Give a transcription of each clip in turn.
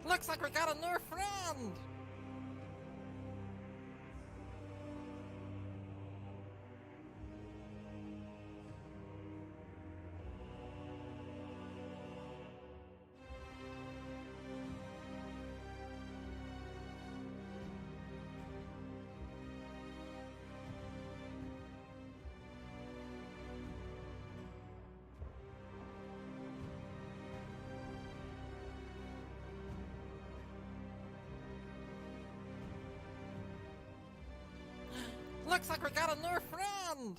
Looks like we got a new friend! Looks like we got a new friend!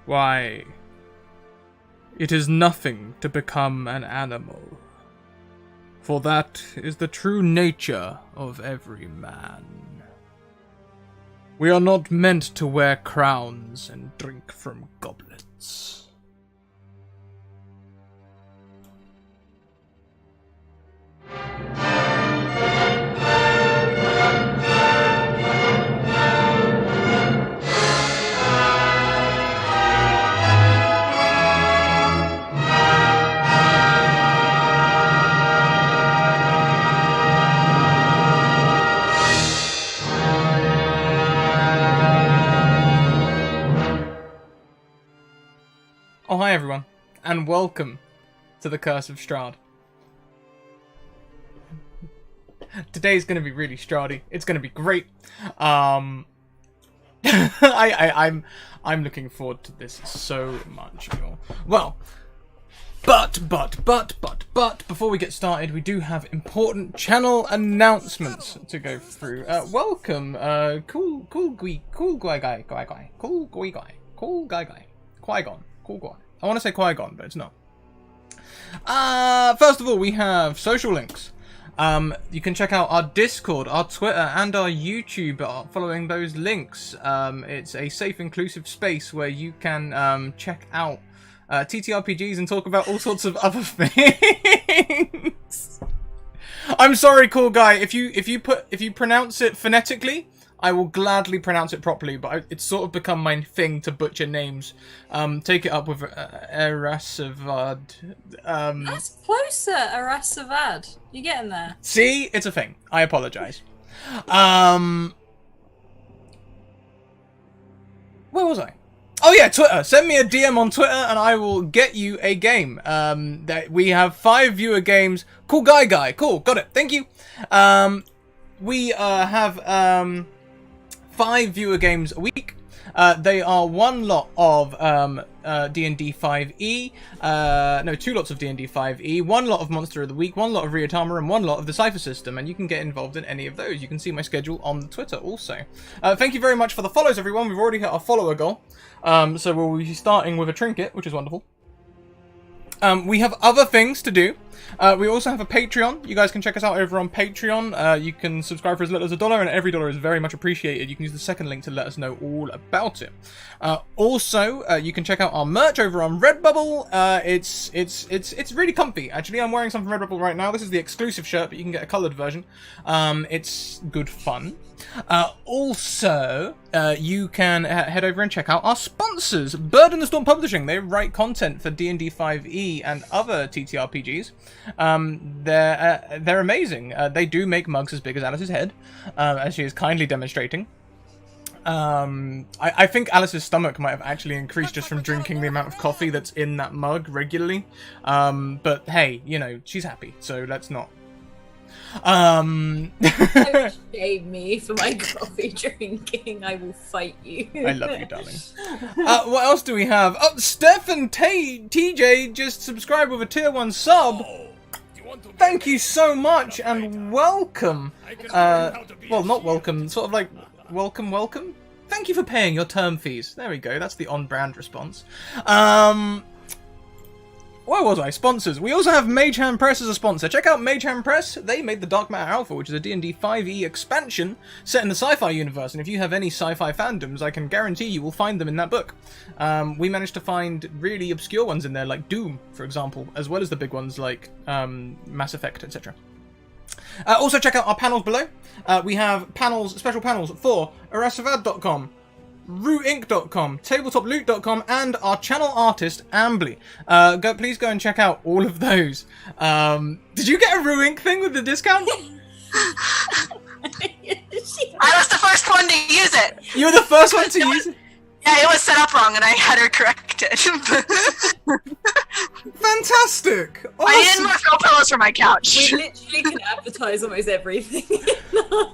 Why, it is nothing to become an animal, for that is the true nature of every man. We are not meant to wear crowns and drink from goblets. Oh, hi everyone, and welcome to the Curse of Strahd. Today's going to be really Strahdy. It's going to be great. I'm looking forward to this so much, y'all. Well, but before we get started, we do have important channel announcements to go through. Welcome, cool guy, Qui-Gon. Cool guy. I want to say Qui-Gon, but it's not. First of all, we have social links. You can check out our Discord, our Twitter, and our YouTube following those links. It's a safe, inclusive space where you can check out TTRPGs and talk about all sorts of other things. I'm sorry, cool guy. If you pronounce it phonetically, I will gladly pronounce it properly, but it's sort of become my thing to butcher names. Take it up with Erasavad. That's closer, Erasavad. You're getting there. See? It's a thing. I apologise. Where was I? Oh yeah, Twitter. Send me a DM on Twitter and I will get you a game. We have 5 viewer games. Cool guy. Cool. Got it. Thank you. We have 5 viewer games a week. They are one lot of D&D 5e, no, 2 lots of D&D 5e, 1 lot of Monster of the Week, 1 lot of Riotama, and 1 lot of the Cypher System, and you can get involved in any of those. You can see my schedule on Twitter also. Thank you very much for the follows, everyone. We've already hit our follower goal, so we'll be starting with a trinket, which is wonderful. We have other things to do. We also have a Patreon. You guys can check us out over on Patreon. You can subscribe for as little as $1, and every dollar is very much appreciated. You can use the second link to let us know all about it. Also, you can check out our merch over on Redbubble. It's really comfy. Actually, I'm wearing some from Redbubble right now. This is the exclusive shirt, but you can get a coloured version. It's good fun. Also, you can head over and check out our sponsors, Bird in the Storm Publishing. They write content for D&D 5e and other TTRPGs. They're amazing. They do make mugs as big as Alice's head, as she is kindly demonstrating. I think Alice's stomach might have actually increased just from drinking the amount of coffee that's in that mug regularly. But hey, you know, she's happy, so let's not. Don't shame me for my coffee drinking. I will fight you. I love you, darling. What else do we have? Oh, Steph and TJ just subscribed with a tier 1 sub. Thank you so much and welcome. Well, not welcome, sort of like welcome. Thank you for paying your term fees. There we go. That's the on-brand response. Where was I? Sponsors. We also have Mage Hand Press as a sponsor. Check out Mage Hand Press. They made the Dark Matter Alpha, which is a D&D 5e expansion set in the sci-fi universe. And if you have any sci-fi fandoms, I can guarantee you will find them in that book. We managed to find really obscure ones in there, like Doom, for example, as well as the big ones like Mass Effect, etc. Also, check out our panels below. We have special panels for Erasavad.com, RooInc.com, TabletopLoot.com, and our channel artist, Ambly. Please go and check out all of those. Did you get a RooInc thing with the discount? I was the first one to use it. You were the first one to use it? Yeah, it was set up wrong and I had her correct it. Fantastic! Awesome. I need more throw pillows for my couch. We literally can advertise almost everything.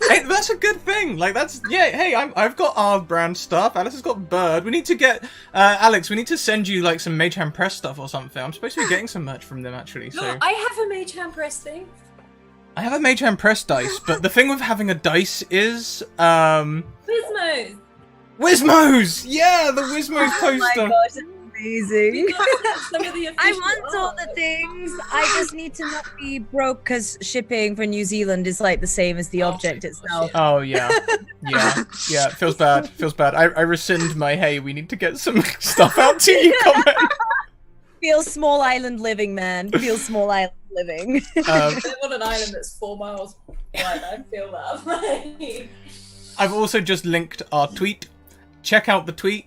Hey, that's a good thing. Like, that's, yeah, hey, I've got our brand stuff. Alice has got Bird. We need to get, Alex, we need to send you, like, some Mage Hand Press stuff or something. I'm supposed to be getting some merch from them, actually, so. No, I have a Mage Hand Press thing. I have a Mage Hand Press dice, but the thing with having a dice is, Gizmos. Wizmos! Yeah, the Wizmos Oh my poster. gosh, that's amazing. Some of the I official want all the art. things. I just need to not be broke because shipping for New Zealand is like the same as the object itself. Oh yeah, yeah. It feels bad. I rescind my hey. We need to get some stuff out to you comment. Feel small island living, man. Feel small island living. I live on an island that's 4 miles wide. I feel that. I've also just linked our tweet. Check out the tweet.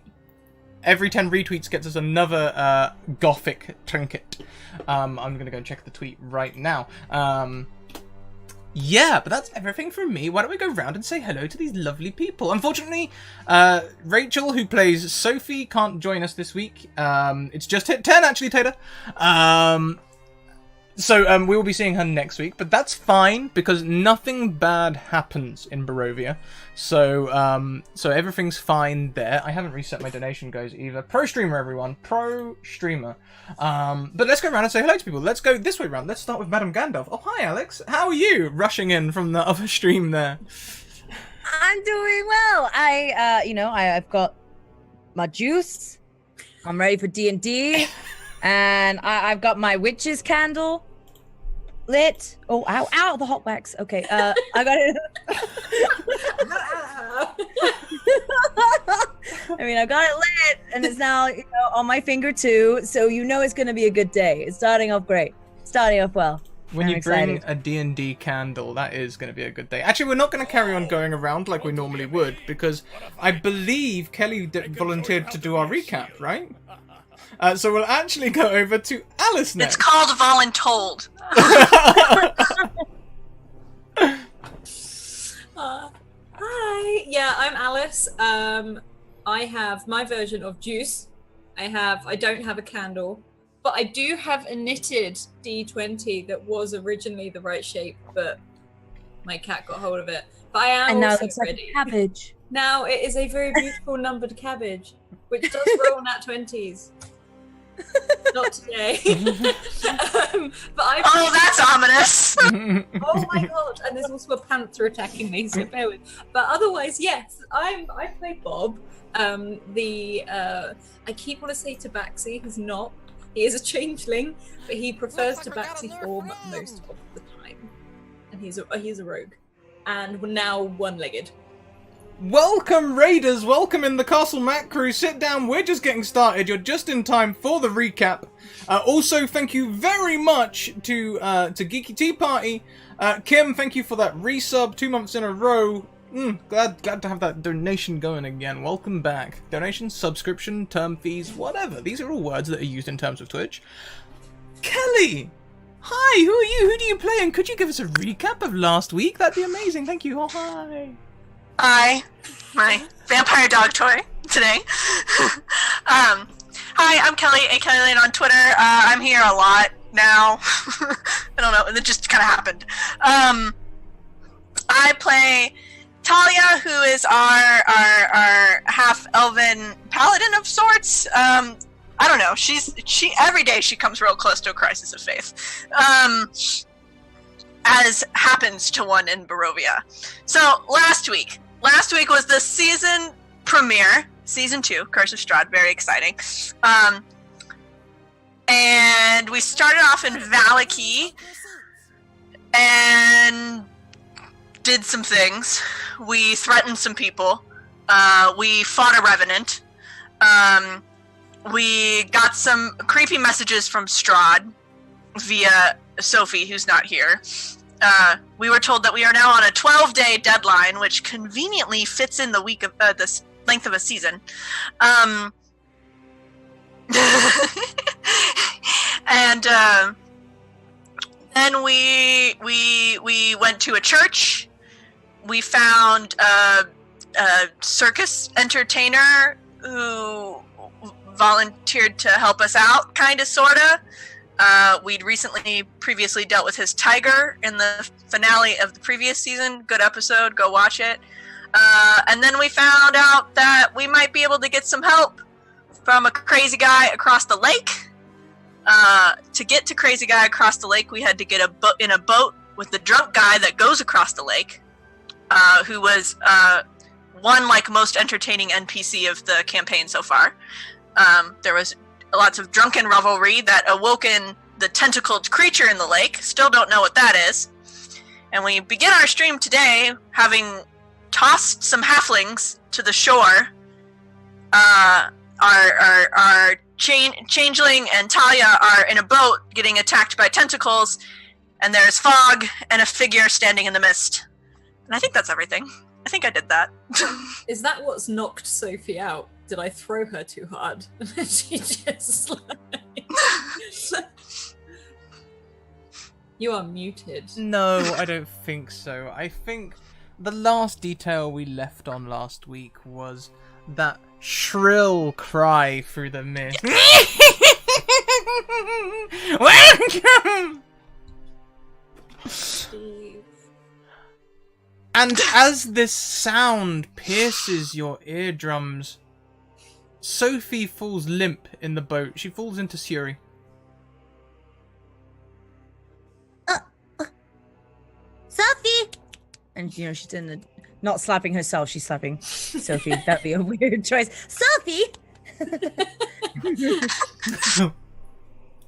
Every 10 retweets gets us another gothic trinket. I'm gonna go check the tweet right now. Yeah, but that's everything from me. Why don't we go round and say hello to these lovely people? Unfortunately, Rachel, who plays Sophie, can't join us this week. It's just hit 10, actually, Tater. So we will be seeing her next week, but that's fine because nothing bad happens in Barovia. So so everything's fine there. I haven't reset my donation goes either. Pro streamer, everyone. Pro streamer. But let's go around and say hello to people. Let's go this way round. Let's start with Madam Gandalf. Oh, hi, Alex. How are you? Rushing in from the other stream there. I'm doing well. I've got my juice. I'm ready for D&D. And I've got my witch's candle lit. Oh, ow, the hot wax. Okay, I got it. I got it lit, and it's now, on my finger too, so it's going to be a good day. It's starting off great. Starting off well. When I'm you excited. bring a D&D candle, that is going to be a good day. Actually, we're not going to carry on going around like we normally would, because I believe Kelly volunteered to do our recap, right? So we'll actually go over to Alice next. It's called voluntold. Hi. Yeah, I'm Alice. I have my version of juice. I don't have a candle, but I do have a knitted D20 that was originally the right shape, but my cat got hold of it. But I am And now it also looks like ready. a cabbage. Now it is a very beautiful numbered cabbage, which does roll nat 20s. Not today. But Oh, that's ominous. oh my god! And there's also a panther attacking me, so bear with. But otherwise, yes, I play Bob. I keep want to say Tabaxi. He's not. He is a changeling, but he prefers Looks like we got a Tabaxi nerf form room. most of the time. And he's a rogue, and we're now one-legged. Welcome, Raiders! Welcome in the Castle Mac crew. Sit down, we're just getting started. You're just in time for the recap. Also, thank you very much to Geeky Tea Party. Kim, thank you for that resub 2 months in a row. Glad to have that donation going again. Welcome back. Donation, subscription, term fees, whatever. These are all words that are used in terms of Twitch. Kelly! Hi, who are you? Who do you play? And could you give us a recap of last week? That'd be amazing. Thank you. Oh, hi. Hi, my vampire dog toy today. Hi, I'm Kelly, aka Lane on Twitter. I'm here a lot now. I don't know, it just kind of happened. I play Talia, who is our half-elven paladin of sorts. I don't know. She every day she comes real close to a crisis of faith. As happens to one in Barovia. So last week was the season premiere, season 2, Curse of Strahd, very exciting. And we started off in Valaki and did some things. We threatened some people. We fought a revenant. We got some creepy messages from Strahd via Sophie, who's not here. We were told that we are now on a 12-day deadline, which conveniently fits in the week of the length of a season. And then we went to a church. We found a circus entertainer who volunteered to help us out, kind of, sorta. We'd previously dealt with his tiger in the finale of the previous season. Good episode, go watch it. And then we found out that we might be able to get some help from a crazy guy across the lake. To get to crazy guy across the lake, we had to get in a boat with the drunk guy that goes across the lake, who was one like most entertaining NPC of the campaign so far. There was lots of drunken revelry that awoken the tentacled creature in the lake. Still don't know what that is. And we begin our stream today having tossed some halflings to the shore. Our changeling and Talia are in a boat getting attacked by tentacles, and there's fog and a figure standing in the mist. And I think that's everything. I think I did that. Is that what's knocked Sophie out? Did I throw her too hard? And then she just like... You are muted. No, I don't think so. I think the last detail we left on last week was that shrill cry through the mist. Welcome! Steve. And as this sound pierces your eardrums, Sophie falls limp in the boat. She falls into Suri. Sophie! And, you know, she's in the... Not slapping herself, she's slapping Sophie. That'd be a weird choice. Sophie!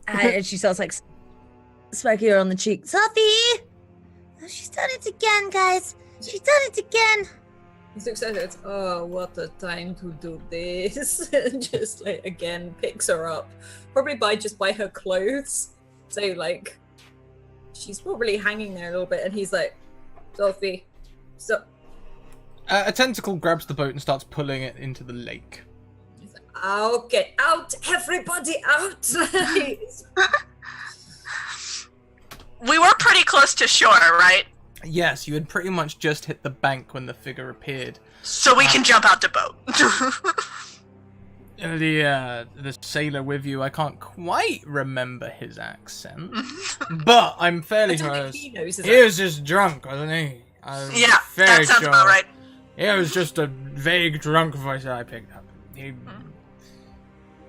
And she starts, like, smacking her on the cheek. Sophie! Oh, she's done it again, guys. She's done it again. He's excited. Oh, what a time to do this. Just, like, again, picks her up. Probably by her clothes. So, like... She's probably hanging there a little bit, and he's like, Sophie, so... A tentacle grabs the boat and starts pulling it into the lake. He's like, okay, out! Everybody out! We were pretty close to shore, right? Yes, you had pretty much just hit the bank when the figure appeared. So we can jump out the boat. The sailor with you, I can't quite remember his accent, but I'm fairly sure he knows his he was just drunk, wasn't he? Yeah, that sounds about right. It was just a vague drunk voice that I picked up.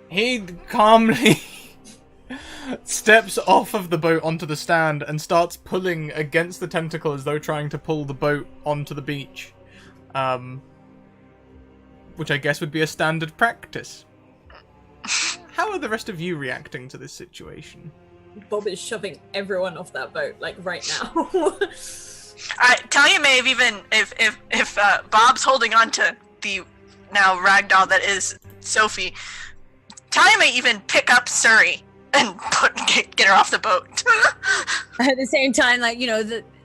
He calmly steps off of the boat onto the stand and starts pulling against the tentacle as though trying to pull the boat onto the beach. Which I guess would be a standard practice. How are the rest of you reacting to this situation? Bob is shoving everyone off that boat, like, right now. Talia may have even, if Bob's holding on to the now ragdoll that is Sophie, Talia may even pick up Suri and get her off the boat. At the same time, like, you know,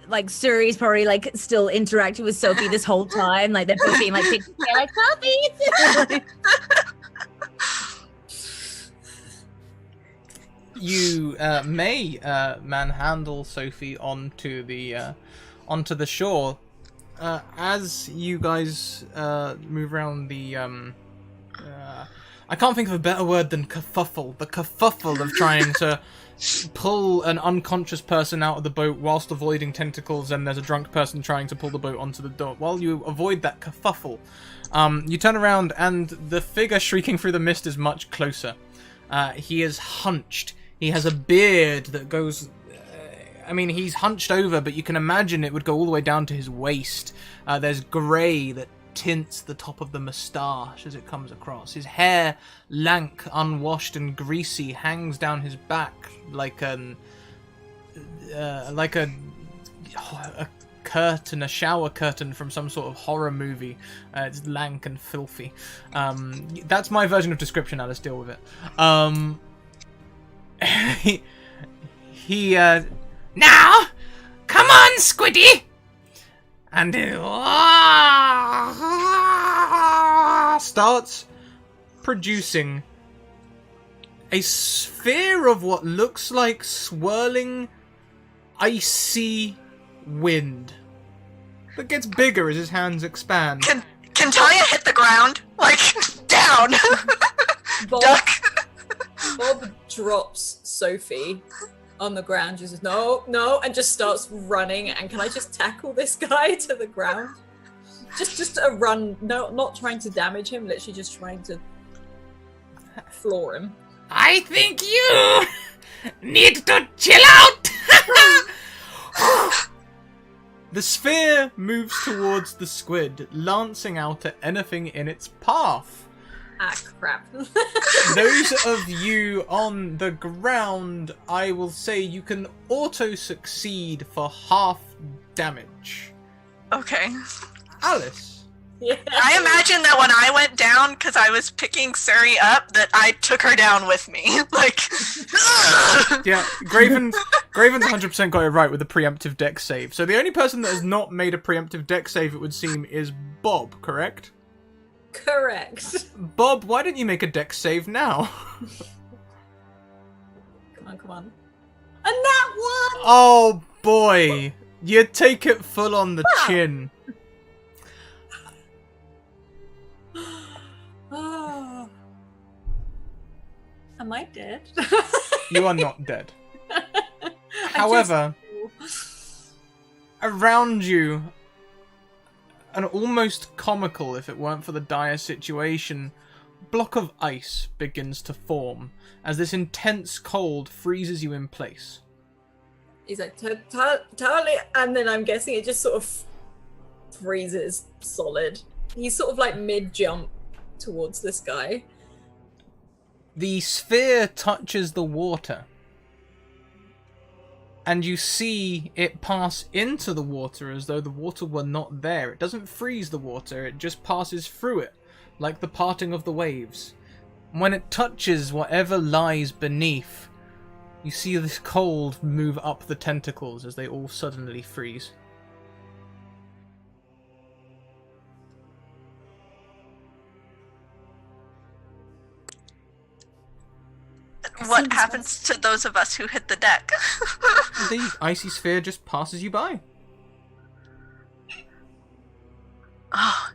Suri's probably, like, still interacting with Sophie this whole time. Like, they're both being, like, like, Sophie! You may manhandle Sophie onto the shore. As you guys move around the... I can't think of a better word than kerfuffle. The kerfuffle of trying to pull an unconscious person out of the boat whilst avoiding tentacles, and there's a drunk person trying to pull the boat onto the dock. While you avoid that kerfuffle, you turn around and the figure shrieking through the mist is much closer. He is hunched. He has a beard that goes... I mean, he's hunched over, but you can imagine it would go all the way down to his waist. There's grey that tints the top of the moustache as it comes across. His hair, lank, unwashed, and greasy, hangs down his back like a curtain, a shower curtain from some sort of horror movie. It's lank and filthy. That's my version of description. Alice, deal with it. He now, come on, Squiddy! And it starts producing a sphere of what looks like swirling, icy wind that gets bigger as his hands expand. Can Talia hit the ground? Like, down! Duck! Bob drops Sophie on the ground, just says, no, and just starts running. And can I just tackle this guy to the ground? Just a run, no, not trying to damage him, literally just trying to floor him. I think you need to chill out. The sphere moves towards the squid, lancing out at anything in its path. Ah, crap. Those of you on the ground, I will say you can auto-succeed for half damage. Okay. Alice. Yeah. I imagine that when I went down, because I was picking Suri up, that I took her down with me. Like, Yeah, Graven's 100% got it right with the preemptive deck save. So the only person that has not made a preemptive deck save, it would seem, is Bob, correct? Correct. Bob, why didn't you make a deck save now? Come on. And that one! Oh boy, you take it full on the chin. Oh. Am I dead? You are not dead. However, around you, an almost comical, if it weren't for the dire situation, block of ice begins to form as this intense cold freezes you in place. He's like, totally. And then I'm guessing it just sort of freezes solid. He's sort of like mid-jump towards this guy. The sphere touches the water, and you see it pass into the water as though the water were not there. It doesn't freeze the water, it just passes through it, like the parting of the waves. When it touches whatever lies beneath, you see this cold move up the tentacles as they all suddenly freeze. what happens to those of us who hit the deck? The icy sphere just passes you by. Oh,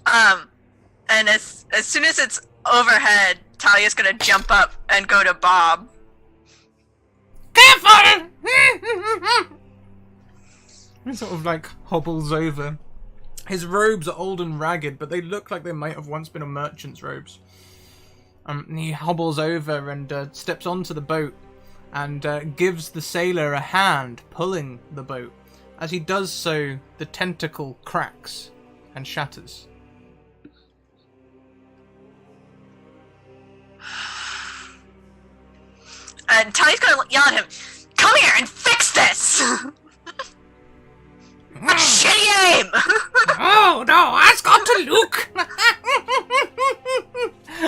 and as soon as it's overhead, Talia's gonna jump up and go to Bob. Careful! He sort of like hobbles over. His robes are old and ragged, but they look like they might have once been a merchant's robes. He hobbles over and steps onto the boat and gives the sailor a hand, pulling the boat. As he does so, the tentacle cracks and shatters. And Talia's gonna yell at him, "Come here and fix this!" Shitty aim! Oh no, ask Otto Luke!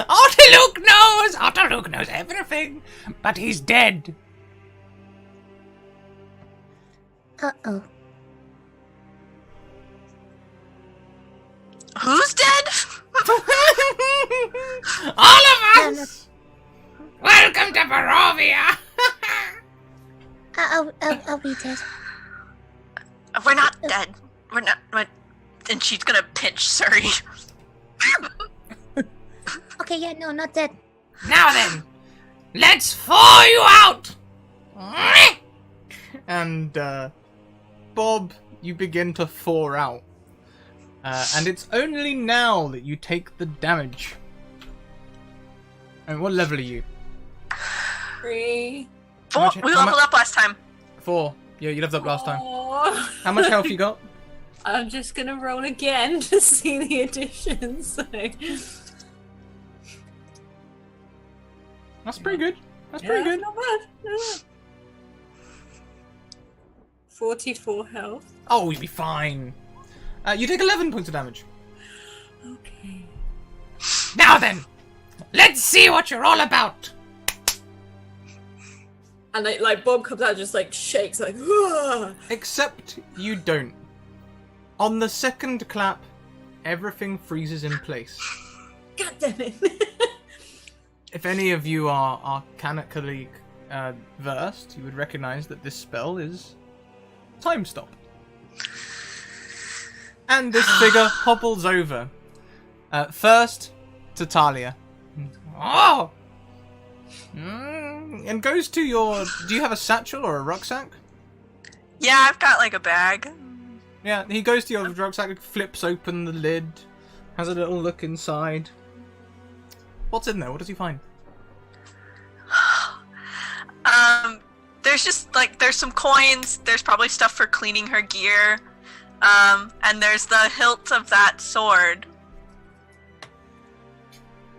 Otto Luke knows! Otto Luke knows everything, but he's dead. Uh-oh. Who's dead? All of us! Welcome to Barovia! I'll be dead. We're not dead. We're not. And she's gonna pinch Suri. Okay, yeah, no, not dead. Now then, let's thaw you out! And, Bob, you begin to thaw out. And it's only now that you take the damage. And what level are you? 3. 4. We leveled up last time. 4. Yeah, you leveled up last time. Oh. How much health you got? I'm just gonna roll again to see the additions. So. That's pretty good. That's pretty good. Not bad. No. 44 health. Oh, you'll be fine. You take 11 points of damage. Okay. Now then, let's see what you're all about. And like Bob comes out, just like shakes, like. Whoa! Except you don't. On the second clap, everything freezes in place. God damn it! If any of you are arcanically versed, you would recognize that this spell is Time Stop. And this figure hobbles over. First to Talia. Oh! And goes to your... Do you have a satchel or a rucksack? Yeah, I've got like a bag. Yeah, he goes to your rucksack, flips open the lid, has a little look inside. What's in there? What does he find? There's just like, there's some coins, there's probably stuff for cleaning her gear. And there's the hilt of that sword.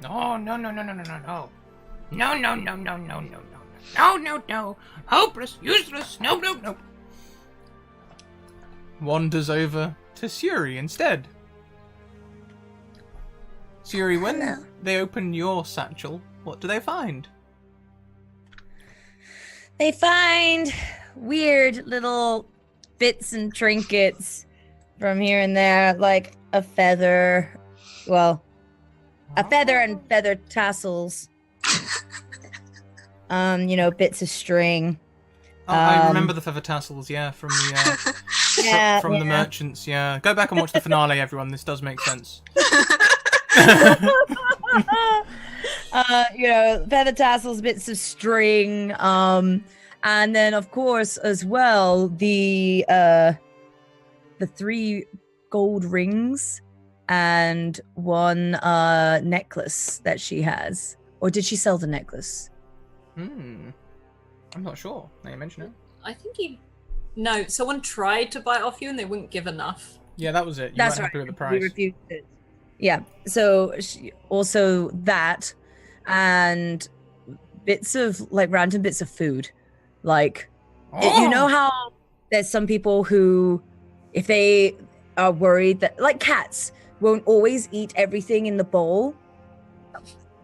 No, no, no, no, no, no, no, no. No, no, no, no, no, no, no, no, no, no. Hopeless, useless, no, no, no. Wanders over to Suri instead. Suri, when Hello. they open your satchel, what do they find? They find weird little bits and trinkets from here and there, like a feather. Well, a feather and feather tassels. Bits of string. Oh, I remember the feather tassels, yeah, from the the merchants, yeah. Go back and watch the finale, everyone. This does make sense. Feather tassels, bits of string, and then of course as well the 3 gold rings and 1 necklace that she has. Or did she sell the necklace? I'm not sure. Now you mention it. I think No, someone tried to buy it off you and they wouldn't give enough. Yeah, that was it. You That's weren't right. happy with the price. We refused it. Yeah. So also that, and random bits of food, like you know how there's some people who, if they are worried that, like cats, won't always eat everything in the bowl.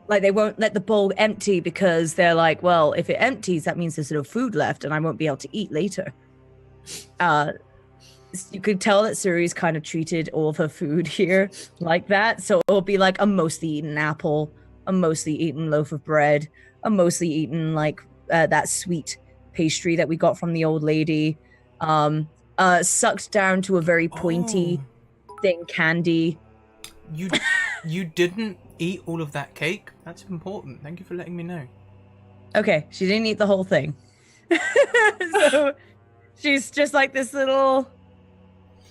Like they won't let the bowl empty because they're like, well, if it empties, that means there's no food left and I won't be able to eat later. You could tell that Suri's kind of treated all of her food here like that. So it'll be like a mostly eaten apple, a mostly eaten loaf of bread, a mostly eaten that sweet pastry that we got from the old lady, sucked down to a very pointy, thin candy. You didn't eat all of that cake? That's important. Thank you for letting me know. Okay, she didn't eat the whole thing. So she's just like this little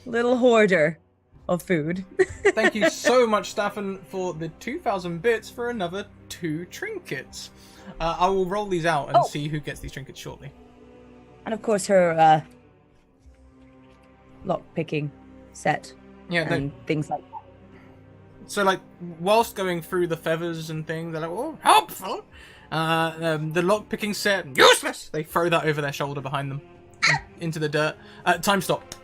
hoarder of food. Thank you so much, Staffan, for the 2,000 bits for another 2 trinkets. I will roll these out and see who gets these trinkets shortly. And of course her lock-picking set. Yeah, and things like that. So, whilst going through the feathers and things, they're like, oh, helpful! The lock-picking set, useless! They throw that over their shoulder behind them, into the dirt. Time stop.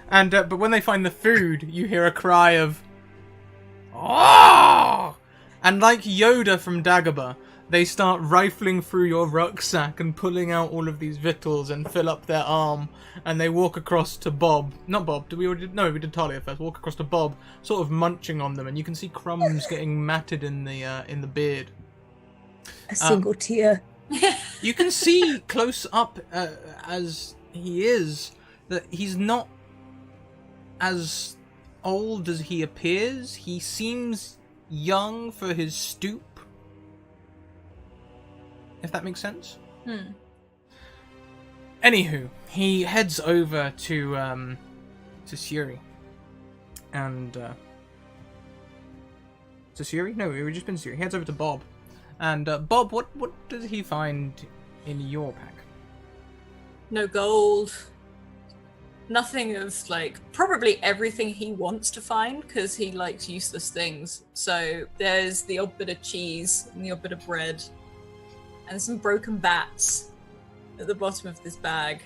And, but when they find the food, you hear a cry of, oh! And like Yoda from Dagobah, they start rifling through your rucksack and pulling out all of these victuals and fill up their arm. And they walk across to Bob. Not Bob. We did Talia first. Walk across to Bob, sort of munching on them, and you can see crumbs getting matted in the beard. A single tear. You can see close up as he is that he's not as old as he appears. He seems young for his stoop. If that makes sense. Anywho, he heads over to Suri. And to Suri? No, we've just been Suri. He heads over to Bob. And Bob, what does he find in your pack? No gold. Nothing of probably everything he wants to find because he likes useless things. So there's the odd bit of cheese and the odd bit of bread. And some broken bats at the bottom of this bag.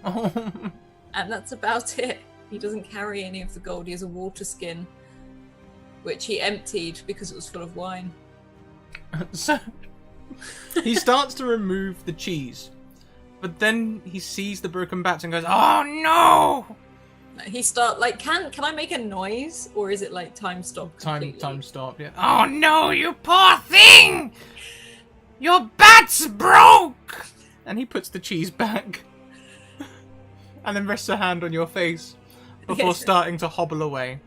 And that's about it. He doesn't carry any of the gold. He has a water skin, which he emptied because it was full of wine. So he starts to remove the cheese, but then he sees the broken bats and goes, "Oh no!" He can I make a noise, or is it time stop? Time stop. Yeah. Oh no, you poor thing! Your bat's broke! And he puts the cheese back. And then rests a hand on your face before starting to hobble away.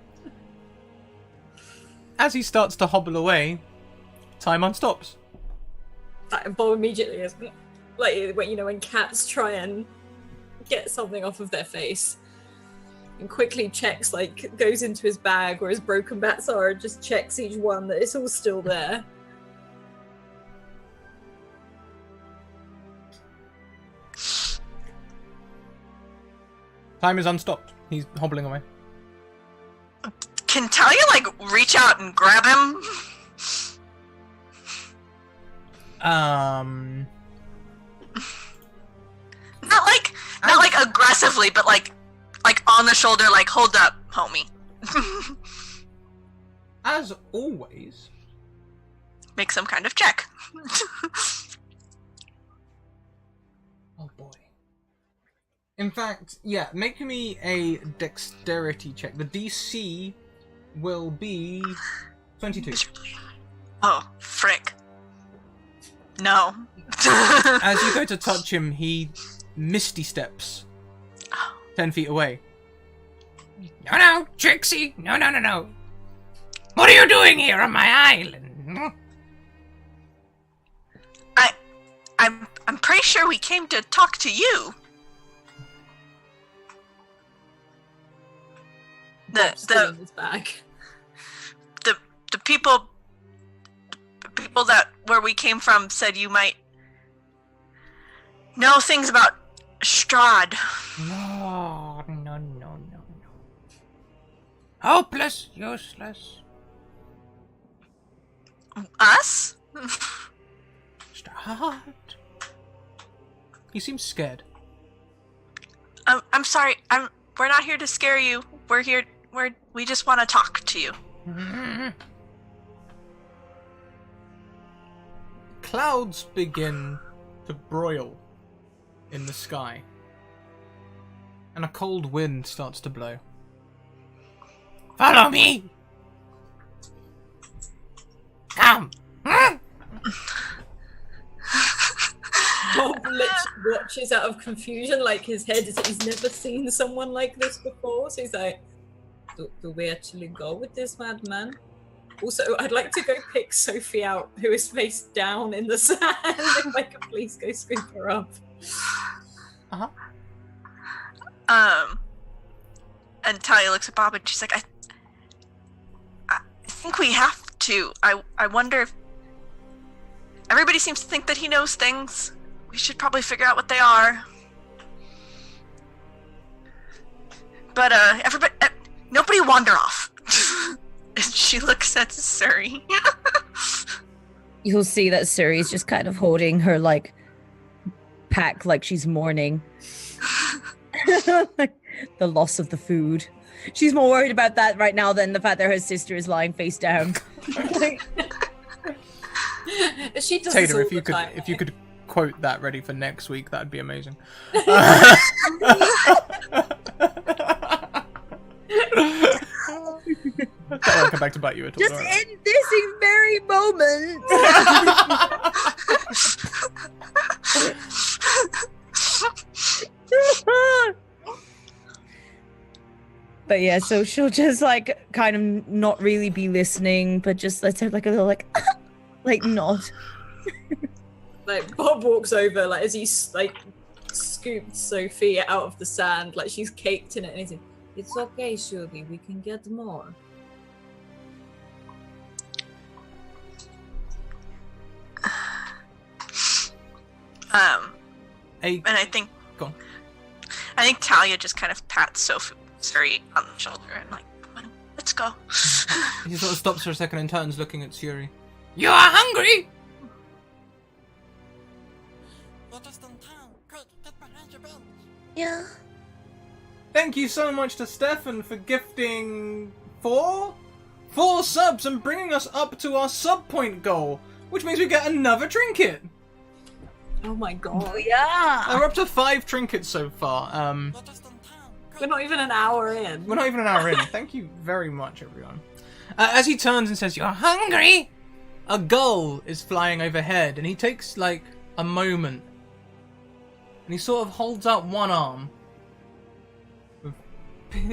As he starts to hobble away, time unstops. Bob immediately is when cats try and get something off of their face, and quickly checks, goes into his bag where his broken bats are, and just checks each one that it's all still there. Time is unstopped. He's hobbling away. Can Talia, like, reach out and grab him? Not like aggressively, but like on the shoulder, like, hold up, homie. As always. Make some kind of check. Oh boy. In fact, yeah, make me a dexterity check. The DC will be 22. Oh, frick. No. As you go to touch him, he misty steps 10 feet away. No, Trixie! No. What are you doing here on my island? I'm pretty sure we came to talk to you. The back. The people that where we came from said you might know things about Strahd. No. Hopeless, useless. Us? Strahd. He seems scared. I'm sorry. We're not here to scare you. We're here. We just want to talk to you. Clouds begin to broil in the sky, and a cold wind starts to blow. Follow me! Come! Bob literally watches out of confusion, like his head is he's never seen someone like this before, so he's like, do we actually go with this madman? Also, I'd like to go pick Sophie out, who is face down in the sand, if I could please go scoop her up. And Talia looks at Bob and she's like, I think we have to. I wonder if everybody seems to think that he knows things. We should probably figure out what they are. But everybody, nobody wander off. And she looks at Suri. You'll see that Suri's just kind of holding her like pack like she's mourning the loss of the food. She's more worried about that right now than the fact that her sister is lying face down. She does Tater, this all if you could quote that ready for next week, that'd be amazing. That won't come back to bite you at all. Just in this very moment. But yeah, so she'll just like kind of not really be listening, but just let's have like a little like nod. Like Bob walks over, like as he like scooped Sophie out of the sand, like she's caked in it, and he's like, "It's okay, Shubi, we can get more." And I think Go on. I think Talia just kind of pats Suri on the shoulder and like, come on, let's go. He sort of stops for a second and turns, looking at Suri. You are hungry? You're just in town. Quick, get behind your bench. Yeah. Thank you so much to Stefan for gifting four subs and bringing us up to our sub point goal, which means we get another trinket. Oh my god. Oh yeah. We're up to 5 trinkets so far. You're just in town. We're not even an hour in. We're not even an hour in. Thank you very much, everyone. As he turns and says, "You're hungry?" a gull is flying overhead, and he takes like a moment, and he sort of holds out one arm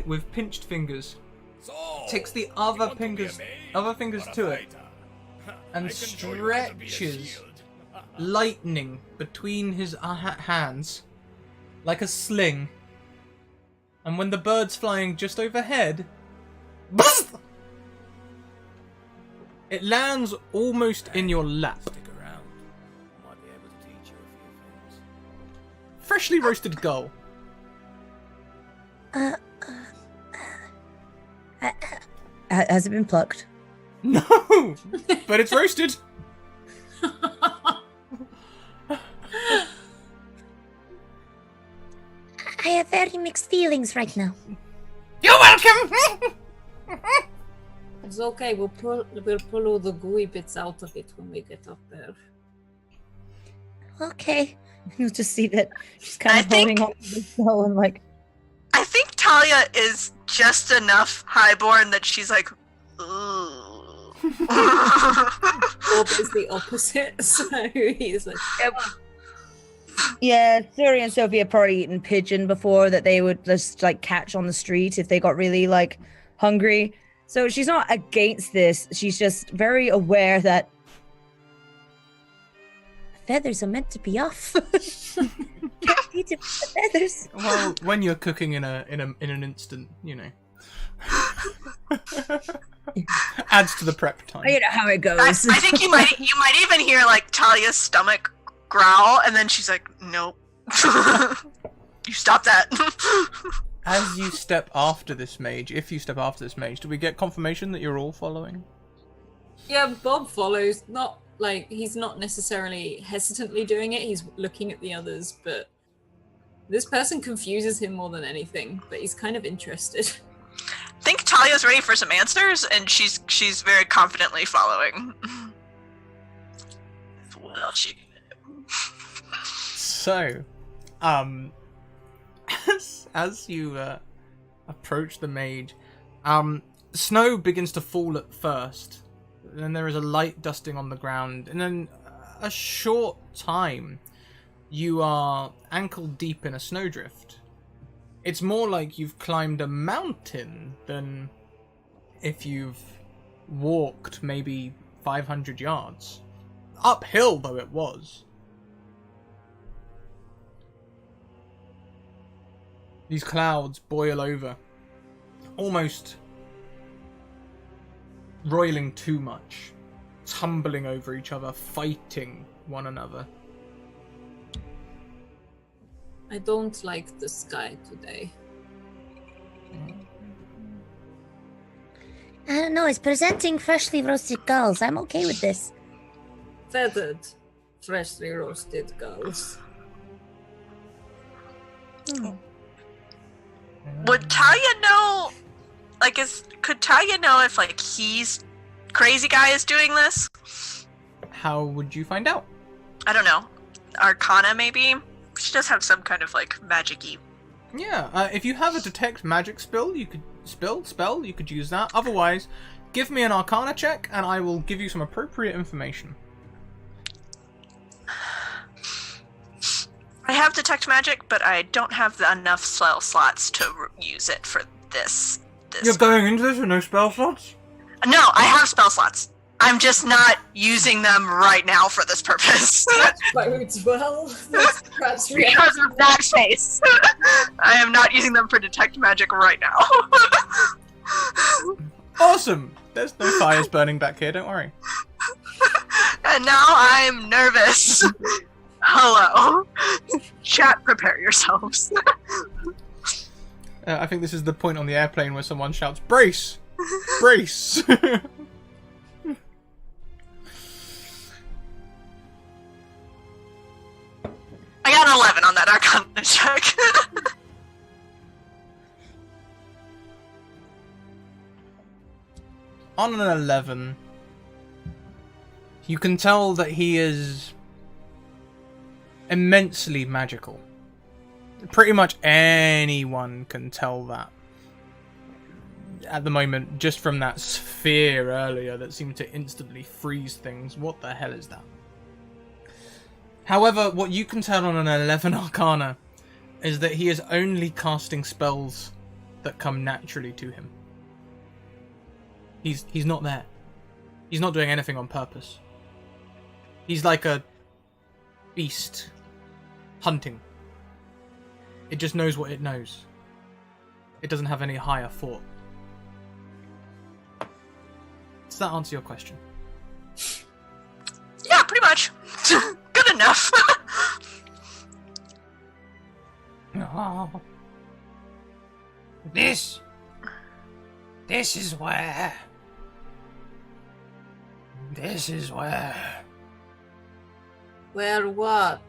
with pinched fingers, takes the other fingers to it, and stretches lightning between his hands like a sling. And when the bird's flying just overhead, it lands almost in your lap. Freshly roasted gull. Uh, Has it been plucked? No, but it's roasted. I have very mixed feelings right now. You're welcome. It's okay. We'll pull all the gooey bits out of it when we get up there. Okay. You'll just see that she's kind I of holding think- on to the spell and like, I think Talia is just enough highborn that she's like, ooh. Orb is the opposite, so he's like, yeah, Suri and Sophie have probably eaten pigeon before that they would just like catch on the street if they got really like hungry. So she's not against this. She's just very aware that Feathers are meant to be off. Can't eat it with the feathers. Well, when you're cooking in an instant, you know, adds to the prep time. you know how it goes. I think you might even hear like Talia's stomach growl, and then she's like, "Nope, you stop that." As you step after this mage, if you step after this mage, do we get confirmation that you're all following? yeah, Bob follows. Not like he's not necessarily hesitantly doing it. He's looking at the others, but this person confuses him more than anything. But he's kind of interested. I think Talia's ready for some answers, and she's very confidently following. What else you gonna do? So, as you approach the mage, snow begins to fall at first. Then there is a light dusting on the ground, and then a short time, you are ankle deep in a snowdrift. It's more like you've climbed a mountain than if you've walked maybe 500 yards. Uphill though it was. These clouds boil over, almost roiling too much, tumbling over each other, fighting one another. I don't like the sky today. I don't know. It's presenting freshly roasted gulls. I'm okay with this. Feathered, freshly roasted gulls. Would Talia know? Like, could Talia know if like he's crazy guy is doing this? How would you find out? I don't know. Arcana maybe. She does have some kind of like magic-y. Yeah, if you have a detect magic spell, you could use that. Otherwise, give me an Arcana check, and I will give you some appropriate information. I have detect magic, but I don't have enough spell slots to use it for this. You're going into this with no spell slots? No, I have spell slots. I'm just not using them right now for this purpose. Bodes well. That's Because of that face. I am not using them for detect magic right now. Awesome! There's no fires burning back here, don't worry. And now I'm nervous. Hello. Chat, prepare yourselves. I think this is the point on the airplane where someone shouts, "Brace! Brace!" I got an 11 on that Arcana check. On an 11, you can tell that he is immensely magical. Pretty much anyone can tell that. At the moment, just from that sphere earlier that seemed to instantly freeze things. What the hell is that? However, what you can tell on an 11 Arcana is that he is only casting spells that come naturally to him. He's not there. He's not doing anything on purpose. He's like a beast hunting. It just knows what it knows. It doesn't have any higher thought. Does that answer your question? Yeah, pretty much. Good enough. This is where. This is where. Where what?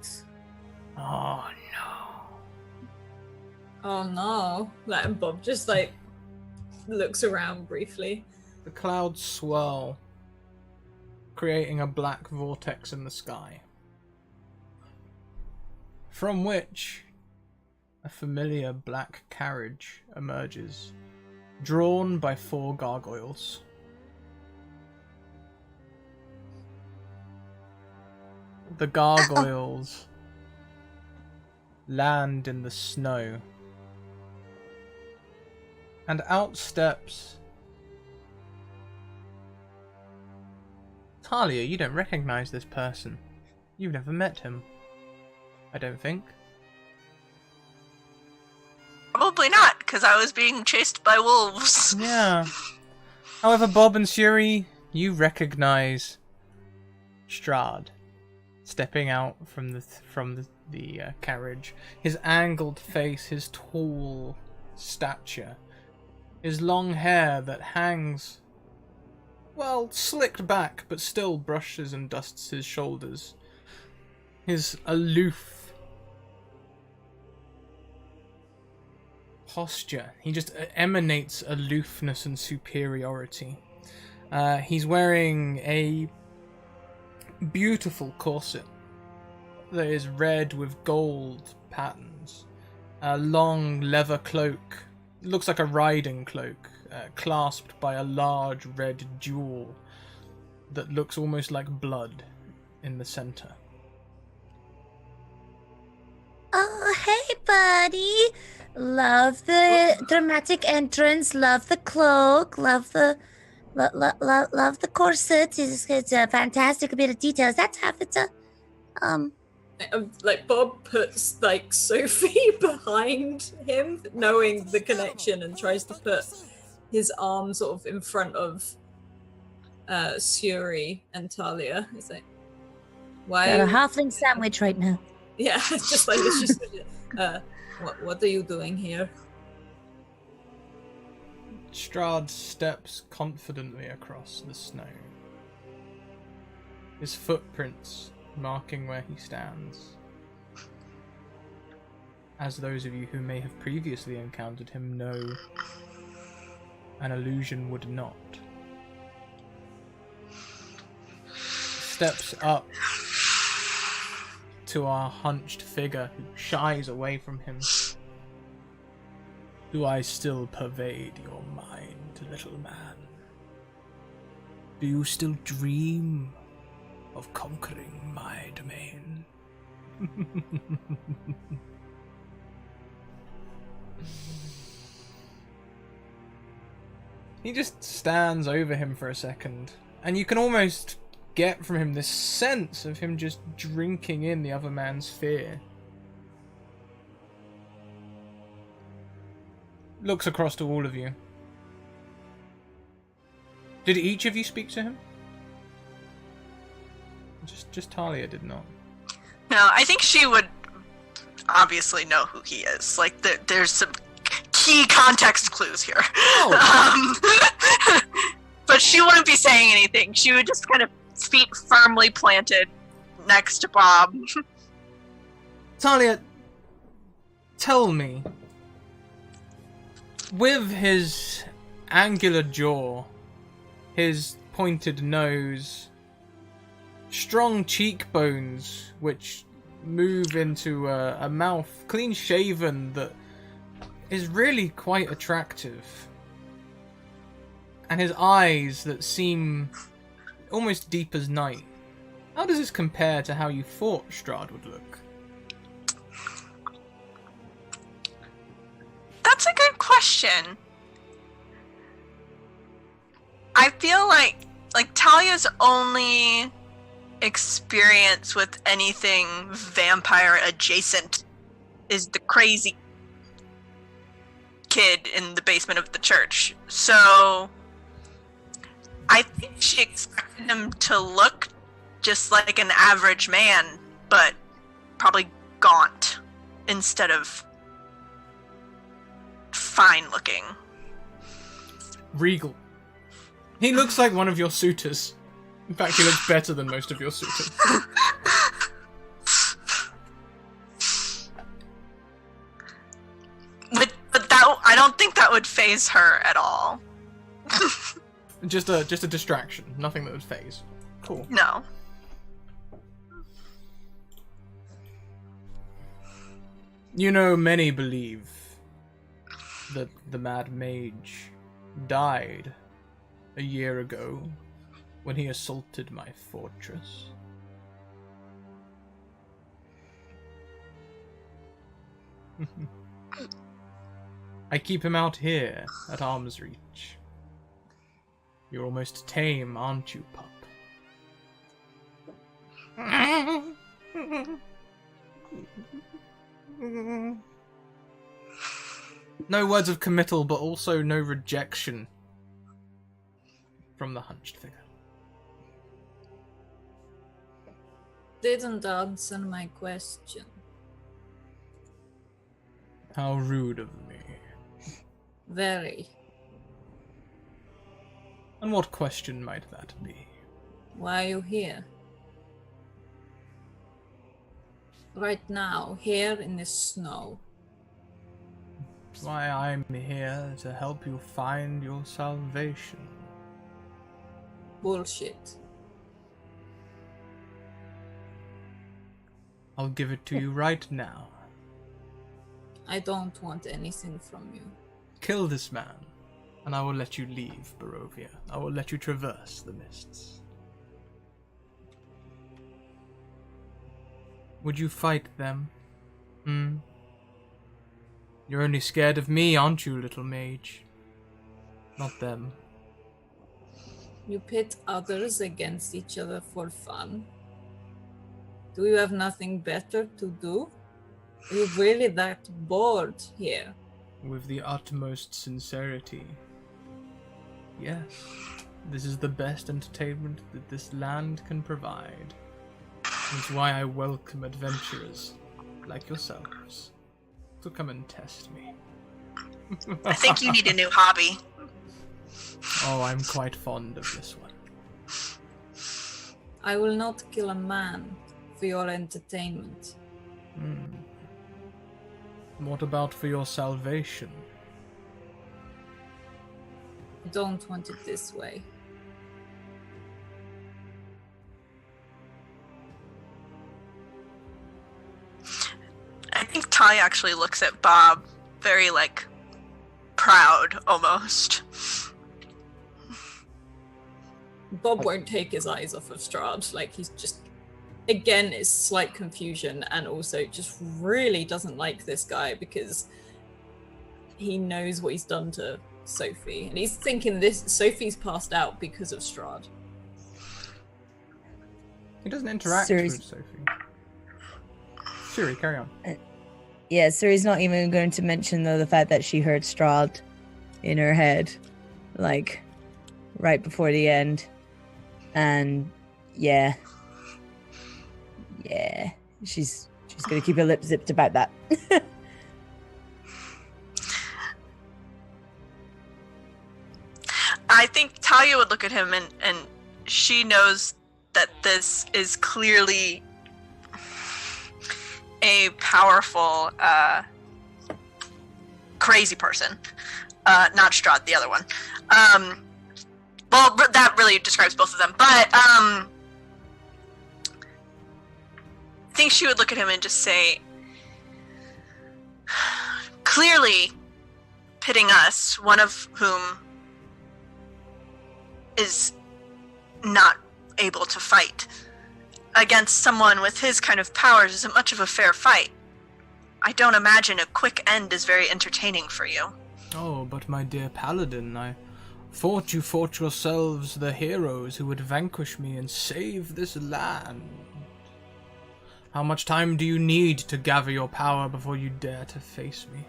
Oh no. Oh no. And Bob just like looks around briefly. The clouds swirl, creating a black vortex in the sky, from which a familiar black carriage emerges, drawn by 4 gargoyles. The gargoyles land in the snow, and out steps Talia. You don't recognize this person. You've never met him, I don't think. Probably not, because I was being chased by wolves. Yeah. However, Bob and Suri, you recognize Strahd stepping out from the carriage. His angled face, his tall stature, his long hair that hangs, well, slicked back, but still brushes and dusts his shoulders. His aloof posture. He just emanates aloofness and superiority. He's wearing a beautiful corset that is red with gold patterns. A long leather cloak. Looks like a riding cloak, clasped by a large red jewel that looks almost like blood in the center. Oh, hey, buddy. Love the dramatic entrance. Love the cloak. Love the love the corset. It's a fantastic bit of detail. Is that Tabitha? Like Bob puts like Sophie behind him, knowing the connection, and tries to put his arm sort of in front of Suri and Talia. He's like, "Why?" Got a halfling sandwich right now. Yeah, it's just like it's just. What are you doing here? Strahd steps confidently across the snow, his footprints marking where he stands, as those of you who may have previously encountered him know an illusion would not. Steps up to our hunched figure who shies away from him. Do I still pervade your mind, little man? Do you still dream of conquering my domain? He just stands over him for a second, and you can almost get from him this sense of him just drinking in the other man's fear. Looks across to all of you. Did each of you speak to him? Just Talia did not. No, I think she would obviously know who he is. Like, there's some key context clues here. Oh. But she wouldn't be saying anything. She would just kind of feet firmly planted next to Bob. Talia, tell me, with his angular jaw, his pointed nose, strong cheekbones which move into a mouth clean shaven that is really quite attractive, and his eyes that seem almost deep as night, how does this compare to how you thought Strahd would look? That's a good question. I feel like Talia's only experience with anything vampire adjacent is the crazy kid in the basement of the church. So I think she expected him to look just like an average man, but probably gaunt instead of fine looking. Regal. He looks like one of your suitors. In fact, he looks better than most of your suitors. But that, I don't think that would faze her at all. Just a distraction. Nothing that would phase. Cool. No. You know, many believe that the Mad Mage died a year ago when he assaulted my fortress. I keep him out here at arm's reach. You're almost tame, aren't you, pup? No words of committal, but also no rejection from the hunched figure. Didn't answer my question. How rude of me. Very. And what question might that be? Why are you here? Right now, here in the snow. Why, I'm here to help you find your salvation. Bullshit. I'll give it to you right now. I don't want anything from you. Kill this man, and I will let you leave Barovia. I will let you traverse the mists. Would you fight them? You're only scared of me, aren't you, little mage? Not them. You pit others against each other for fun. Do you have nothing better to do? Are you really that bored here? With the utmost sincerity. Yes, this is the best entertainment that this land can provide. It's why I welcome adventurers like yourselves to come and test me. I think you need a new hobby. Oh, I'm quite fond of this one. I will not kill a man for your entertainment. What about for your salvation? I don't want it this way. I think Ty actually looks at Bob very, like, proud, almost. Bob won't take his eyes off of Strahd. Like, he's just, again, it's slight confusion and also just really doesn't like this guy because he knows what he's done to Sophie. And he's thinking this Sophie's passed out because of Strahd. He doesn't interact Siri's- with Sophie. Siri, carry on. Yeah, Siri's not even going to mention, though, the fact that she heard Strahd in her head, like, right before the end. And, yeah. Yeah. She's going to keep her lips zipped about that. I think Talia would look at him and she knows that this is clearly a powerful, crazy person. Not Strahd, the other one. Well, that really describes both of them. But I think she would look at him and just say, clearly pitting us, one of whom is not able to fight, against someone with his kind of powers isn't much of a fair fight. I don't imagine a quick end is very entertaining for you. Oh, but my dear paladin, I thought you thought yourselves the heroes who would vanquish me and save this land. How much time do you need to gather your power before you dare to face me?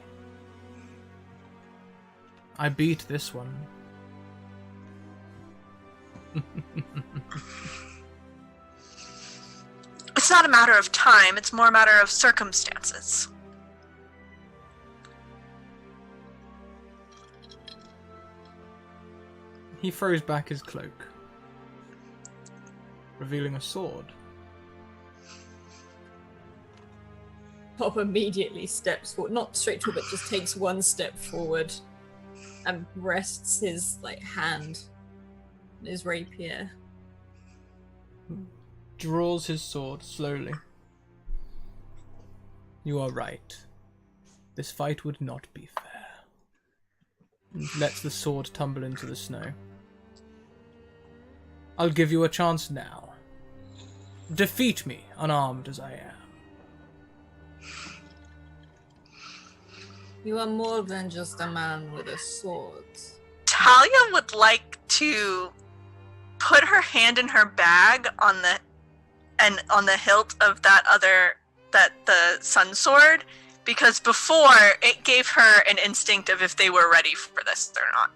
I beat this one. It's not a matter of time, it's more a matter of circumstances. He throws back his cloak, revealing a sword. Bob immediately steps forward, not straight forward, but just takes one step forward and rests his hand on his rapier. Draws his sword slowly. You are right. This fight would not be fair. And lets the sword tumble into the snow. I'll give you a chance now. Defeat me, unarmed as I am. You are more than just a man with a sword. Talia would like to put her hand in her bag on the hilt of the sun sword, because before it gave her an instinct of if they were ready for this or not.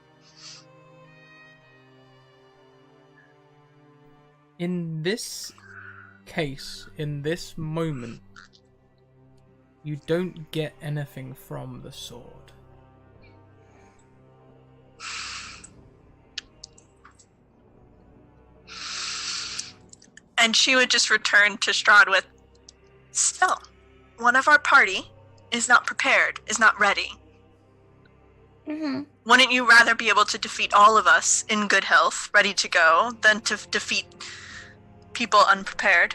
In this case, in this moment, you don't get anything from the sword. And she would just return to Strahd with, still, one of our party is not prepared, is not ready. Mm-hmm. Wouldn't you rather be able to defeat all of us in good health, ready to go, than to defeat people unprepared?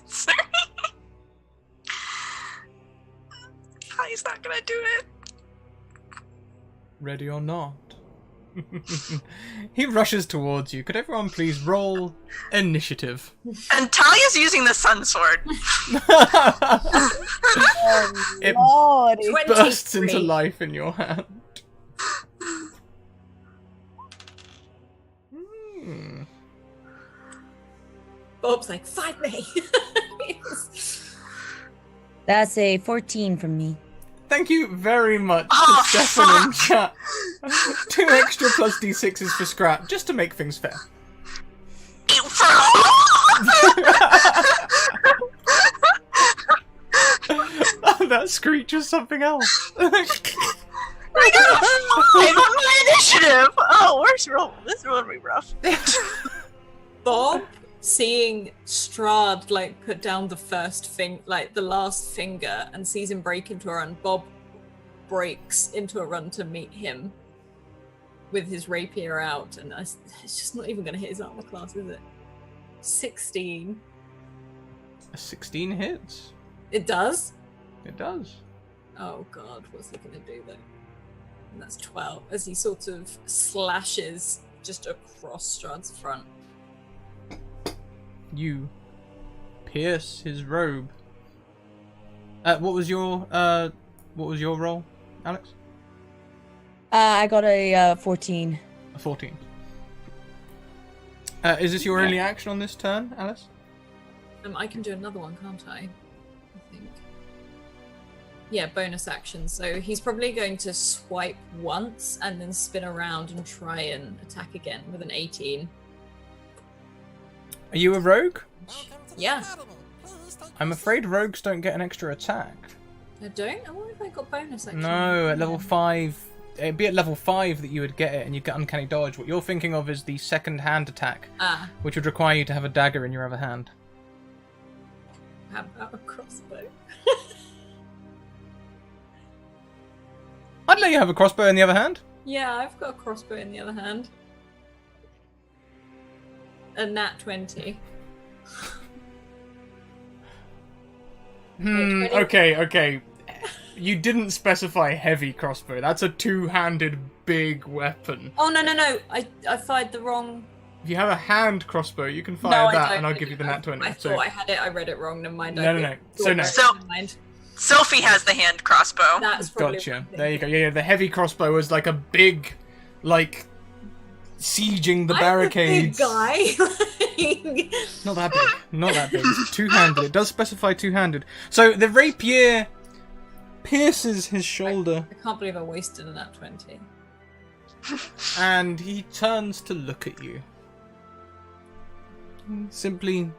Sorry. He's not gonna do it. Ready or not? He rushes towards you. Could everyone please roll initiative? And Talia's using the sun sword. It Lord. bursts into 23. life in your hand. Bob's like, fight me! That's a 14 from me. Thank you very much Oh, to Stefan in fuck. chat. 2 extra plus d6s for scrap, just to make things fair. That screech is something else. I got a 5 on my initiative! Oh, this is gonna be rough. Bob, seeing Strahd put down the first the last finger, and sees him break into a run, Bob breaks into a run to meet him with his rapier out, and it's just not even going to hit his armor class, is it? 16. A 16 hits. It does? It does. Oh god, what's he going to do then? And that's 12, as he sort of slashes just across Strahd's front. You pierce his robe. What was your roll, Alex? I got a 14. A 14. Is this your only action on this turn, Alice? I can do another one, can't I think. Yeah, bonus action. So he's probably going to swipe once and then spin around and try and attack again with an 18. Are you a rogue? Welcome to the Yeah. academy. Please take I'm your afraid rogues don't get an extra attack. I don't? I wonder if I got bonus action. No, at level 5. It'd be at level 5 that you would get it and you'd get uncanny dodge. What you're thinking of is the second hand attack, Ah, which would require you to have a dagger in your other hand. how about a crossbow? I'd let you have a crossbow in the other hand. Yeah, I've got a crossbow in the other hand. A nat 20. Wait, 20? Okay. You didn't specify heavy crossbow. That's a two-handed big weapon. Oh, no. I fired the wrong... If you have a hand crossbow, you can No, fire I that, don't. and I'll give you the nat 20. I thought I had it. I read it wrong. Never mind. No. So no. Never mind. Sophie has the hand crossbow. That's probably Gotcha. what I'm There you go. thinking. Yeah, the heavy crossbow was like a big, sieging the I'm barricades. the big guy. Not that big. Not that big. It's two-handed. It does specify two-handed. So the rapier pierces his shoulder, I can't believe I wasted an nat 20. and he turns to look at you. He simply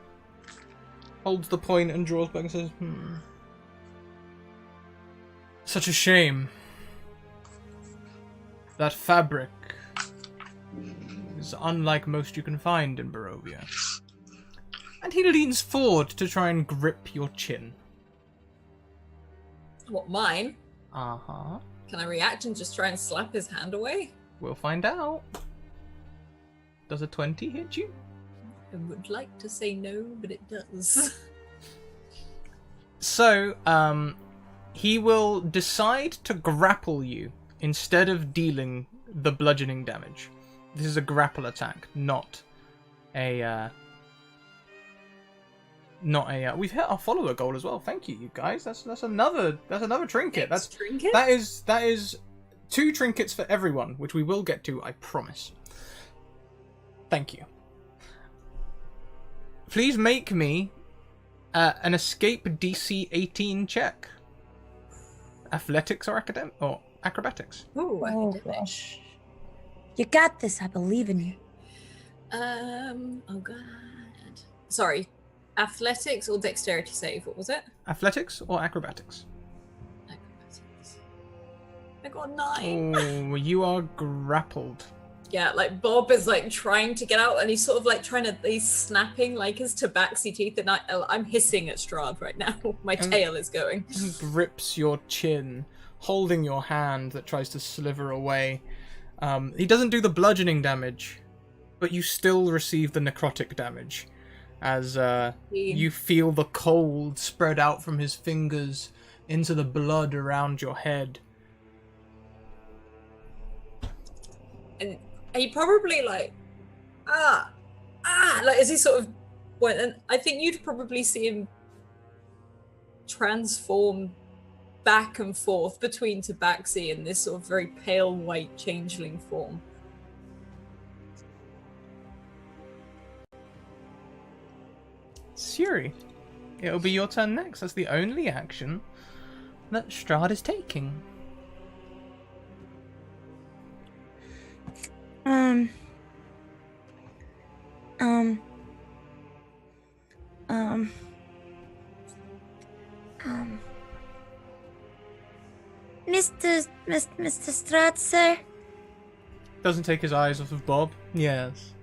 holds the point and draws back and says, Such a shame. That fabric is unlike most you can find in Barovia. And he leans forward to try and grip your chin. What, mine? Uh-huh. Can I react and just try and slap his hand away? We'll find out. Does a 20 hit you? I would like to say no, but it does. So, he will decide to grapple you instead of dealing the bludgeoning damage. This is a grapple attack, not a we've hit our follower goal as well. Thank you guys. That's another trinket. Trinket? That is 2 trinkets for everyone, which we will get to, I promise. Thank you. Please make me an escape DC 18 check. Athletics or acrobatics? Ooh, Oh academic. gosh. You got this. I believe in you. Oh god. Sorry. Athletics or dexterity save? What was it? Athletics or acrobatics? Acrobatics. I got 9. Oh, you are grappled. Yeah, like Bob is like trying to get out and he's sort of like he's snapping like his tabaxi teeth and I'm hissing at Strahd right now. My tail is going. He grips your chin, holding your hand that tries to sliver away. He doesn't do the bludgeoning damage, but you still receive the necrotic damage as you feel the cold spread out from his fingers into the blood around your head. And he probably like like as he sort of went, and I think you'd probably see him transform back and forth between tabaxi and this sort of very pale white changeling form. Suri, it'll be your turn next. That's the only action that Strahd is taking. Mr. Strahd, sir, Doesn't take his eyes off of Bob. Yes.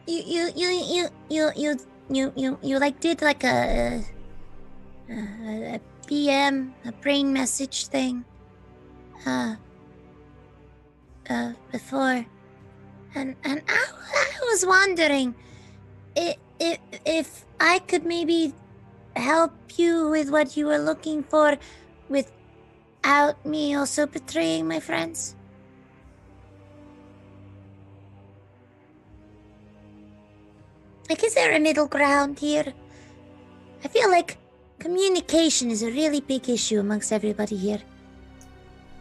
you like did like a BM, a brain message thing, before, and I was wondering if I could maybe help you with what you were looking for without me also betraying my friends. Like, is there a middle ground here? I feel like communication is a really big issue amongst everybody here.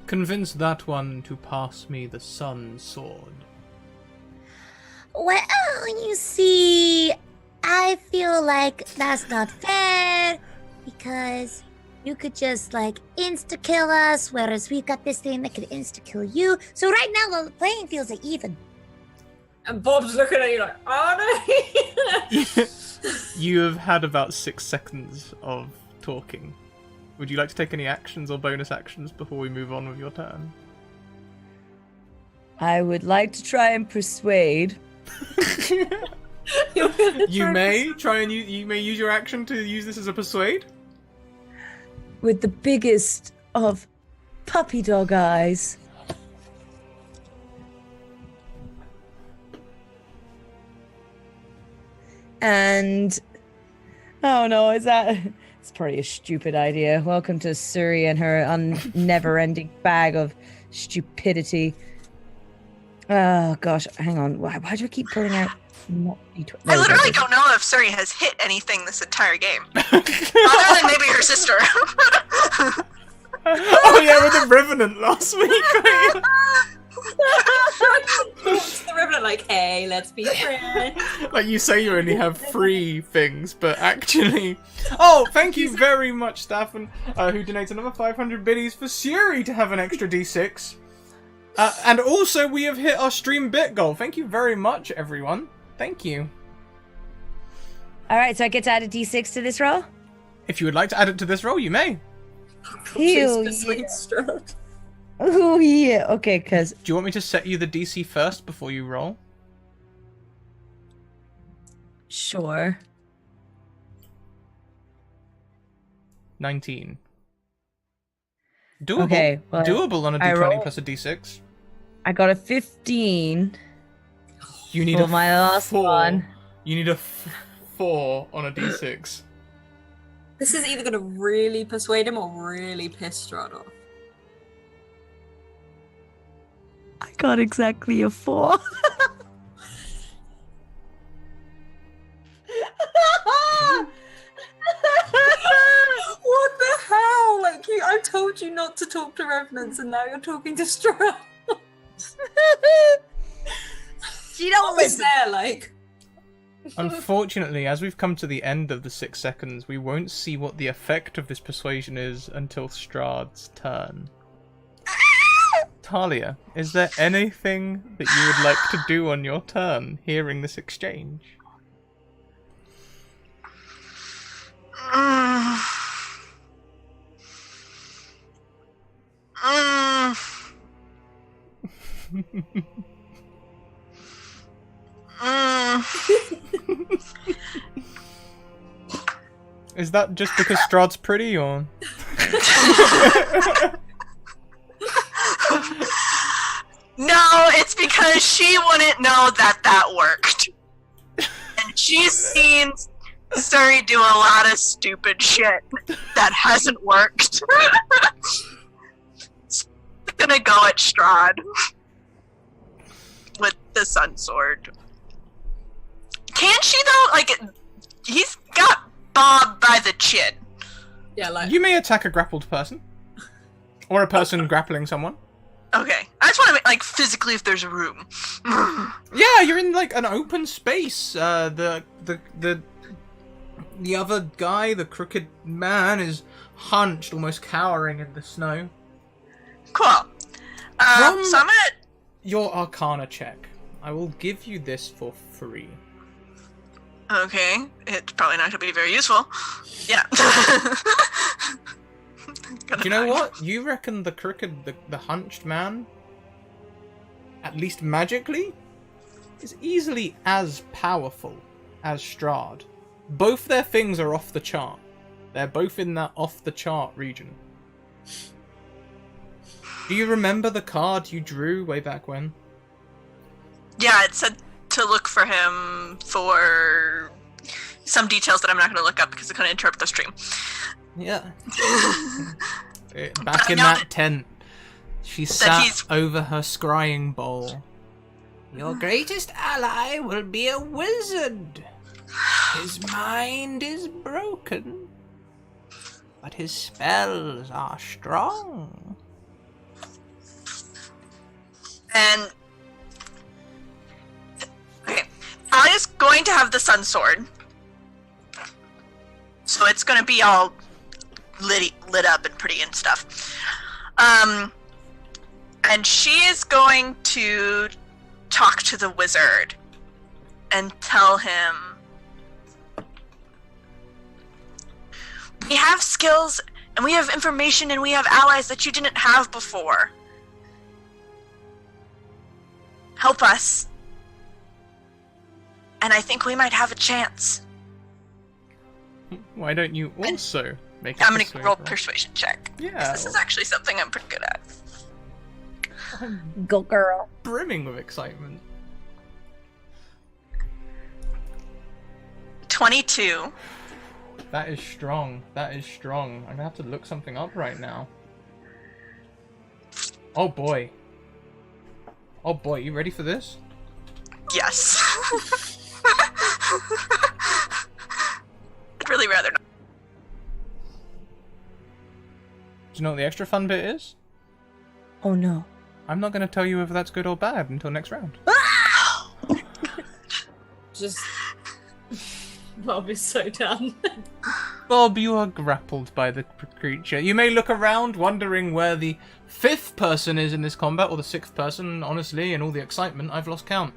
Convince that one to pass me the sun sword. Well, you see, I feel like that's not fair because you could just like insta-kill us, whereas we got this thing that could insta-kill you. So right now the playing fields are even. And Bob's looking at you like, oh no! You have had about 6 seconds of talking. Would you like to take any actions or bonus actions before we move on with your turn? I would like to try and persuade. You may try and you may use your action to use this as a persuade. With the biggest of puppy dog eyes. And oh no, is that? It's probably a stupid idea. Welcome to Suri and her never-ending bag of stupidity. Oh gosh, hang on. Why do I keep pulling out? I literally don't know if Suri has hit anything this entire game. Other than maybe her sister. Oh yeah, with the Revenant last week. The Revenant like, hey, let's be friends. Like you say you only have 3 things, but actually... Oh, thank you very much, Staffan, who donates another 500 biddies for Suri to have an extra D6. And also, we have hit our stream bit goal. Thank you very much, everyone. Thank you. All right, so I get to add a D6 to this roll? If you would like to add it to this roll, you may. Ew, Please persuade Strahd. Oh, yeah. Okay, because... Do you want me to set you the DC first before you roll? Sure. 19. Doable. Okay, well, Doable on a I D20 roll- plus a D6. I got a 15 You need for a my last 4. one. You need a 4 on a D6. This is either going to really persuade him or really piss Strahd off. I got exactly a 4. What the hell? Like, I told you not to talk to revenants, and now you're talking to Strahd. She don't What was listen. there, like? Unfortunately, as we've come to the end of the 6 seconds, we won't see what the effect of this persuasion is until Strahd's turn. Talia, is there anything that you would like to do on your turn, hearing this exchange? Mm. Mm. Mm. Is that just because Strahd's pretty, or...? No, it's because she wouldn't know that that worked. And she's seen Suri do a lot of stupid shit that hasn't worked. It's gonna go at Strahd with the Sun Sword. Can she though? Like, he's got Bob by the chin. Yeah, like. You may attack a grappled person. Or a person grappling someone. Okay, I just want to make, like, physically if there's room. Yeah, you're in like an open space. The other guy, the crooked man, is hunched, almost cowering in the snow. Cool. From- So I'm gonna. Your Arcana check. I will give you this for free. Okay, it's probably not gonna be very useful. Yeah. Do you know what? You reckon the crooked, the hunched man, at least magically, is easily as powerful as Strahd. Both their things are off the chart. They're both in that off the chart region. Do you remember the card you drew way back when? Yeah, it said to look for him for some details that I'm not going to look up because it's going to interrupt the stream. Yeah. Back in know that that- tent, she that sat he's- over her scrying bowl. Your greatest ally will be a wizard. His mind is broken, but his spells are strong. And okay, Alia's going to have the Sun Sword, so it's going to be all lit up and pretty and stuff. And she is going to talk to the wizard and tell him, we have skills and we have information and we have allies that you didn't have before. Help us. And I think we might have a chance. Why don't you also make a I'm gonna persuade roll roll? persuasion check. 'Cause Yeah, this is actually something I'm pretty good at. Go girl. brimming with excitement. 22. That is strong. That is strong. I'm gonna have to look something up right now. Oh boy. Oh boy, you ready for this? Yes. I'd really rather not. Do you know what the extra fun bit is? Oh no. I'm not gonna tell you if that's good or bad until next round. Just Bob is so done. Bob, you are grappled by the creature. You may look around, wondering where the 5th person is in this combat, or the 6th person. Honestly, in all the excitement, I've lost count.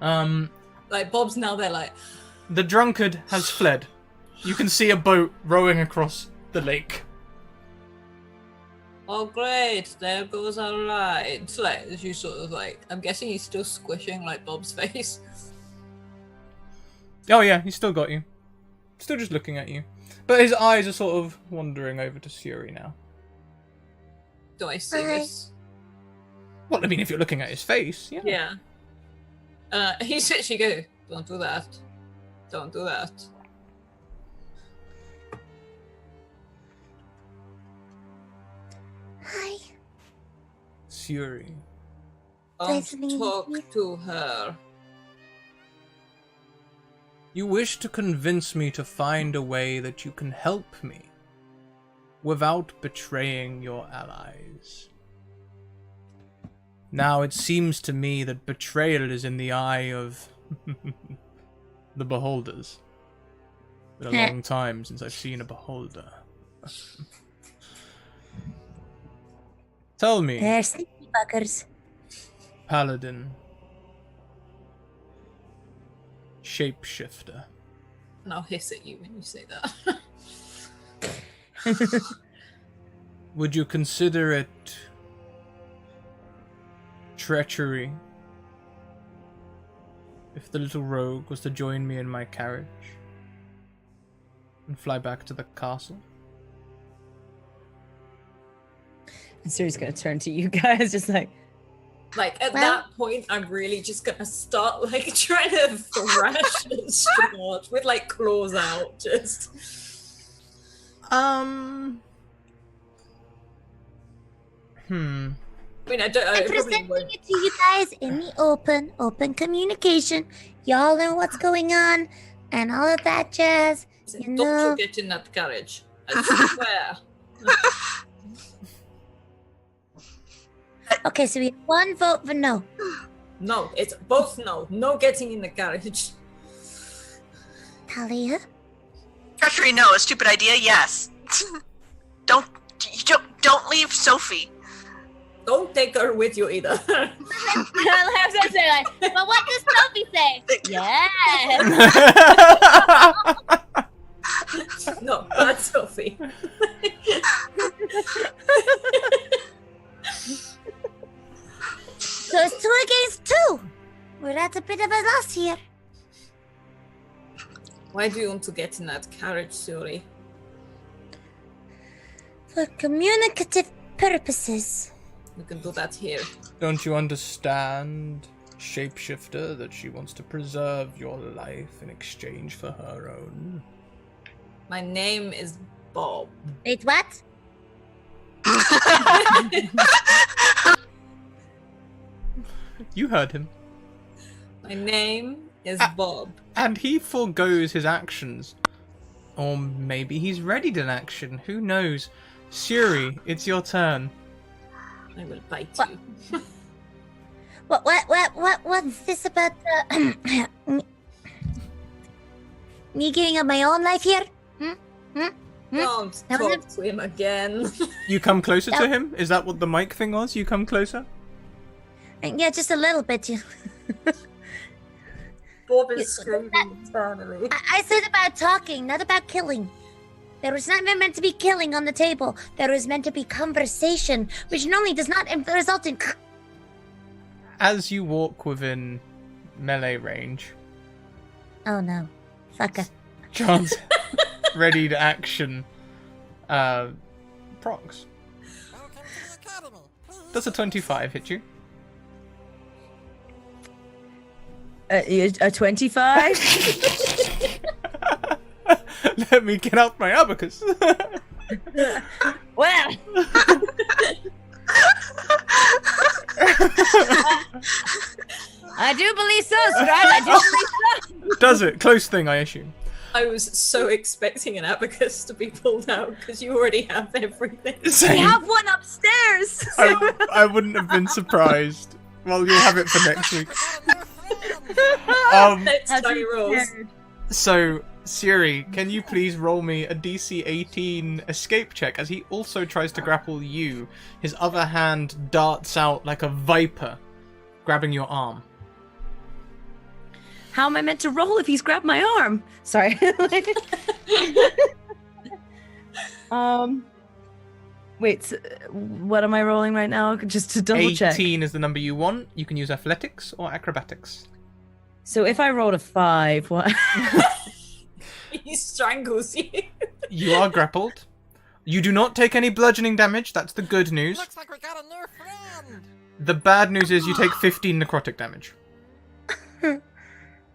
Like Bob's now there, like The drunkard has fled. You can see a boat rowing across the lake. oh great, there goes our ride. Like as you sort of like, I'm guessing he's still squishing like Bob's face. Oh yeah, he's still got you. Still just looking at you. But his eyes are sort of wandering over to Suri now. Do I see this? Well, I mean, if you're looking at his face, yeah. Yeah. He's actually go, don't do that. Don't do that. Hi. Suri. Nice Don't meeting talk you. to her. You wish to convince me to find a way that you can help me without betraying your allies. Now, it seems to me that betrayal is in the eye of the beholders. It's been a long time since I've seen a beholder. Tell me, They're sneaky buggers. Paladin, shapeshifter, And I'll hiss at you when you say that. would you consider it treachery if the little rogue was to join me in my carriage and fly back to the castle? And Suri's gonna turn to you guys, just like, Like at Well- that point, I'm really just gonna start like trying to thrash at Strahd with like claws out. Just Hmm. I mean, I don't. I I'm probably presenting won't. it to you guys in the open communication. Y'all know what's going on and all of that jazz. You Don't know. you get in that carriage? I swear. Okay, so we have one vote for no. No, it's both no. No getting in the carriage. Talia? Treachery, no. A stupid idea, yes. don't leave Sophie. Don't take her with you either. I was gonna say like, but what does Sophie say? Yes. No, not Sophie. So it's 2 against 2. We're at a bit of a loss here. Why do you want to get in that carriage, Suri? For communicative purposes. We can do that here. Don't you understand, shapeshifter, that she wants to preserve your life in exchange for her own? My name is Bob. Wait, what? You heard him. My name is Bob. And he forgoes his actions. Or maybe he's readied an action. Who knows? Suri, it's your turn. I will bite What? you. What's this about me giving up my own life here? Don't That was talk to him again. You come closer to No. him? Is that what the mic thing was? You come closer? Yeah, just a little bit. Bob You- is screaming internally. I said about talking, not about killing. There was not meant to be killing on the table. There was meant to be conversation, which normally does not result in. As you walk within melee range, Oh no, fucker. John's ready to action procs. Welcome to the academy. Please Does a 25 hit you? a 25? Let me get out my abacus. Well, I do believe so, Strahd. I do believe so. Does it? Close thing, I assume. I was so expecting an abacus to be pulled out because you already have everything. We Same. have one upstairs. I wouldn't have been surprised. Well, you'll have it for next week. got a new friend. Let's How'd try you rolls. fare? So, Siri, can you please roll me a DC 18 escape check as he also tries to grapple you? His other hand darts out like a viper, grabbing your arm. How am I meant to roll if he's grabbed my arm? Sorry. Wait, so what am I rolling right now? Just to double 18 check. is the number you want. You can use athletics or acrobatics. So if I rolled a 5, what? He strangles you. You are grappled. You do not take any bludgeoning damage. That's the good news. Looks like we got a new friend. The bad news is you take 15 necrotic damage.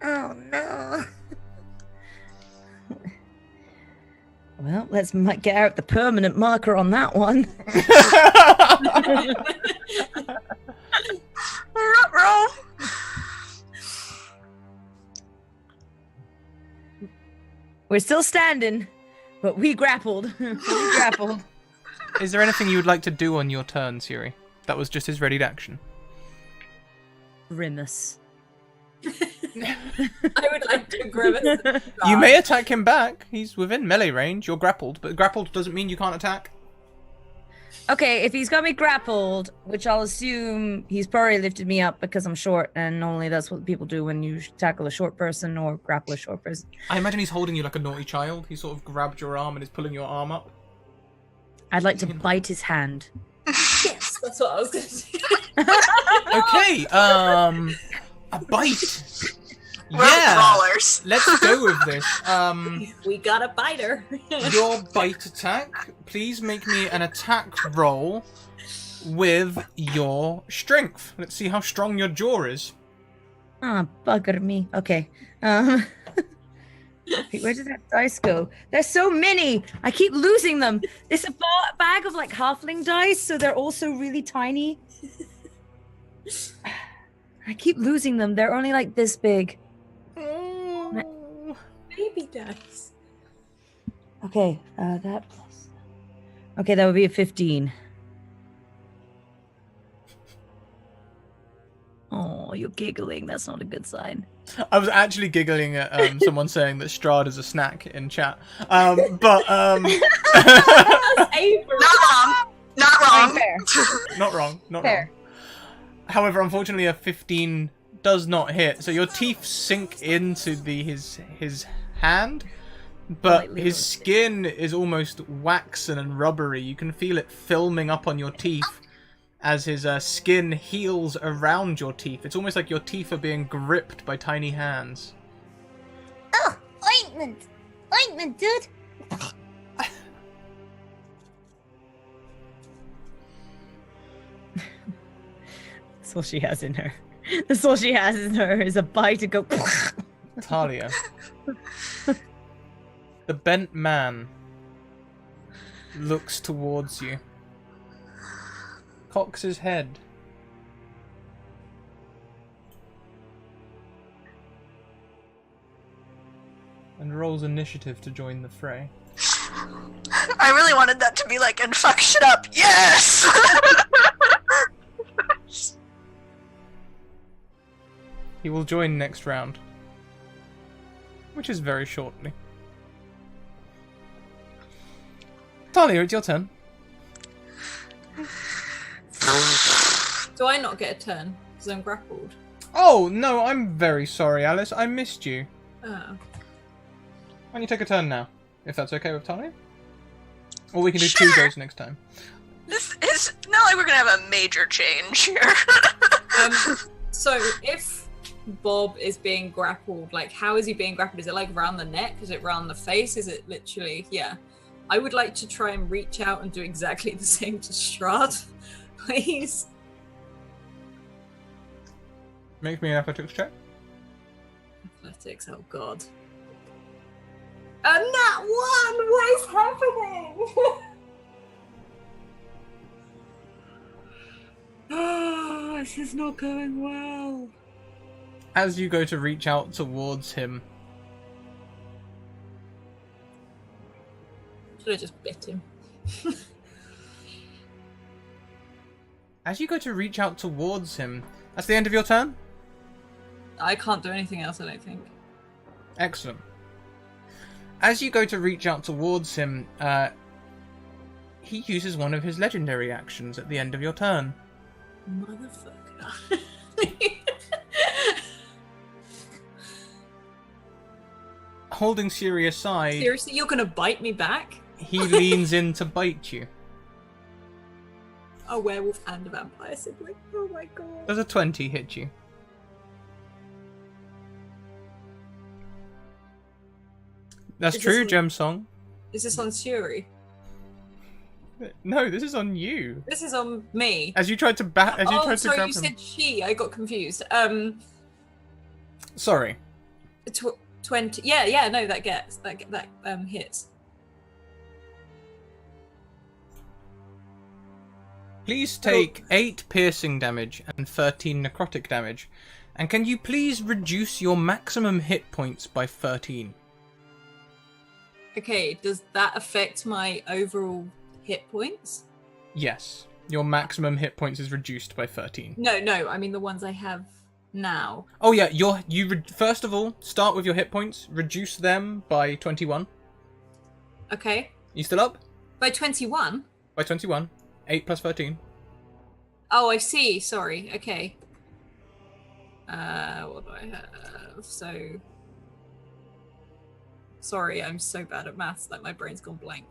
Oh no. Well, let's get out the permanent marker on that one. Roll. We're still standing, but we grappled. We grappled. Is there anything you would like to do on your turn, Siri? That was just his readied action. Grimace. I would like to grimace. You may attack him back. He's within melee range. You're grappled, but grappled doesn't mean you can't attack. Okay, if he's got me grappled, which I'll assume he's probably lifted me up because I'm short, and normally that's what people do when you tackle a short person or grapple a short person. I imagine he's holding you like a naughty child. He sort of grabbed your arm and is pulling your arm up. I'd like to bite his hand. Yes, that's what I was going to say. Okay, a bite. We're Yeah, brawlers. let's go with this. We got a biter. Your bite attack. Please make me an attack roll with your strength. Let's see how strong your jaw is. Ah, bugger me. Okay. Wait, where did that dice go? There's so many. I keep losing them. It's a bag of like halfling dice, so they're also really tiny. I keep losing them. They're only like this big. Baby dice. Okay, that plus. Okay, that would be a 15. Oh, you're giggling. That's not a good sign. I was actually giggling at someone saying that Strahd is a snack in chat. But Avery. Not wrong. Not wrong. Fair. not wrong, not Fair. wrong. However, unfortunately, a 15 does not hit. So your teeth sink into his hand, but Lightly his rubbery. skin is almost waxen and rubbery. You can feel it filming up on your teeth as his skin heals around your teeth. It's almost like your teeth are being gripped by tiny hands. Oh, ointment. Ointment, dude. That's all she has in her. That's all she has in her is a bite to go. Talia. The bent man looks towards you, cocks his head, and rolls initiative to join the fray. I really wanted that to be like, and fuck shit up. Yes! He will join next round, which is very shortly. Talia, it's your turn. Do I not get a turn? Because I'm grappled. Oh, no, I'm very sorry, Alice. I missed you. Oh. Why don't you take a turn now, if that's okay with Talia? Or we can do two Sure. goes next time. This is not like we're gonna have a major change here. So if Bob is being grappled, like how is he being grappled? Is it like around the neck? Is it around the face? Is it literally? Yeah. I would like to try and reach out and do exactly the same to Strahd, please. Make me an athletics check. Athletics, oh god. And that one! What is happening? Oh, this is not going well. As you go to reach out towards him, Should have just bit him. that's the end of your turn? I can't do anything else, I don't think. Excellent. As you go to reach out towards him, he uses one of his legendary actions at the end of your turn. Motherfucker. Holding Siri aside, Seriously, you're gonna bite me back? he leans in to bite you. A werewolf and a vampire sibling. Oh my god. Does a 20 hit you? That's Is this true, on- Gem Song. Is this on Shuri? No, this is on you. This is on me. As you tried to Oh, sorry, grab you him. said she. I got confused. Sorry. 20. Yeah, no, that hits. Please take 8 piercing damage and 13 necrotic damage. And can you please reduce your maximum hit points by 13? Okay, does that affect my overall hit points? Yes. Your maximum hit points is reduced by 13. No, I mean the ones I have now. Oh yeah, first of all, start with your hit points, reduce them by 21. Okay. You still up? By 21? By 21. 8 plus 13. Oh, I see. Sorry. Okay. What do I have? So... Sorry, I'm so bad at maths, like my brain's gone blank.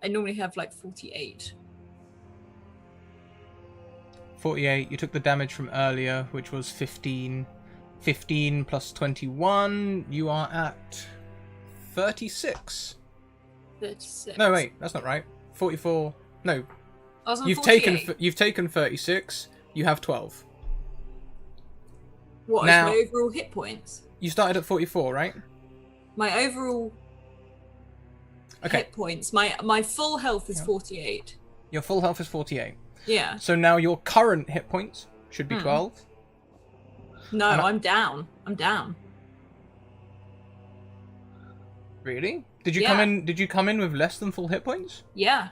I normally have like 48. 48. You took the damage from earlier, which was 15. 15 plus 21. You are at 36. 36. No, wait, that's not right. 44. No, I was on you've 48. you've taken 36. You have 12. What, now- is my overall hit points? You started at 44, right? My overall Okay. hit points, my full health is Yeah. 48. Your full health is 48. Yeah. So now your current hit points should be 12. No, And I'm down. I'm down. Really? Did you Yeah. come in? Did you come in with less than full hit points? Yeah.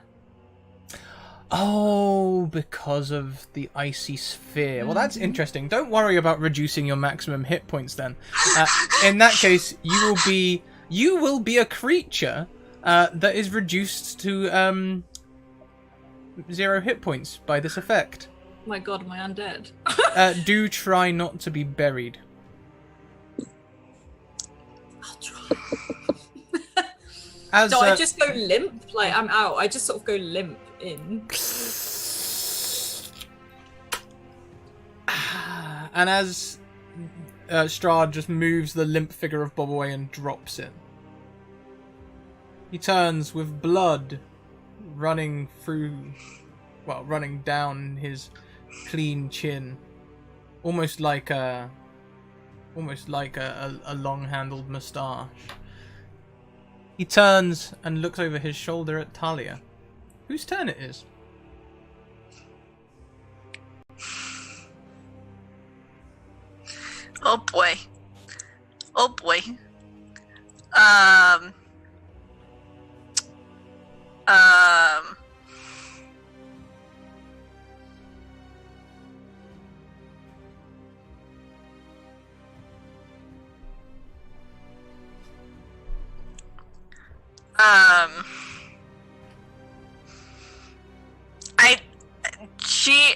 Oh, because of the icy sphere. Well, that's interesting. Don't worry about reducing your maximum hit points then. In that case, you will be a creature that is reduced to 0 hit points by this effect. Oh my god, am I undead? Do try not to be buried. I'll try. As So I just go limp? Like, I'm out. I just sort of go limp in. and as Strahd just moves the limp figure of Bob away and drops it, he turns with blood running down his clean chin, almost like a long-handled moustache. He turns and looks over his shoulder at Talia, whose turn it is. Oh boy. Oh boy.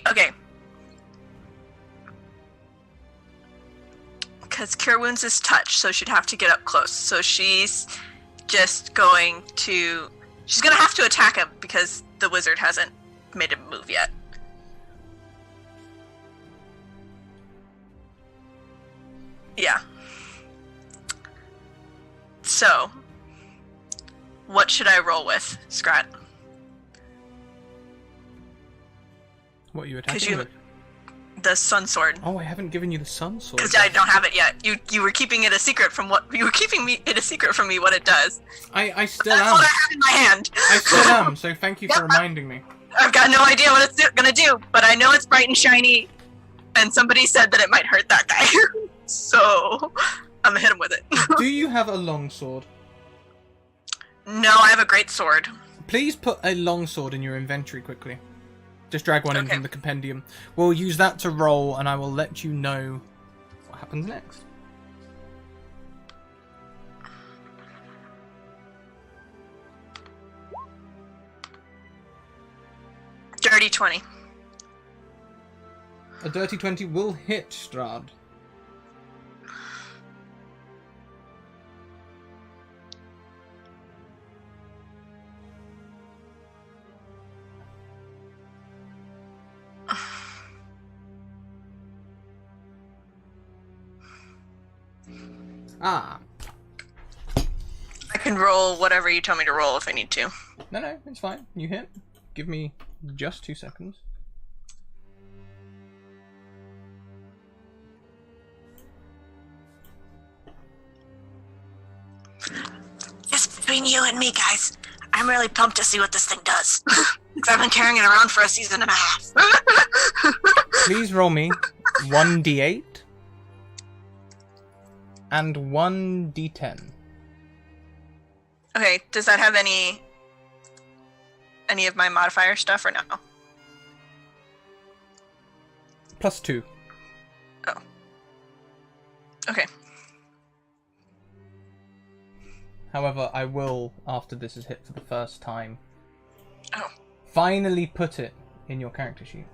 Okay. Because Cure Wounds is touch, so she'd have to get up close. So she's just going to... She's going to have to attack him because the wizard hasn't made a move yet. Yeah. So, what should I roll with, Scrat? What are you 'Cause attacking you- with? The Sun Sword. Oh, I haven't given you the sun sword. Because I don't have it yet. You were keeping it a secret from what you were keeping it a secret from me what it does. I still That's am. what I have in my hand. I still am. So thank you for reminding me. I've got no idea what it's gonna do, but I know it's bright and shiny, and somebody said that it might hurt that guy. So I'm gonna hit him with it. Do you have a long sword? No, I have a great sword. Please put a long sword in your inventory quickly. Just drag one in Okay. from the compendium. We'll use that to roll, and I will let you know happens next. Dirty 20. A dirty 20 will hit Strahd. Ah. I can roll whatever you tell me to roll if I need to. No, it's fine. You hit. Give me just 2 seconds. Just between you and me, guys, I'm really pumped to see what this thing does. Because I've been carrying it around for a season and a half. Please roll me 1d8 and 1d10. Okay, does that have any of my modifier stuff or no? +2. Oh. Okay. However, I will, after this is hit for the first time, Oh. finally put it in your character sheet.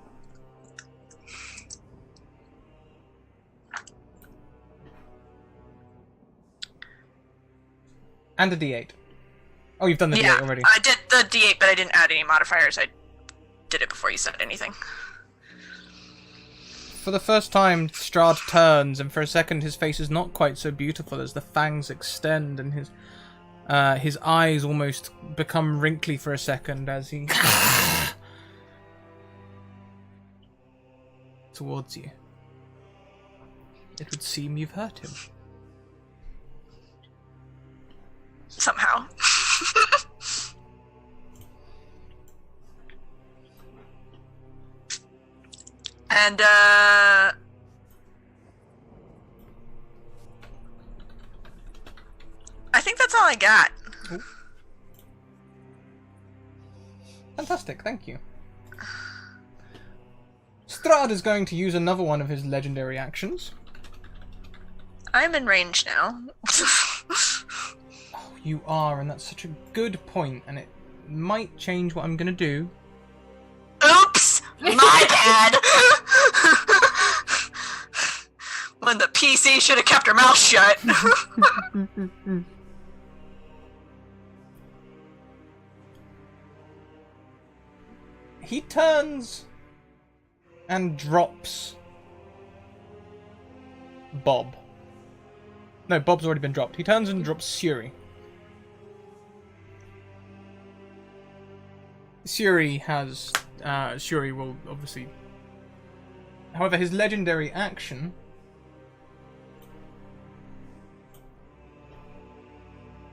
And a d8. Oh, you've done the Yeah, d8 already. I did the D8, but I didn't add any modifiers. I did it before you said anything. For the first time, Strahd turns, and for a second his face is not quite so beautiful as the fangs extend, and his eyes almost become wrinkly for a second as he... towards you. It would seem you've hurt him. Somehow. And, I think that's all I got. Ooh. Fantastic, thank you. Strahd is going to use another one of his legendary actions. I'm in range now. Oh, you are, and that's such a good point, and it might change what I'm going to do. Oops! My bad! When the PC should have kept her mouth shut. He turns and drops Bob. No, Bob's already been dropped. He turns and drops Suri. Suri will obviously... However, his legendary action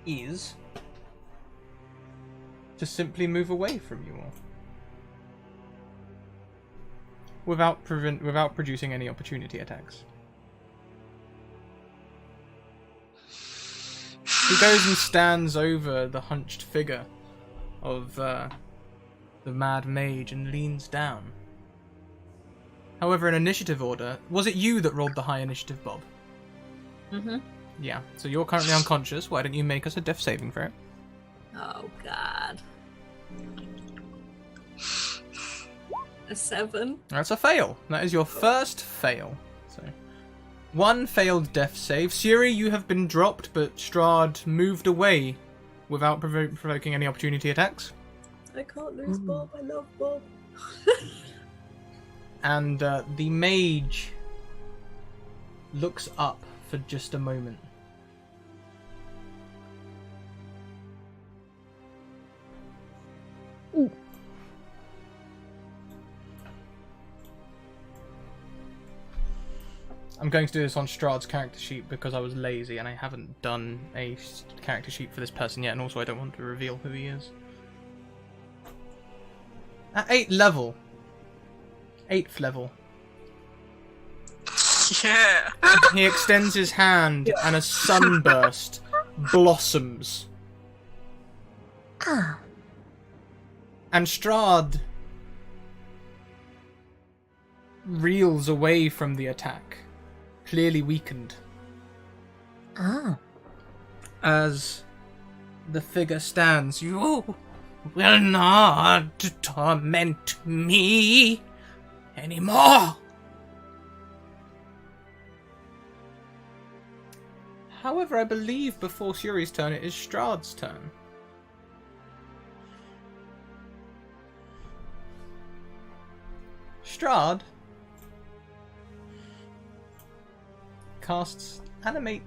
is to simply move away from you all. Without producing any opportunity attacks. He goes and stands over the hunched figure of the Mad Mage and leans down. However, in initiative order, was it you that rolled the high initiative, Bob? Mm-hmm. Yeah, so you're currently unconscious. Why don't you make us a death saving throw? Oh, God. A 7. That's a fail. That is your first fail. So, 1 failed death save. Suri, you have been dropped, but Strahd moved away without provoking any opportunity attacks. I can't lose Bob. I love Bob. And the mage looks up for just a moment. Ooh. I'm going to do this on Strahd's character sheet because I was lazy and I haven't done a character sheet for this person yet, and also I don't want to reveal who he is. At 8th level. 8th level. Yeah. He extends his hand and a sunburst blossoms. Ah. And Strahd reels away from the attack, clearly weakened Oh. as the figure stands. You will not torment me anymore. However, I believe before Shuri's turn, it is Strahd's turn. Strahd casts Animate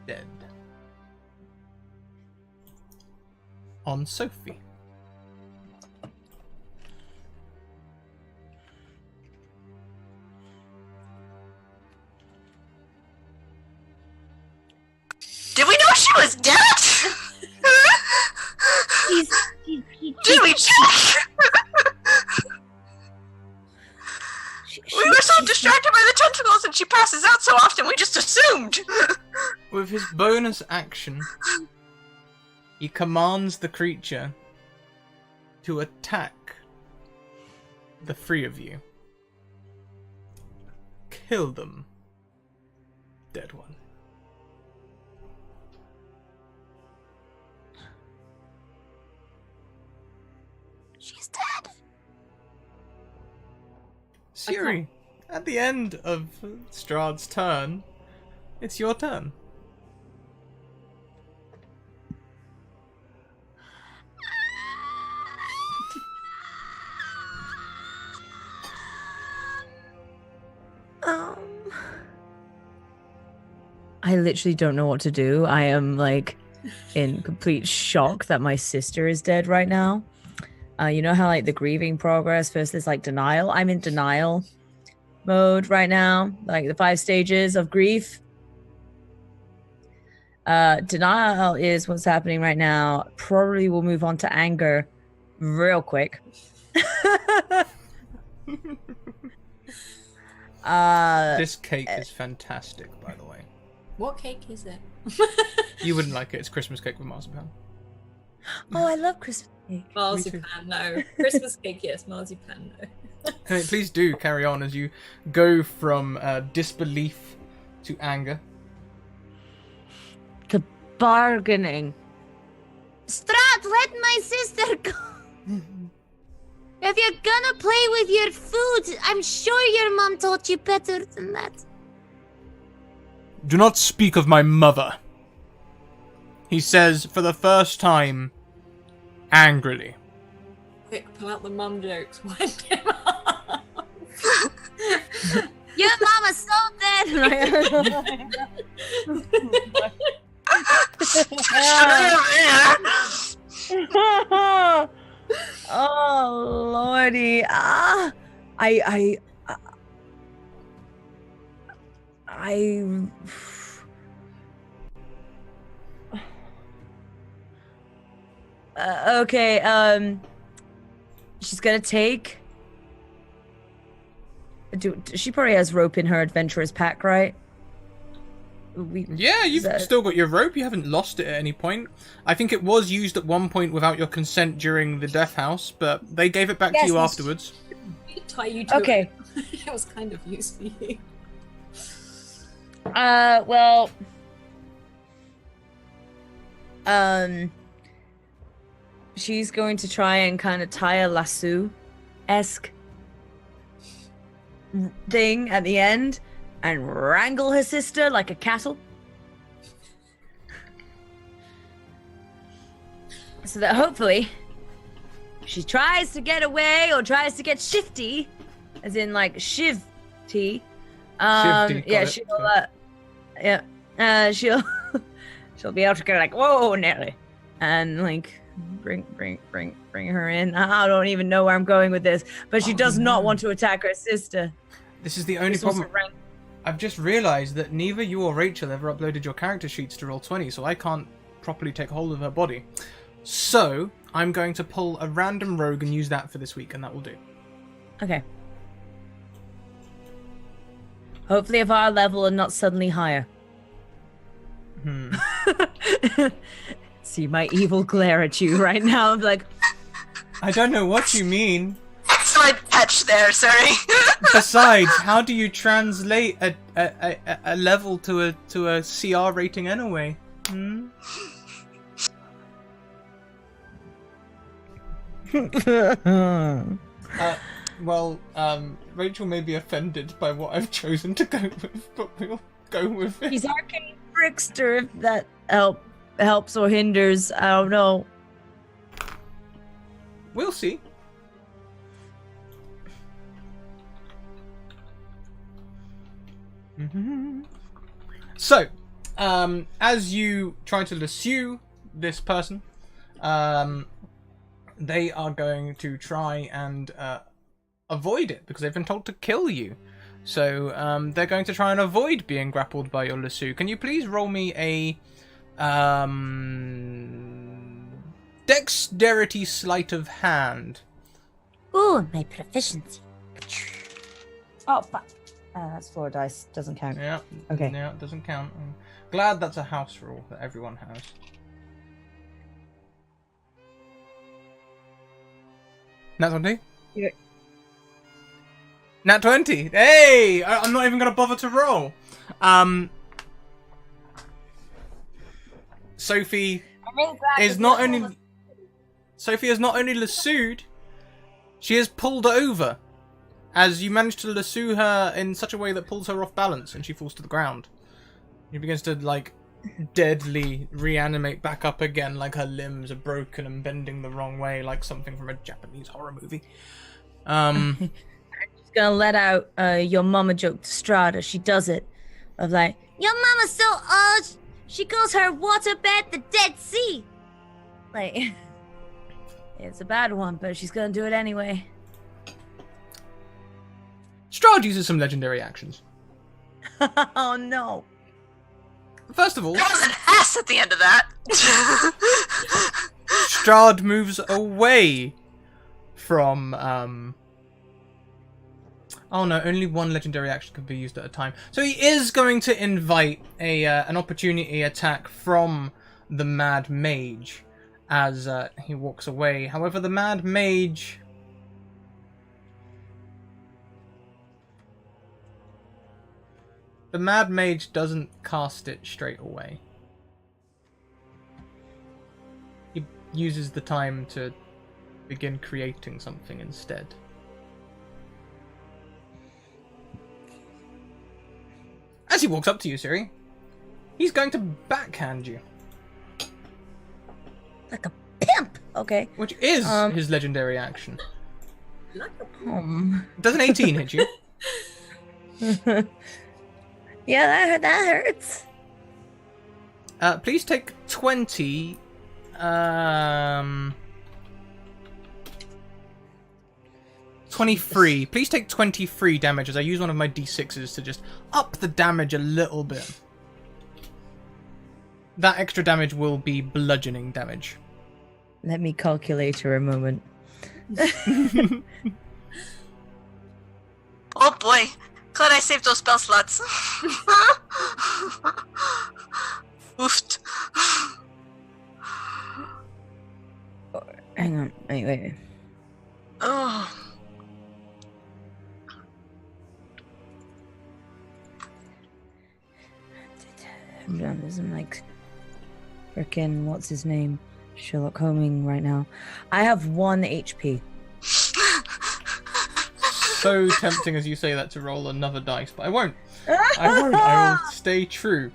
Dead on Sophie. Did we know she was dead? Did we check? We were so distracted by the tentacles and she passes out so often, we just assumed. With his bonus action, he commands the creature to attack the three of you. Kill them. Dead one. She's dead. Siri, at the end of Strahd's turn, it's your turn. I literally don't know what to do. I am like in complete shock that my sister is dead right now. You know how like the grieving progress, first there's like denial. I'm in denial mode right now, like the 5 stages of grief. Denial is what's happening right now. Probably will move on to anger real quick. This cake is fantastic, by the way. What cake is it? You wouldn't like it. It's Christmas cake with marzipan. Oh, I love Christmas cake. Marzipan, no. Christmas cake, yes. Marzipan, no. Hey, please do carry on as you go from disbelief to anger. To bargaining. Strahd, let my sister go. If you're gonna play with your food, I'm sure your mom taught you better than that. Do not speak of my mother. He says for the first time, angrily. Quick, pull out the mum jokes. Wind him up. Your mama's so dead. Oh lordy. Okay, she's gonna take... she probably has rope in her adventurer's pack, right? Yeah, you've still got your rope. You haven't lost it at any point. I think it was used at one point without your consent during the death house, but they gave it back to you afterwards. We could tie you to Okay. it. That was kind of use for you. Well... she's going to try and kind of tie a lasso-esque thing at the end and wrangle her sister like a cattle. So that hopefully she tries to get away or tries to get shifty, as in like shivty. Shifty, Yeah, she'll she'll be able to go like, whoa, Nelly, and like bring her in. I don't even know where I'm going with this, but she does not want to attack her sister. This is the only problem. I've just realised that neither you or Rachel ever uploaded your character sheets to Roll20, so I can't properly take hold of her body. So, I'm going to pull a random rogue and use that for this week, and that will do. Okay. Hopefully of our level and not suddenly higher. See my evil glare at you right now. I'm like... I don't know what you mean. slight patch there, sorry. Besides, how do you translate a level to a CR rating anyway? Hmm? Rachel may be offended by what I've chosen to go with, but we'll go with it. He's arcane trickster, if that helps or hinders. I don't know. We'll see. So, as you try to lasso this person, they are going to try and avoid it because they've been told to kill you. So they're going to try and avoid being grappled by your lasso. Can you please roll me a dexterity sleight of hand? Ooh, my proficiency. Oh, fuck. That's 4 dice. Doesn't count. Yeah. Okay. Yeah, it doesn't count. I'm glad that's a house rule that everyone has. Nat 20? Yeah. Nat 20! Hey! I'm not even going to bother to roll. Sophie is not only... Sophie is not only lassoed, she is pulled over. As you manage to lasso her in such a way that pulls her off balance and she falls to the ground. She begins to, like, deadly reanimate back up again, like her limbs are broken and bending the wrong way, like something from a Japanese horror movie. I'm just gonna let out your mama joke to Strahd as she does it. Of like, Your mama's so old, she calls her waterbed the Dead Sea. like, it's a bad one, but she's gonna do it anyway. Strahd uses some legendary actions. Oh no. First of all, There was an ass at the end of that. Strahd moves away from oh no, only one legendary action can be used at a time. So he is going to invite an opportunity attack from the Mad Mage as he walks away. However, the Mad Mage... The Mad Mage doesn't cast it straight away. He uses the time to begin creating something instead. As he walks up to you, Siri, he's going to backhand you. Like a pimp. Okay. Which is his legendary action. Um. Does an 18 hit you? Yeah, that hurts. Please take 20. 23. Please take 23 damage as I use one of my d6s to just up the damage a little bit. That extra damage will be bludgeoning damage. Let me calculate for a moment. Oh boy. Glad I saved those spell slots. Oofed. Hang on. Wait. Oh. I'm like frickin' what's his name? Sherlock Holmes right now. I have 1 HP. So tempting as you say that to roll another dice, but I won't. I will stay true.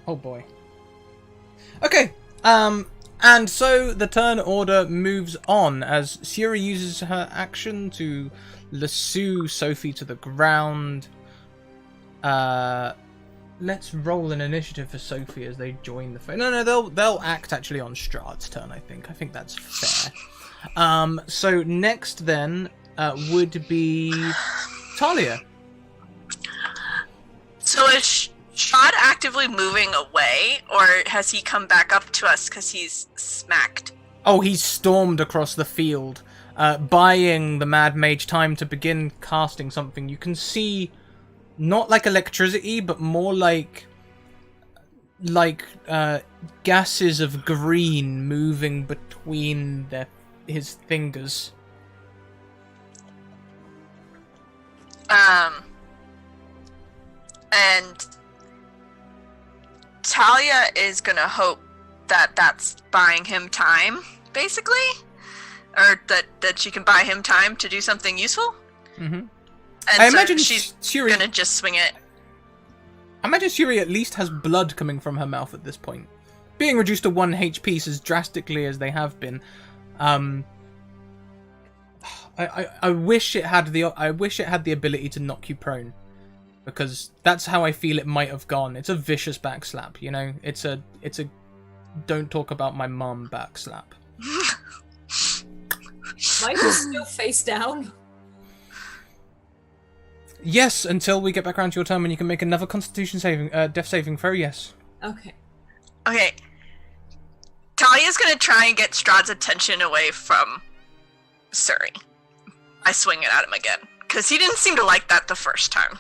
Oh boy. Okay. And so the turn order moves on as Siri uses her action to lasso Sophie to the ground. Let's roll an initiative for Sophie as they join the fight. No, they'll act actually on Strahd's turn. I think that's fair. So next then would be Talia. So is Strahd actively moving away, or has he come back up to us because he's smacked? Oh, he's stormed across the field, buying the Mad Mage time to begin casting something. You can see not like electricity, but more like gases of green moving between his fingers. And Talia is gonna hope that that's buying him time, basically, or that she can buy him time to do something useful. Mm-hmm. And I so imagine she's Shuri, gonna just swing it. I imagine Shuri at least has blood coming from her mouth at this point. Being reduced to 1 HP as drastically as they have been, I wish it had the ability to knock you prone, because that's how I feel it might have gone. It's a vicious backslap, you know. It's a don't talk about my mum backslap. Mike is still face down. Yes, until we get back around to your turn when you can make another Constitution saving, Death saving throw. Yes. Okay. Okay. Talia's gonna try and get Strahd's attention away from Suri by swinging at him again, because he didn't seem to like that the first time.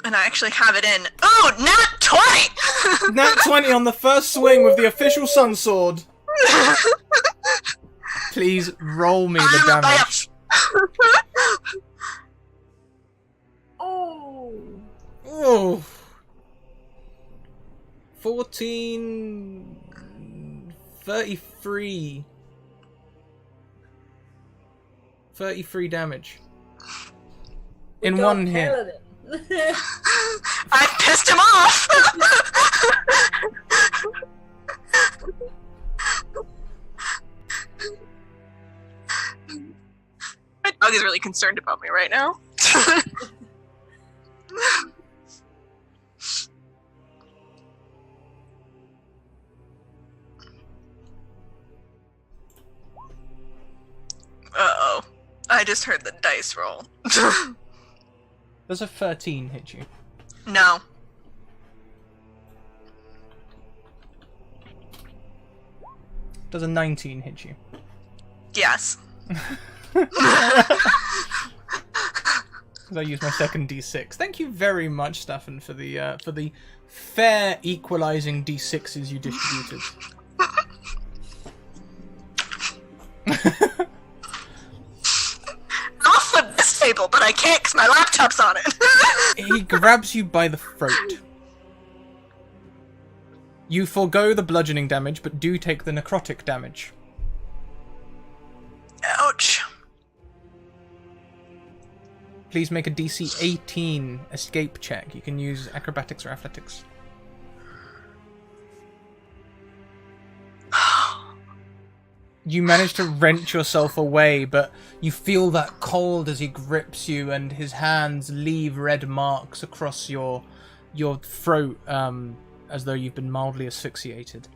And I actually have it in. Oh, nat 20! Nat 20 on the first swing with the official Sun Sword. Please roll me the damage. Oh. Oh. 14... 33. 33 damage. In one hit. I pissed him off! My dog is really concerned about me right now. Uh-oh. I just heard the dice roll. Does a 13 hit you? No. Does a 19 hit you? Yes. I used my second D6. Thank you very much, Stefan, for the fair equalizing D6s you distributed. I'll flip this table, but I can't because my laptop's on it. He grabs you by the throat. You forego the bludgeoning damage, but do take the necrotic damage. Ouch. Please make a DC 18 escape check. You can use acrobatics or athletics. You manage to wrench yourself away, but you feel that cold as he grips you, and his hands leave red marks across your throat, as though you've been mildly asphyxiated.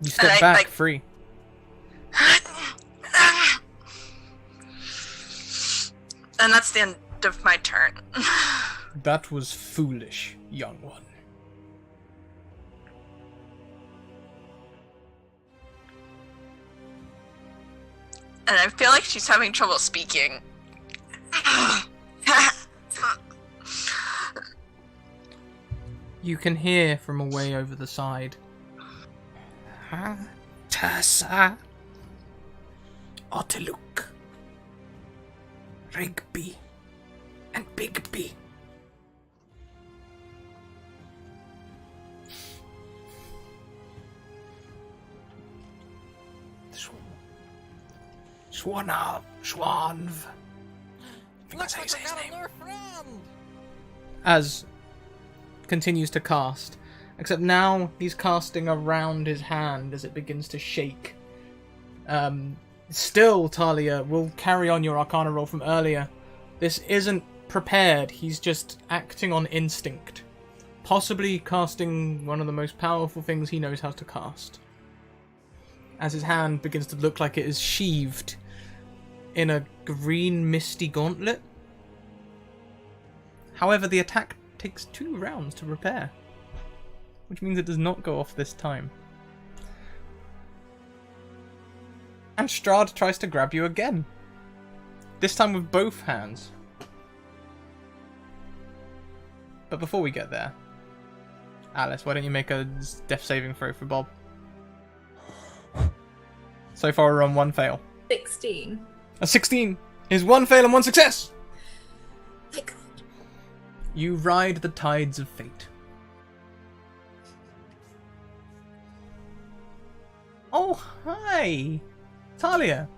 You step back, free. And that's the end of my turn. That was foolish, young one. And I feel like she's having trouble speaking. You can hear from away over the side. Tessa. Otiluk. Rigby. And Bigby. Schwanv. Looks like we got a new friend. As continues to cast, except now he's casting around his hand as it begins to shake. Still, Talia, will carry on your Arcana roll from earlier. This isn't prepared, he's just acting on instinct. Possibly casting one of the most powerful things he knows how to cast. As his hand begins to look like it is sheathed in a green misty gauntlet. However, the attack takes 2 rounds to repair, which means it does not go off this time. And Strahd tries to grab you again. This time with both hands. But before we get there, Alice, why don't you make a death saving throw for Bob? So far we're on 1 fail. 16. A 16 is 1 fail and 1 success! My God. You ride the tides of fate. Oh, hi! Talia!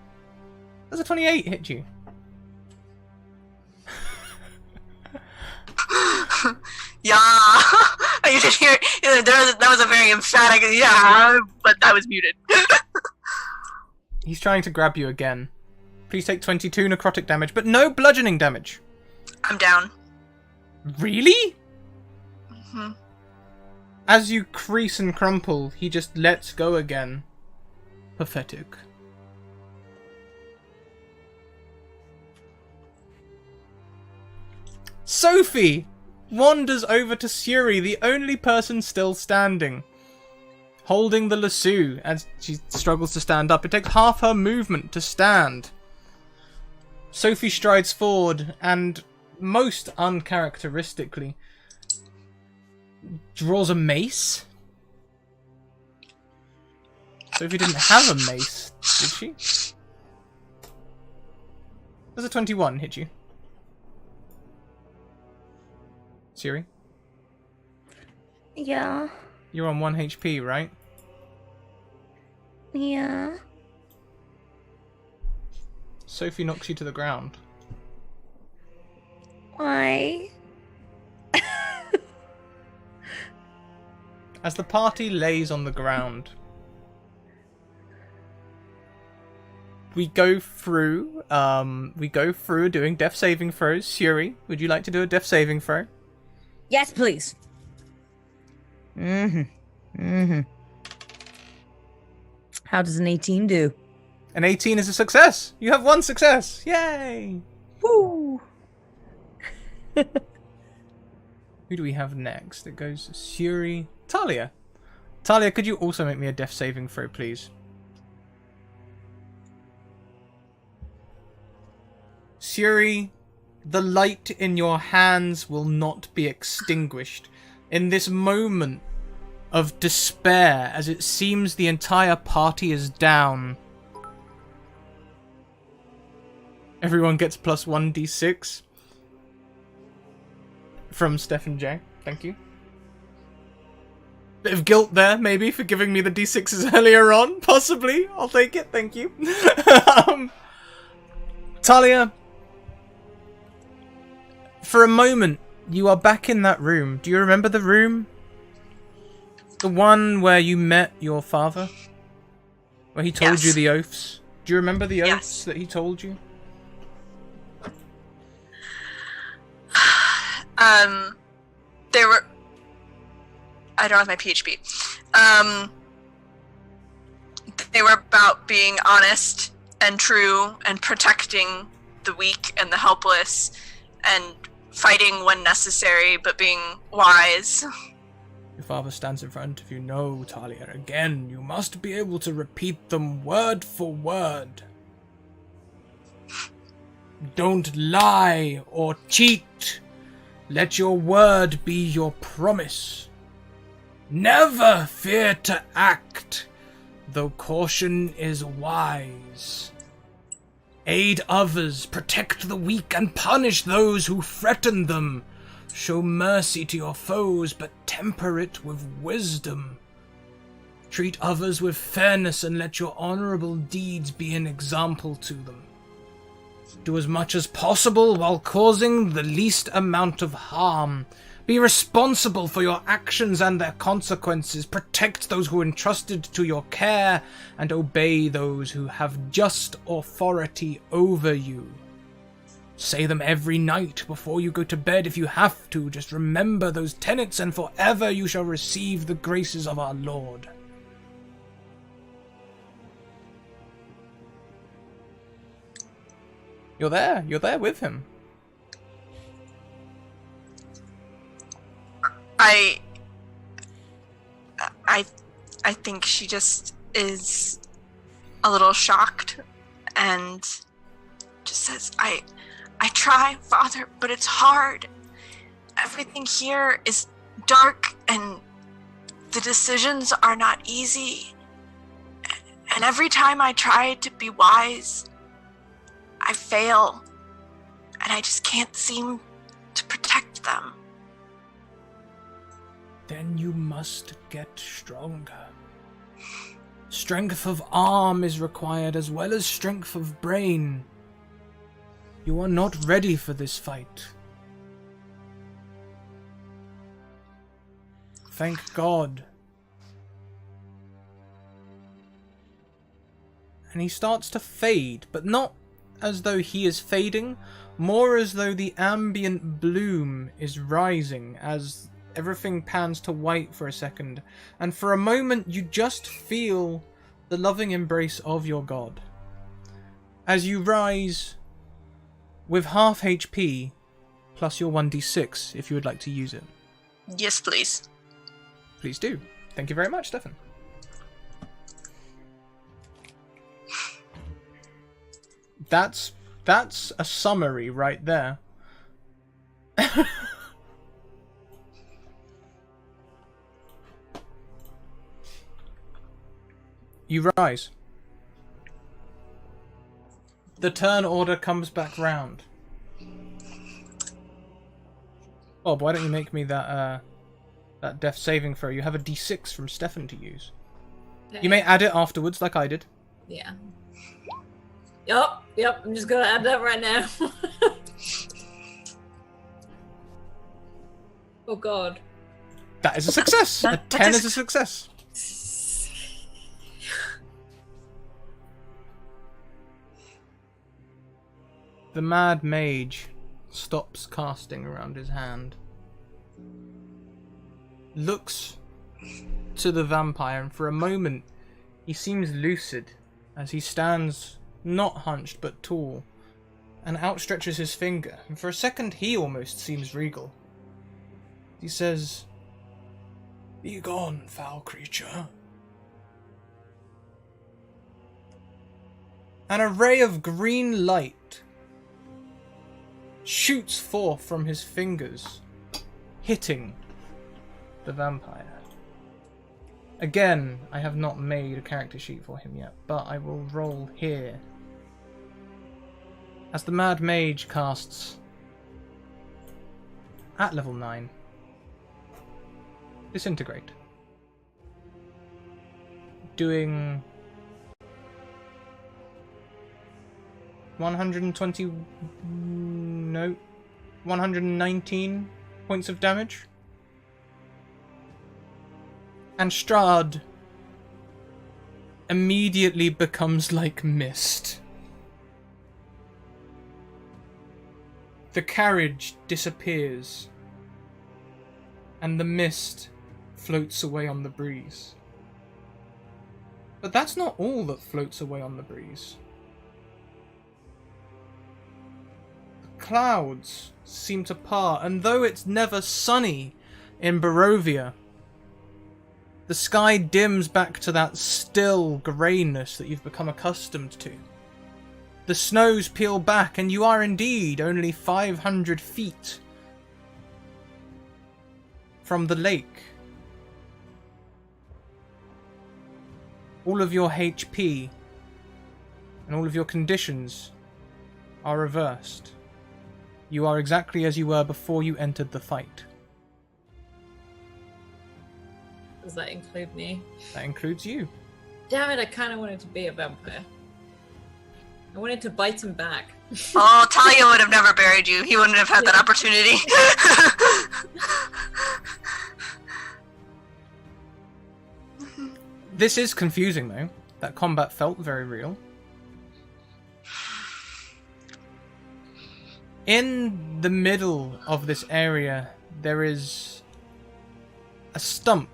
Does a 28 hit you? Yeah. You did hear that was a very emphatic yeah, but that was muted. He's trying to grab you again. Please take 22 necrotic damage, but no bludgeoning damage. I'm down. Really? Mm-hmm. As you crease and crumple, he just lets go again. Pathetic. Sophie wanders over to Suri, the only person still standing, holding the lasso as she struggles to stand up. It takes half her movement to stand. Sophie strides forward and, most uncharacteristically, draws a mace. Sophie didn't have a mace, did she? Does a 21 hit you? Siri? Yeah. You're on 1 HP, right? Yeah. Sophie knocks you to the ground. Why? As the party lays on the ground, we go through doing death saving throws. Suri, would you like to do a death saving throw? Yes, please. How does an 18 do? An 18 is a success. You have 1 success. Yay! Woo! Who do we have next? It goes Suri. Talia. Talia, could you also make me a death saving throw, please? Suri, the light in your hands will not be extinguished in this moment of despair as it seems the entire party is down. Everyone gets plus 1d6 from Steph and Jay. Thank you. Bit of guilt there, maybe, for giving me the d6s earlier on. Possibly. I'll take it. Thank you. Talia, for a moment, you are back in that room. Do you remember the room? The one where you met your father? Where he told you the oaths? Do you remember the oaths that he told you? They were... I don't have my PHP. They were about being honest and true and protecting the weak and the helpless and fighting when necessary, but being wise. Your father stands in front of you. No, Talia, again, you must be able to repeat them word for word. Don't lie or cheat. Let your word be your promise. Never fear to act, though caution is wise. Aid others, protect the weak, and punish those who threaten them. Show mercy to your foes, but temper it with wisdom. Treat others with fairness, and let your honorable deeds be an example to them. Do as much as possible while causing the least amount of harm. Be responsible for your actions and their consequences. Protect those who are entrusted to your care, and obey those who have just authority over you. Say them every night before you go to bed if you have to. Just remember those tenets, and forever you shall receive the graces of our Lord. You're there with him. I think she just is a little shocked and just says, I try, Father, but it's hard. Everything here is dark and the decisions are not easy. And every time I try to be wise, I fail. And I just can't seem to protect them. Then you must get stronger. Strength of arm is required as well as strength of brain. You are not ready for this fight. Thank God. And he starts to fade, but not as though he is fading, more as though the ambient bloom is rising as everything pans to white for a second, and for a moment you just feel the loving embrace of your god. As you rise with half HP plus your 1d6 if you would like to use it. Yes, please. Please do. Thank you very much, Stefan. That's a summary right there. You rise. The turn order comes back round. Bob, why don't you make me that death saving throw? You have a d6 from Stefan to use. You may add it afterwards, like I did. Yeah. Yep, I'm just gonna add that right now. Oh god. That is a success! A 10 is a success. The Mad Mage stops casting around his hand. Looks to the vampire, and for a moment he seems lucid as he stands not hunched but tall and outstretches his finger, and for a second he almost seems regal. He says, "Be gone, foul creature." An array of green light shoots forth from his fingers, hitting the vampire. Again, I have not made a character sheet for him yet, but I will roll here. As the Mad Mage casts at level 9, Disintegrate, doing 119 points of damage. And Strahd immediately becomes like mist. The carriage disappears, and the mist floats away on the breeze. But that's not all that floats away on the breeze. The clouds seem to part, and though it's never sunny in Barovia, the sky dims back to that still greyness that you've become accustomed to. The snows peel back, and you are indeed only 500 feet from the lake. All of your HP and all of your conditions are reversed. You are exactly as you were before you entered the fight. Does that include me? That includes you. Damn it, I kind of wanted to be a vampire. I wanted to bite him back. Oh, Talia would have never buried you. He wouldn't have had that opportunity. This is confusing though. That combat felt very real. In the middle of this area, there is a stump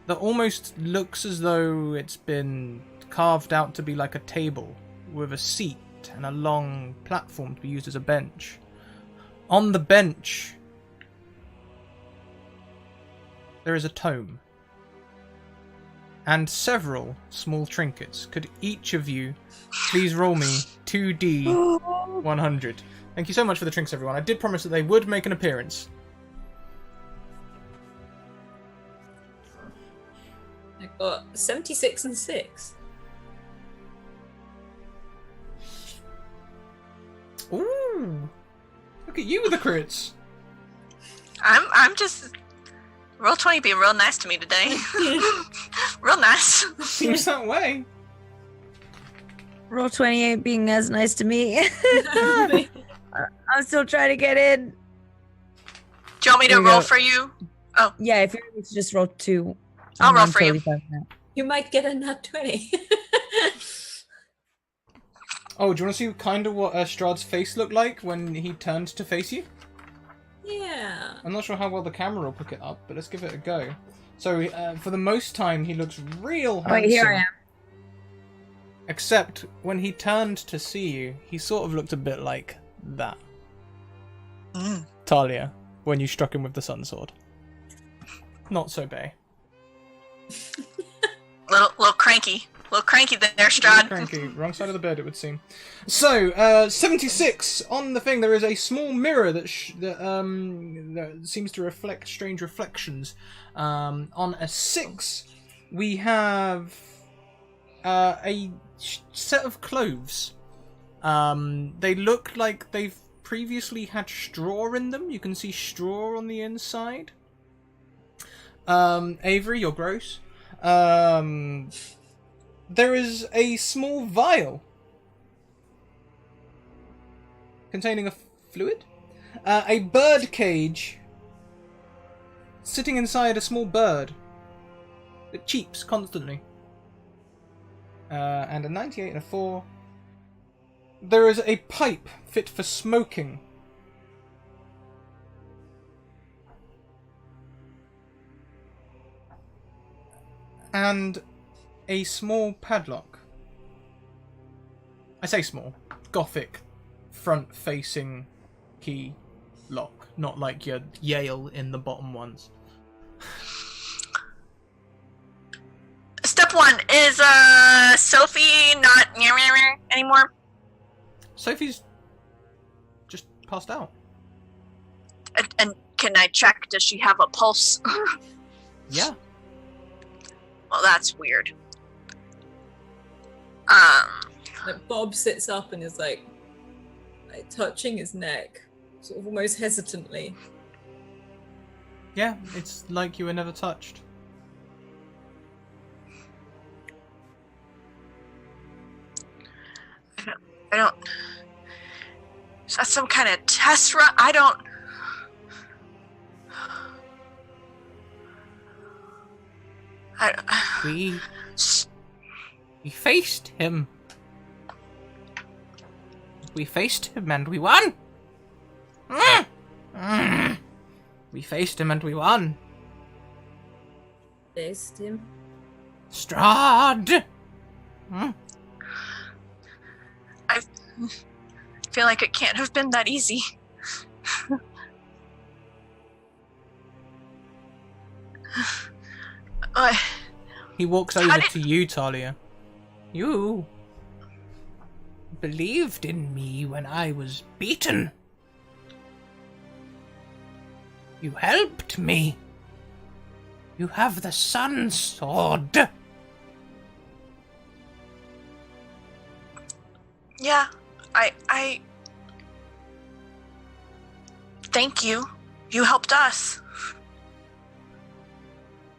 that almost looks as though it's been carved out to be like a table with a seat and a long platform to be used as a bench. On the bench, there is a tome. and several small trinkets. Could each of you please roll me 2d100? Thank you so much for the trinkets, everyone. I did promise that they would make an appearance. I got 76 and 6. Ooh! Look at you with the crits! I'm just Roll20 being real nice to me today. Real nice. Seems that way. Roll 28 being as nice to me. I'm still trying to get in. Do you want me to Here we roll go. for you? Yeah, if you're able to just roll 2. I'll roll I'm for you. totally fine with that. You might get a nat 20. Oh, do you want to see kind of what Strahd's face looked like when he turned to face you? Yeah. I'm not sure how well the camera will pick it up, but let's give it a go. So, for the most time, he looks real handsome. Wait, here I am. Except when he turned to see you, he sort of looked a bit like that. Talia, when you struck him with the sun sword. Not so bae. Little cranky. Little cranky there, Strahd. Cranky. Wrong side of the bed, it would seem. So, 76 on the thing. There is a small mirror that seems to reflect strange reflections. On a 6, we have a set of clothes. They look like they've previously had straw in them. You can see straw on the inside. Avery, you're gross. There is a small vial containing a fluid. A bird cage sitting inside a small bird that cheeps constantly. And a 98 and a 4. There is a pipe fit for smoking. And a small padlock. I say small. Gothic, front-facing key lock. Not like your Yale in the bottom ones. Step 1, is Sophie not anymore? Sophie's just passed out. And can I check, does she have a pulse? Yeah. Well, that's weird. Like Bob sits up and is like touching his neck, sort of almost hesitantly. Yeah, it's like you were never touched. I don't... Is that some kind of test run? I don't... We faced him. We faced him and we won. We faced him and we won. Faced him. Strahd. I feel like it can't have been that easy. He walks over to you, Talia. You believed in me when I was beaten. You helped me. You have the sun sword. Yeah, I thank you. You helped us.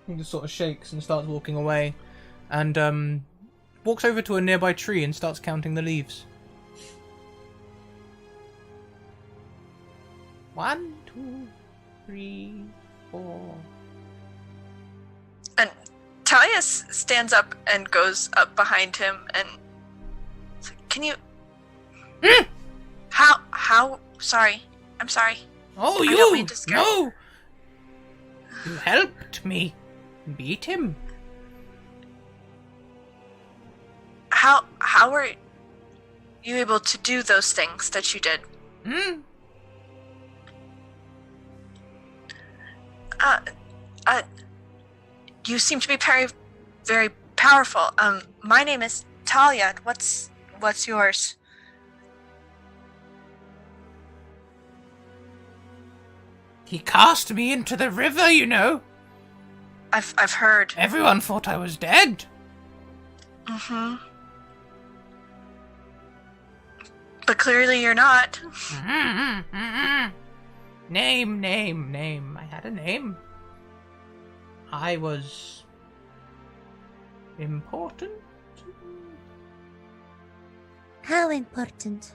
He just sort of shakes and starts walking away, and walks over to a nearby tree and starts counting the leaves. 1, 2, 3, 4. And Talia stands up and goes up behind him and says, can you... How... Sorry. I'm sorry. Oh, I you! don't mean to scare No! You helped me beat him. How were you able to do those things that you did? You seem to be very powerful. My name is Talia. What's yours? He cast me into the river, you know. I've heard. Everyone thought I was dead. Mm-hmm. But clearly you're not. Name. I had a name. I was important. How important?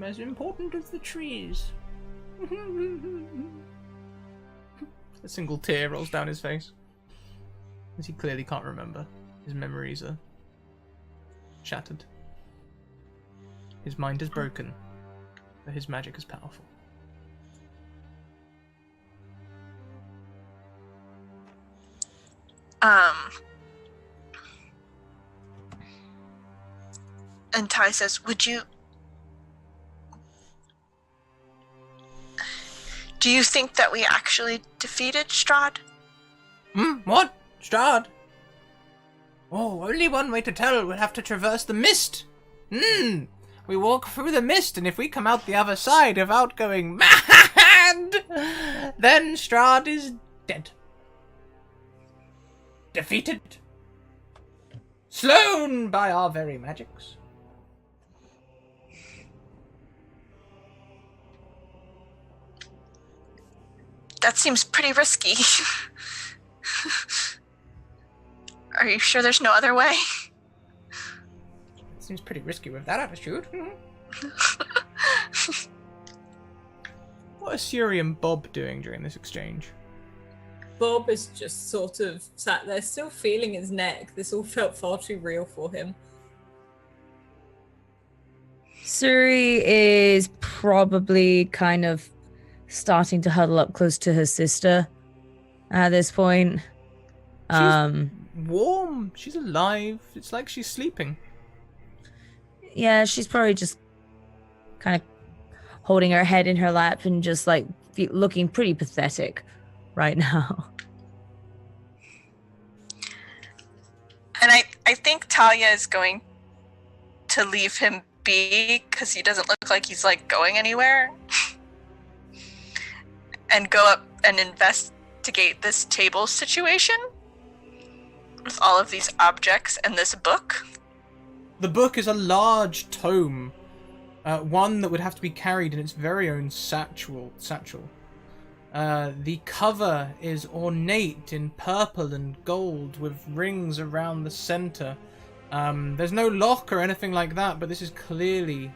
As important as the trees. A single tear rolls down his face, as he clearly can't remember. His memories are shattered. His mind is broken, but his magic is powerful. And Ty says, do you think that we actually defeated Strahd? What? Strahd? Oh, only one way to tell. We'll have to traverse the mist. We walk through the mist, and if we come out the other side without going mad, then Strahd is dead. Defeated. Slain by our very magics. That seems pretty risky. Are you sure there's no other way? Seems pretty risky with that attitude. What are Suri and Bob doing during this exchange? Bob is just sort of sat there, still feeling his neck. This all felt far too real for him. Suri is probably kind of starting to huddle up close to her sister at this point. She's warm. She's alive. It's like she's sleeping. Yeah, she's probably just kind of holding her head in her lap and just like looking pretty pathetic right now. And I think Talia is going to leave him be because he doesn't look like he's like going anywhere. And go up and investigate this table situation with all of these objects and this book. The book is a large tome, one that would have to be carried in its very own satchel. The cover is ornate in purple and gold with rings around the center. There's no lock or anything like that, but this is clearly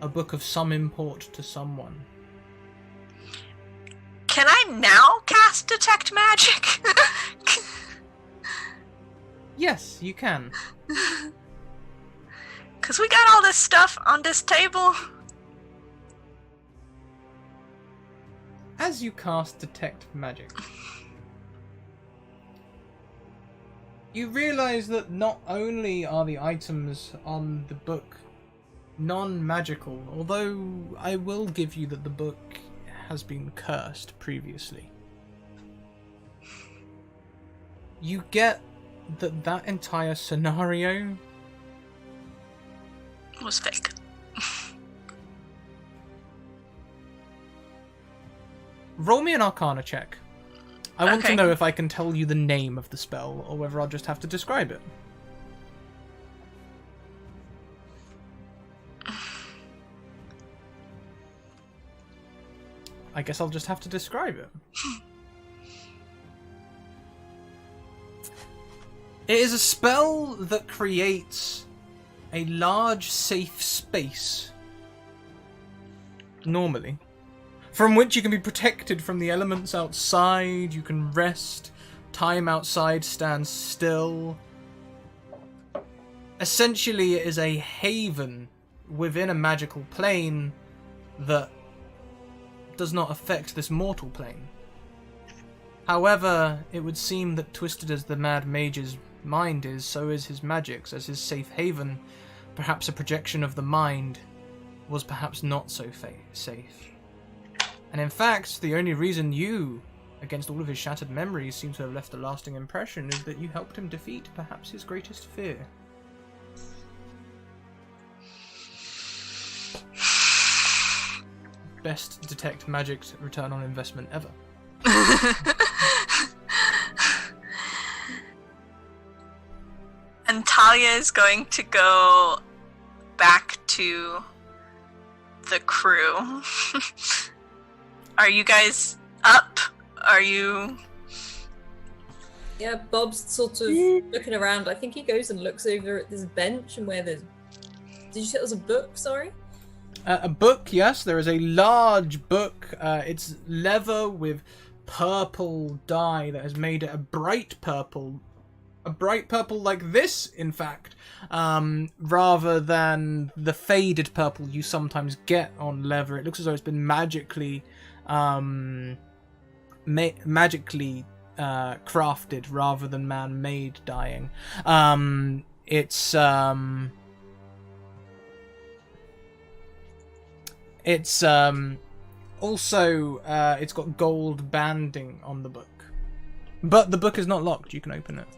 a book of some import to someone. Can I now cast Detect Magic? Yes, you can. Because we got all this stuff on this table. As you cast Detect Magic, you realize that not only are the items on the book non-magical, although I will give you that the book has been cursed previously. You get that entire scenario Was fake. Roll me an Arcana check. I want to Okay. know if I can tell you the name of the spell, or whether I'll just have to describe it. I guess I'll just have to describe it. It is a spell that creates a large, safe space, normally, from which you can be protected from the elements outside, you can rest, time outside stands still. Essentially, it is a haven within a magical plane that does not affect this mortal plane. However, it would seem that twisted as the Mad Mage's mind is, so is his magics, as his safe haven, perhaps a projection of the mind, was perhaps not so safe. And in fact, the only reason you against all of his shattered memories, seems to have left a lasting impression is that you helped him defeat perhaps his greatest fear. Best detect magic return on investment ever. And Talia is going to go back to the crew. Are you guys up? Are you... Yeah, Bob's sort of looking around. I think he goes and looks over at this bench and where there's... Did you say it was a book, sorry? A book, yes. There is a large book. It's leather with purple dye that has made it a bright purple. A bright purple like this, in fact, rather than the faded purple you sometimes get on leather. It looks as though it's been magically crafted rather than man-made dyeing. It's also it's got gold banding on the book, but the book is not locked. You can open it.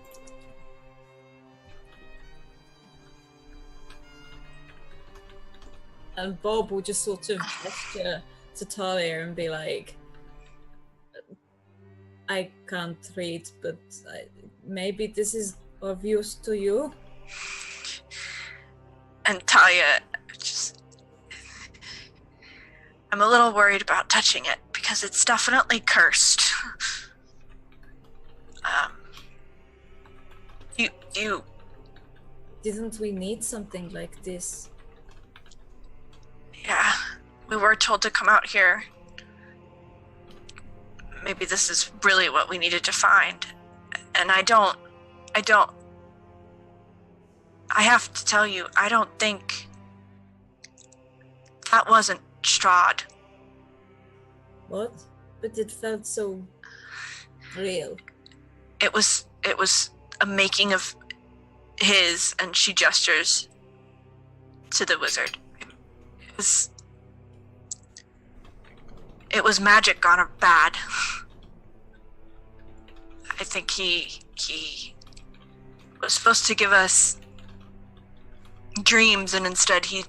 And Bob will just sort of gesture to Talia and be like, I can't read, but maybe this is of use to you. And Talia just... I'm a little worried about touching it, because it's definitely cursed. You... Didn't we need something like this? Yeah, we were told to come out here. Maybe this is really what we needed to find. And I have to tell you, I don't think that wasn't Strahd. What? But it felt so real. It was a making of his, and she gestures to the wizard. It was magic gone bad. I think he was supposed to give us dreams, and instead he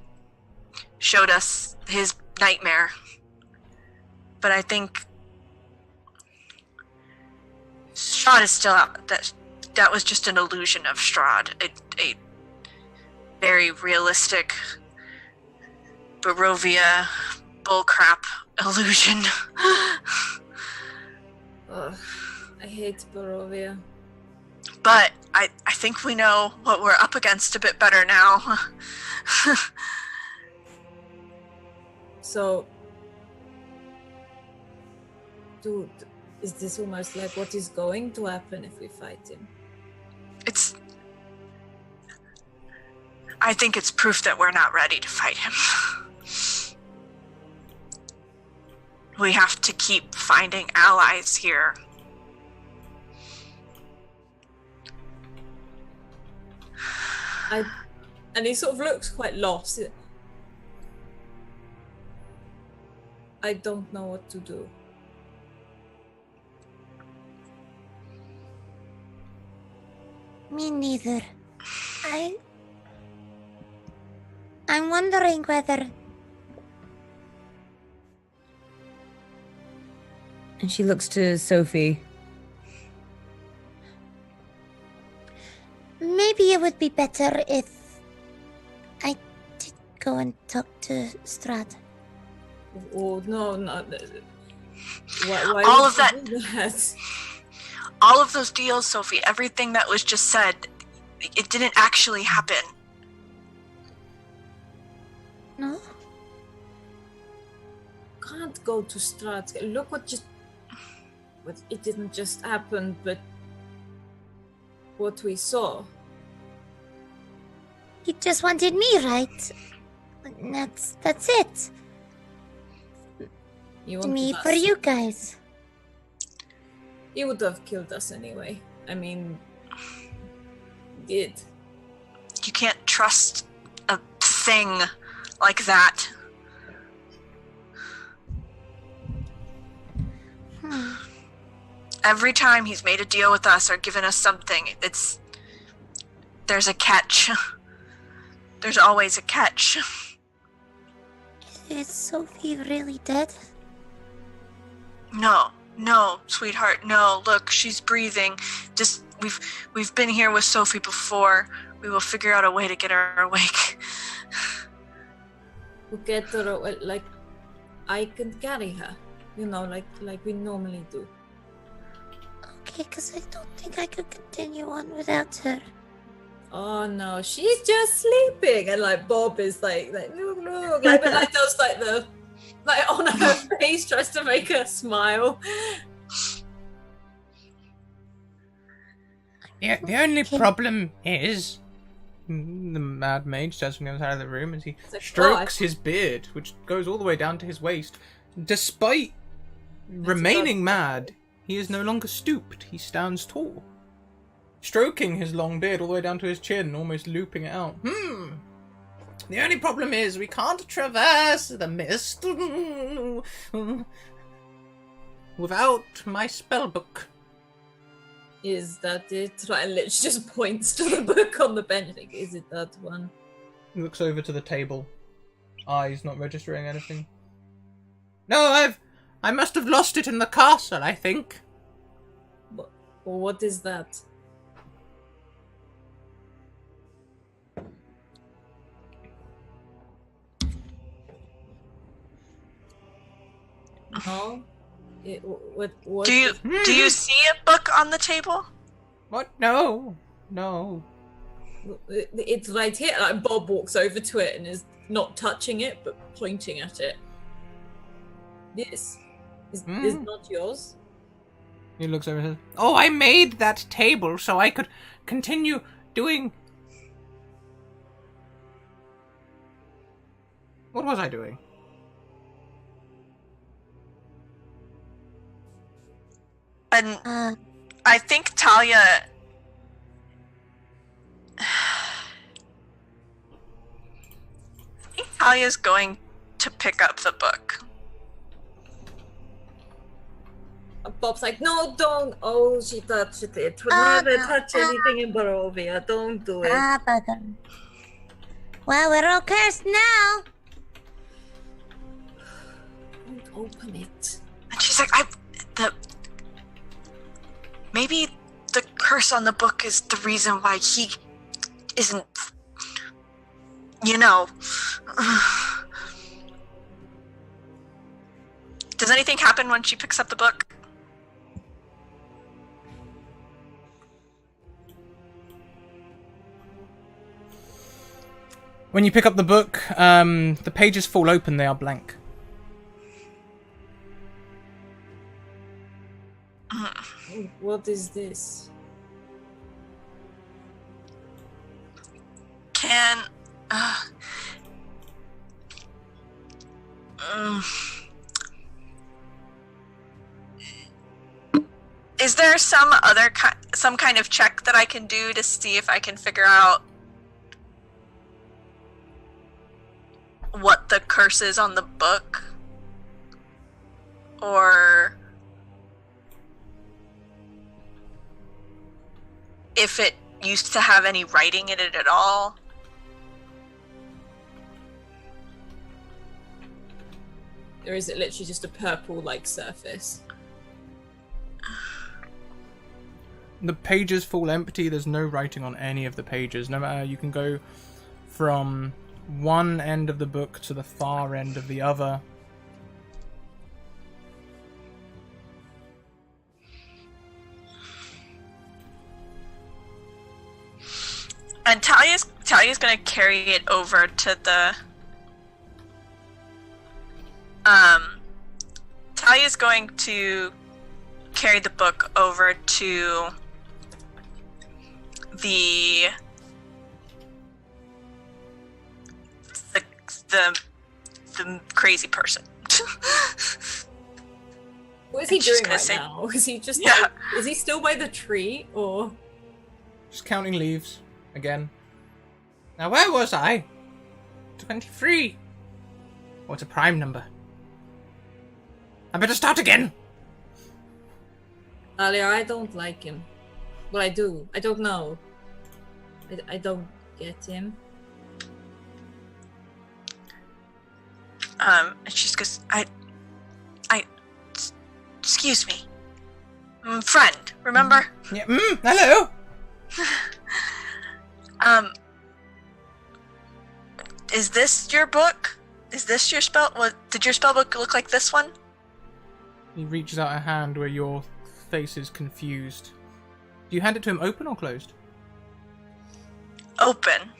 showed us his nightmare. But I think Strahd is still out. That was just an illusion of Strahd. A very realistic Barovia bullcrap illusion. Ugh, I hate Barovia. But I think we know what we're up against a bit better now. So, dude, is this almost like what is going to happen if we fight him? I think it's proof that we're not ready to fight him. We have to keep finding allies here. And he sort of looks quite lost. I don't know what to do. Me neither. I'm wondering whether... And she looks to Sophie. Maybe it would be better if I did go and talk to Strahd. Oh, no. Why All would of that. you do that? All of those deals, Sophie, everything that was just said, it didn't actually happen. No? Can't go to Strahd. Look what it didn't just happen, but what we saw. You just wanted me, right? That's it. You wanted Me us. for you guys. He would have killed us anyway. I mean, did. You can't trust a thing like that. every time he's made a deal with us or given us something, there's a catch. There's always a catch. Is Sophie really dead? No, sweetheart, no. Look, she's breathing. Just we've been here with Sophie before. We will figure out a way to get her awake. We'll get her, like, I can carry her. You know, like we normally do. Okay, because I don't think I could continue on without her. Oh no, she's just sleeping, and like Bob is like look, like, but like does like the like on her face tries to make her smile. Yeah, the only problem is the Mad Mage steps from the other side of the room as he like, strokes his beard, which goes all the way down to his waist. Despite remaining mad, he is no longer stooped. He stands tall, stroking his long beard all the way down to his chin, almost looping it out. The only problem is we can't traverse the mist without my spellbook. Is that it? Right, and Lich just points to the book on the bench. Like, is it that one? He looks over to the table. Eyes not registering anything. No, I must have lost it in the castle, I think. What is that? No. What? Do you see a book on the table? What? No. It's right here. Like Bob walks over to it and is not touching it, but pointing at it. This is not yours. He looks over and says, "Oh, I made that table so I could continue doing." What was I doing? And I think Talia. Talia's going to pick up the book. Bob's like, no, don't. Oh, she touched it. Would never touch anything in Barovia. Don't do it. Well, we're all cursed now. Don't open it. And she's like, maybe the curse on the book is the reason why he isn't, Does anything happen when she picks up the book? When you pick up the book, the pages fall open. They are blank. What is this? Is there some kind of check that I can do to see if I can figure out what the curse is on the book? Or if it used to have any writing in it at all? Or is it literally just a purple, surface? The pages fall empty. There's no writing on any of the pages. No matter, you can go from one end of the book to the far end of the other. And Talia's gonna carry it over to the Talia's going to carry the book over to the crazy person. What is he doing right now? Is he just is he still by the tree or just counting leaves again? Now where was I? 23. What's a prime number? I better start again. Talia, I don't like him. Well, I do. I don't know. I don't get him. And she just goes, excuse me. Friend, remember? Yeah. Hello. Is this your book? Is this your spell? Did your spell book look like this one? He reaches out a hand where your face is confused. Do you hand it to him open or closed? Open.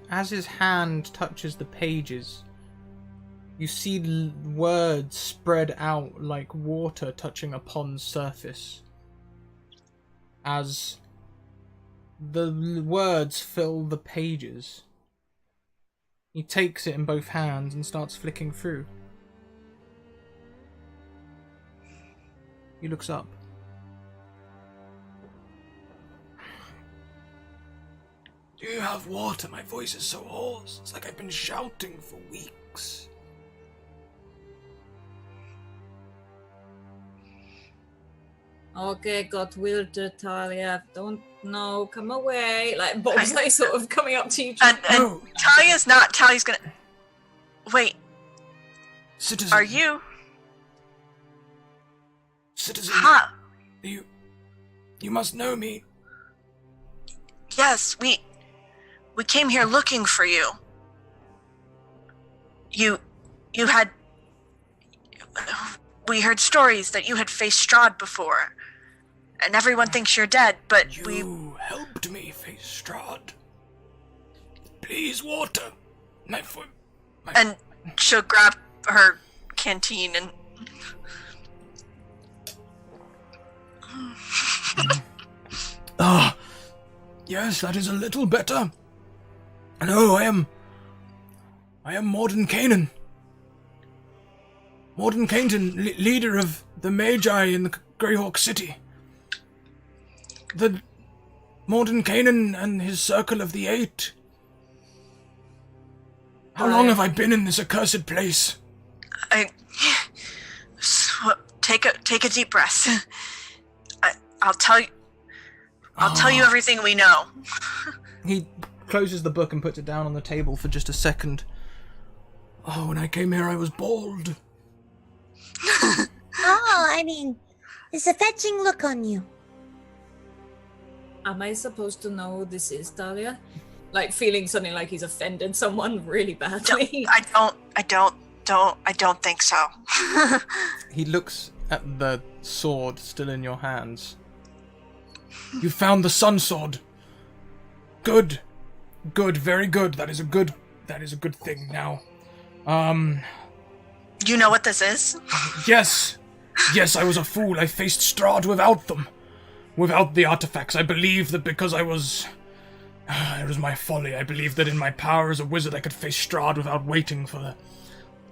As his hand touches the pages, you see words spread out like water touching a pond's surface. As the words fill the pages, he takes it in both hands and starts flicking through. He looks up. Do you have water? My voice is so hoarse. It's like I've been shouting for weeks. Okay, got wilder, Talia. Don't know. Come away. Like Bob's like sort of coming up to you. And Talia's not. Talia's gonna. Wait. Citizen. Are you? Citizen. Huh. You must know me. Yes, we came here looking for you. You had. We heard stories that you had faced Strahd before, and everyone thinks you're dead, but You helped me face Strahd. Please, water. And she'll grab her canteen and... Ah, yes, that is a little better. No, I am Morden Kanan. Morden Kanan, leader of the Mage in the Greyhawk City. The Morden Kanan and his Circle of the Eight. How long have I been in this accursed place? Take a deep breath. I'll tell you. I'll tell you everything we know. He closes the book and puts it down on the table for just a second. Oh, when I came here, I was bald. Oh, I mean, there's a fetching look on you. Am I supposed to know who this is, Talia? Like feeling something like he's offended someone really badly. I don't think so. He looks at the sword still in your hands. You found the sun sword. Good. Good, very good. That is a good thing now. You know what this is? Yes. Yes, I was a fool. I faced Strahd without them. Without the artifacts. I believed that because I was... it was my folly. I believed that in my power as a wizard I could face Strahd without waiting for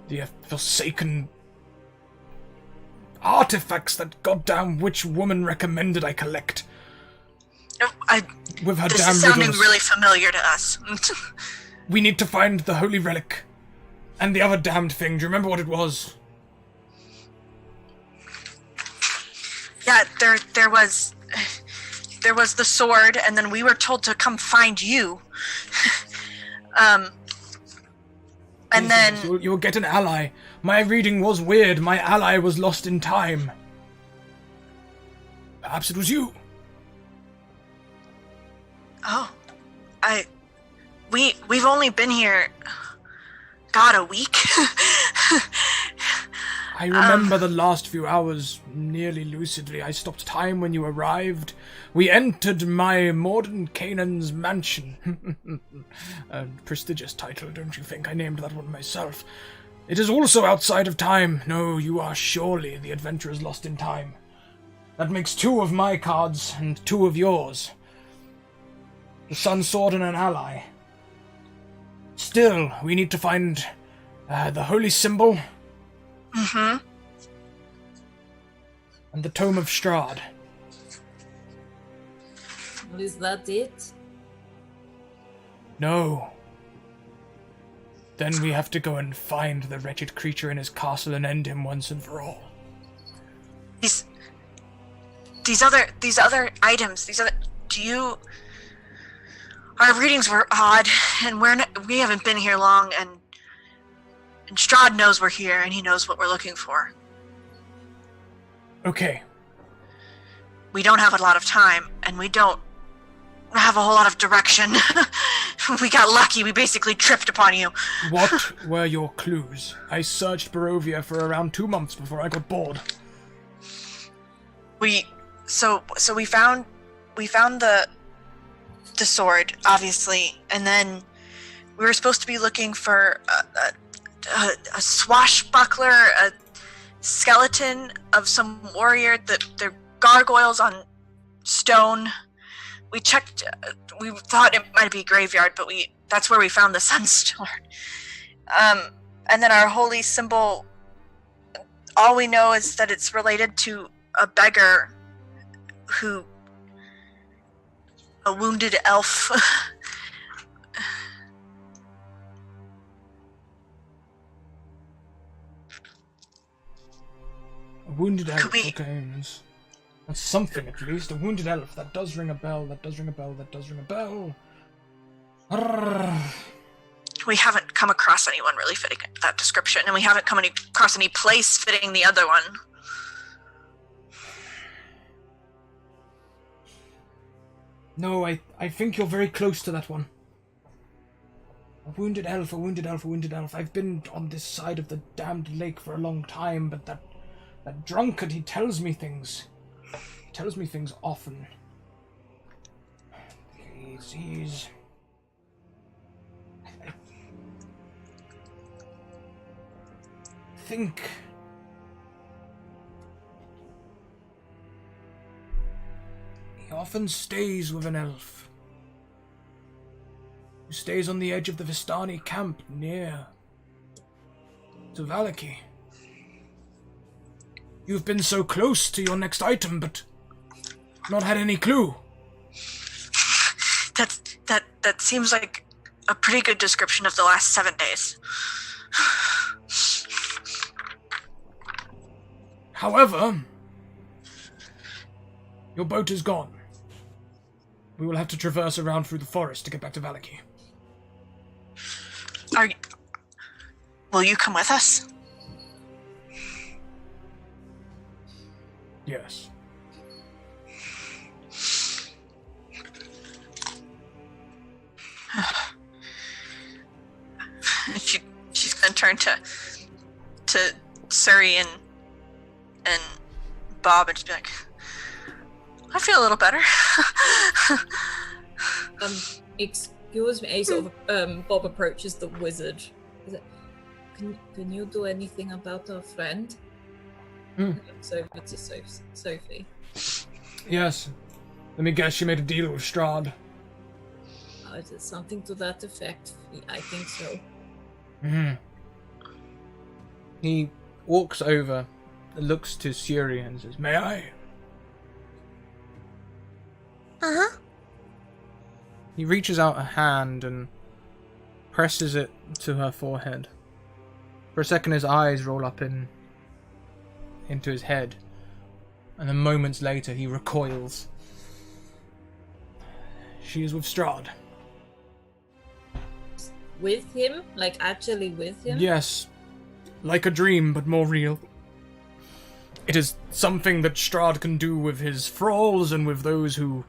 the forsaken artifacts that goddamn witch woman recommended I collect. With her this damn is sounding riddles. really familiar to us. We need to find the holy relic. And the other damned thing. Do you remember what it was? Yeah, there was the sword, and then we were told to come find you. And then You'll get an ally. My reading was weird. My ally was lost in time. Perhaps it was you. We've only been here, God, a week? I remember the last few hours nearly lucidly. I stopped time when you arrived. We entered my Morden Kanan's mansion. A prestigious title, don't you think? I named that one myself. It is also outside of time. No, you are surely the adventurers lost in time. That makes 2 of my cards and 2 of yours. The Sun Sword and an ally. Still, we need to find the holy symbol. Mm-hmm. And the Tome of Strahd. Is that it? No. Then we have to go and find the wretched creature in his castle and end him once and for all. these other items, our readings were odd, and we haven't been here long, and Strahd knows we're here, and he knows what we're looking for. Okay. We don't have a lot of time, and we don't have a whole lot of direction. We got lucky. We basically tripped upon you. What were your clues? I searched Barovia for around 2 months before I got bored. So we found the sword, obviously, and then we were supposed to be looking for a swashbuckler, a skeleton of some warrior, they're gargoyles on stone. We checked, we thought it might be a graveyard, but that's where we found the sunstone. And then our holy symbol, all we know is that it's related to a beggar a wounded elf. A wounded elf, okay. That's something at least. A wounded elf. That does ring a bell. Arrgh. We haven't come across anyone really fitting that description, and we haven't come across any place fitting the other one. No, I think you're very close to that one. A wounded elf. I've been on this side of the damned lake for a long time, but that drunkard, he tells me things. He tells me things often. He's... I think... He often stays with an elf. Who stays on the edge of the Vistani camp near to Valaki. You've been so close to your next item, but not had any clue. That seems like a pretty good description of the last 7 days. However, your boat is gone. We will have to traverse around through the forest to get back to Valaki. Will you come with us? Yes. She's gonna turn to Suri and Bob and just be like, I feel a little better. Excuse me. Bob approaches the wizard. Can you do anything about our friend? Looks over to Sophie. Yes. Let me guess, she made a deal with Strahd. Is it something to that effect? I think so. He walks over, looks to Suri and says, May I? Uh-huh. He reaches out a hand and presses it to her forehead. For a second his eyes roll up into his head, and then moments later he recoils. She is with Strahd. With him? Like actually with him? Yes. Like a dream, but more real. It is something that Strahd can do with his thralls and with those who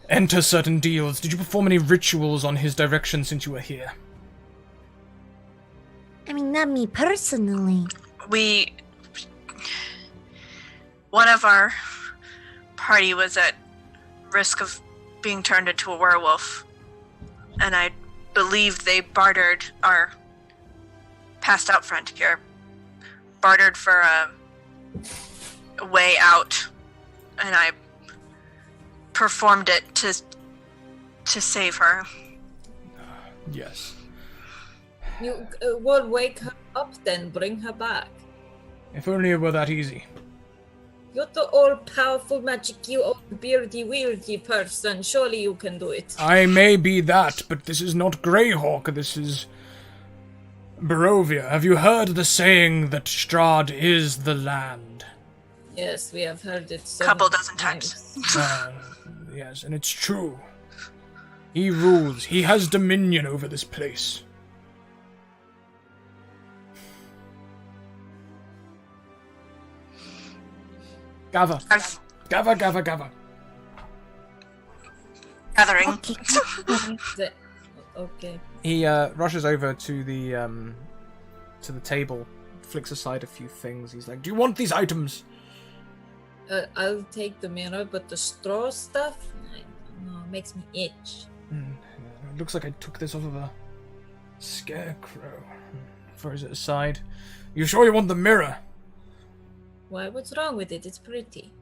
enter certain deals. Did you perform any rituals on his direction since you were here? I mean, not me personally. One of our party was at risk of being turned into a werewolf, and I believe they bartered our passed out friend here. Bartered for a way out, and I performed it to save her. Yes. You will wake her up then, bring her back. If only it were that easy. You're the all-powerful magic, you old beardy-weirdy person. Surely you can do it. I may be that, but this is not Greyhawk, this is Barovia. Have you heard the saying that Strahd is the land? Yes, we have heard it so Couple many dozen times. Yes, and it's true. He rules. He has dominion over this place. Gather. Gather. Gathering. Okay. Okay. He rushes over to the table, flicks aside a few things. He's like, "Do you want these items?" I'll take the mirror, but the straw stuff, I don't know, makes me itch. It looks like I took this off of a scarecrow. Throws it aside. You sure you want the mirror? Why? What's wrong with it? It's pretty.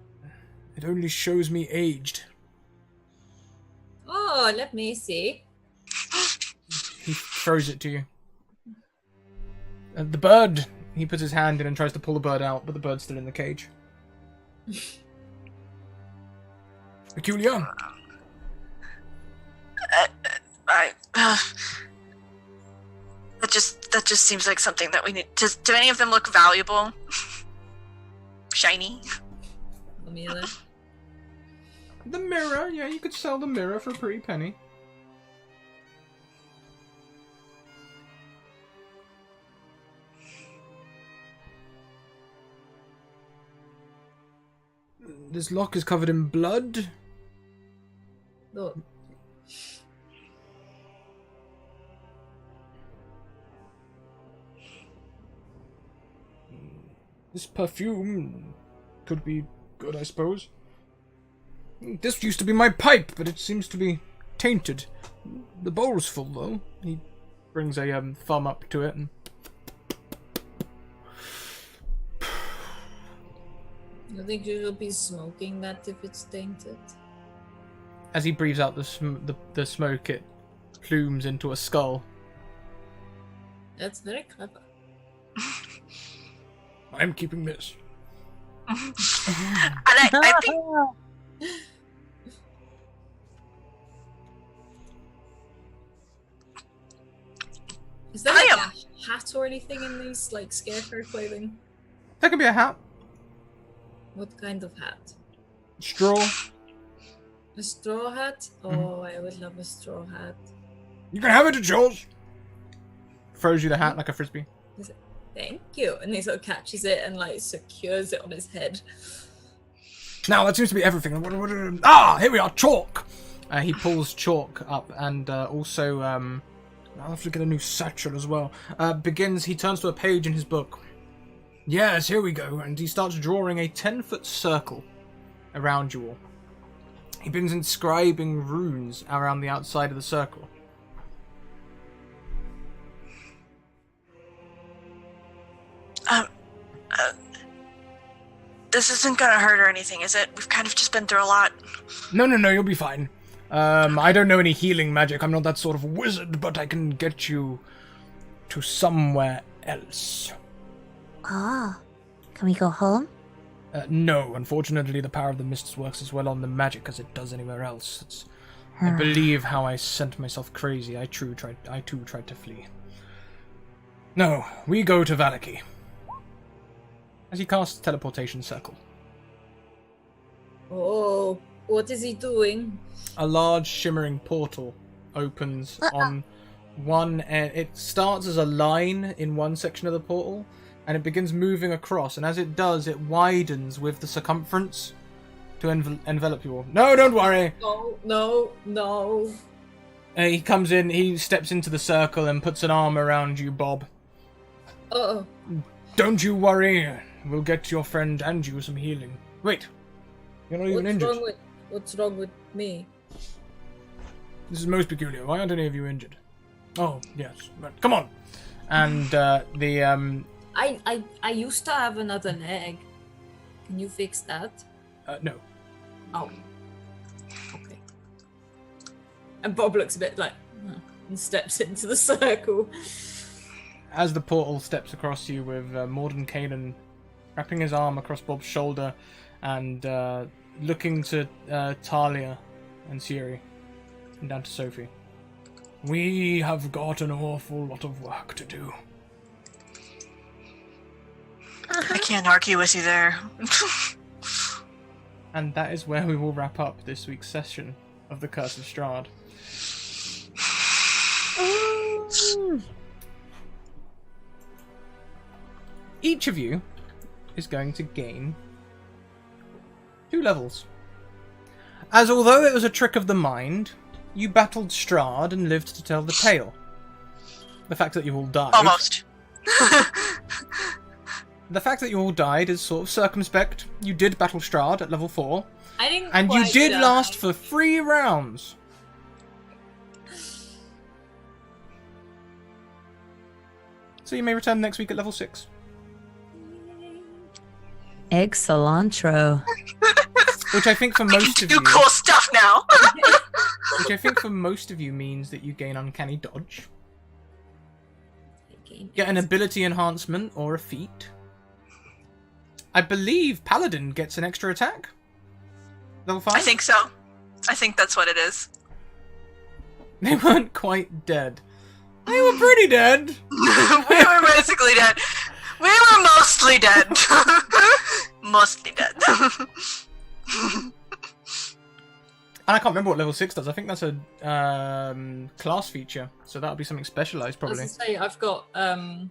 It only shows me aged. Oh, let me see. He throws it to you. The bird. He puts his hand in and tries to pull the bird out, but the bird's still in the cage. Peculiar. That just seems like something that we need. Do any of them look valuable? Shiny? The mirror. The mirror, yeah, you could sell the mirror for a pretty penny. This lock is covered in blood. Look. This perfume could be good, I suppose. This used to be my pipe, but it seems to be tainted. The bowl's full, though. He brings a thumb up to it and... I think you should be smoking that if it's tainted. As he breathes out the smoke, it plumes into a skull. That's very clever. I'm keeping this. And I think Is there like a hat or anything in these, like, scarecrow clothing? That could be a hat. What kind of hat? Straw. A straw hat? Oh, I would love a straw hat. You can have it, it's yours. Throws you the hat like a frisbee. Thank you. And he sort of catches it and, like, secures it on his head. Now, that seems to be everything. Ah, here we are, chalk! He pulls chalk up and also, I'll have to get a new satchel as well. He turns to a page in his book. Yes, here we go. And he starts drawing a 10-foot circle around you all. He begins inscribing runes around the outside of the circle. This isn't gonna hurt or anything, is it? We've kind of just been through a lot. No, you'll be fine. I don't know any healing magic. I'm not that sort of wizard, but I can get you to somewhere else. Ah, can we go home? No, unfortunately, the power of the mists works as well on the magic as it does anywhere else. I believe how I sent myself crazy. I too tried to flee. No, we go to Valaki. As he casts teleportation circle. Oh, what is he doing? A large shimmering portal opens on one end. It starts as a line in one section of the portal, and it begins moving across, and as it does, it widens with the circumference to envelop you all. No, don't worry! No. He comes in, he steps into the circle and puts an arm around you, Bob. Uh-oh. Don't you worry. We'll get your friend and you some healing. Wait. You're not even injured. What's wrong with me? This is most peculiar. Why aren't any of you injured? Oh, yes. Right. Come on. And I used to have another leg. Can you fix that? No. Oh. Okay. And Bob looks a bit like, and steps into the circle. As the portal steps across you with Mordenkainen wrapping his arm across Bob's shoulder and looking to Talia and Siri and down to Sophie. We have got an awful lot of work to do. I can't argue with you there. And that is where we will wrap up this week's session of the Curse of Strahd. Each of you is going to gain 2 levels. As although it was a trick of the mind, you battled Strahd and lived to tell the tale. The fact that you all died... Almost. The fact that you all died is sort of circumspect. You did battle Strahd at level 4. I didn't And you quite did die. last for 3 rounds. So you may return next week at level 6. Egg cilantro. Which I think for most of Do you... cool stuff now. Which I think for most of you means that you gain uncanny dodge. Get an ability enhancement or a feat. I believe Paladin gets an extra attack. Level 5? I think so. I think that's what it is. They weren't quite dead. They were pretty dead. We were basically dead. We were mostly dead. Mostly dead. And I can't remember what level 6 does. I think that's a class feature. So that would be something specialized, I probably. was to say, I've got, I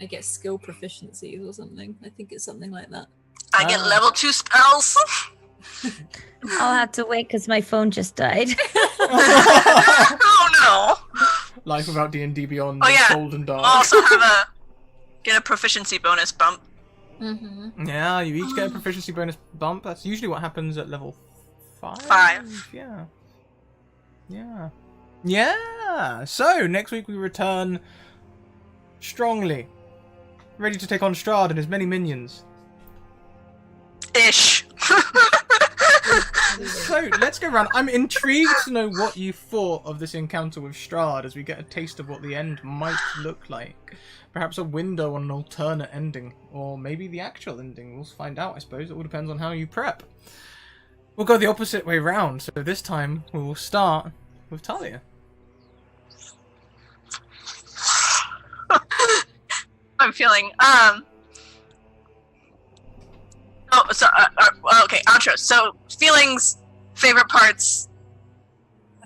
get skill proficiencies or something. I think it's something like that. I get level 2 spells. I'll have to wait because my phone just died. Oh no. Life without D&D Beyond Oh, is yeah. cold and dark. I'll also have get a proficiency bonus bump. Mm-hmm. Yeah, you each get a proficiency bonus bump. That's usually what happens at level 5. 5. Yeah. Yeah. Yeah! So, next week we return strongly. Ready to take on Strahd and his many minions. Ish. So, let's go around. I'm intrigued to know what you thought of this encounter with Strahd as we get a taste of what the end might look like. Perhaps a window on an alternate ending. Or maybe the actual ending. We'll find out, I suppose. It all depends on how you prep. We'll go the opposite way round. So this time, we will start with Talia. I'm feeling, Oh, so, okay, outro. So, feelings, favorite parts,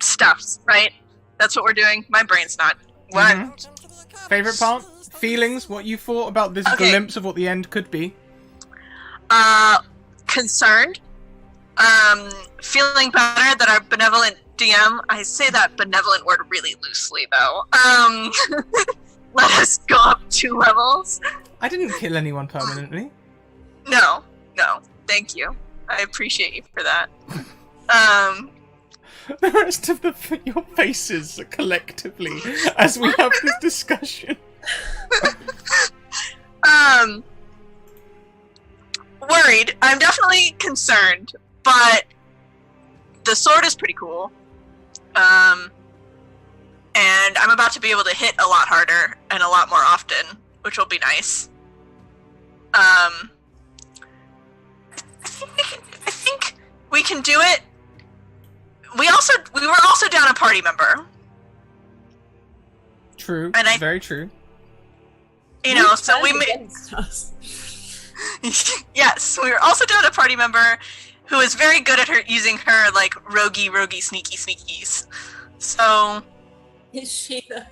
stuffs, right? That's what we're doing? My brain's not. What? Mhm. Favorite part? Feelings? What you thought about this Okay. glimpse of what the end could be? Concerned. Feeling better that our benevolent DM, I say that benevolent word really loosely, though, let us go up 2 levels. I didn't kill anyone permanently. No, thank you. I appreciate you for that. The rest of your faces collectively as we have this discussion. Worried. I'm definitely concerned, but the sword is pretty cool. And I'm about to be able to hit a lot harder and a lot more often, which will be nice. I think we can do it. We were also down a party member. True. And very true. You know, so we Turned may. against us. Yes, we were also down a party member who is very good at using her like roguey, sneaky sneakies. So Is she though?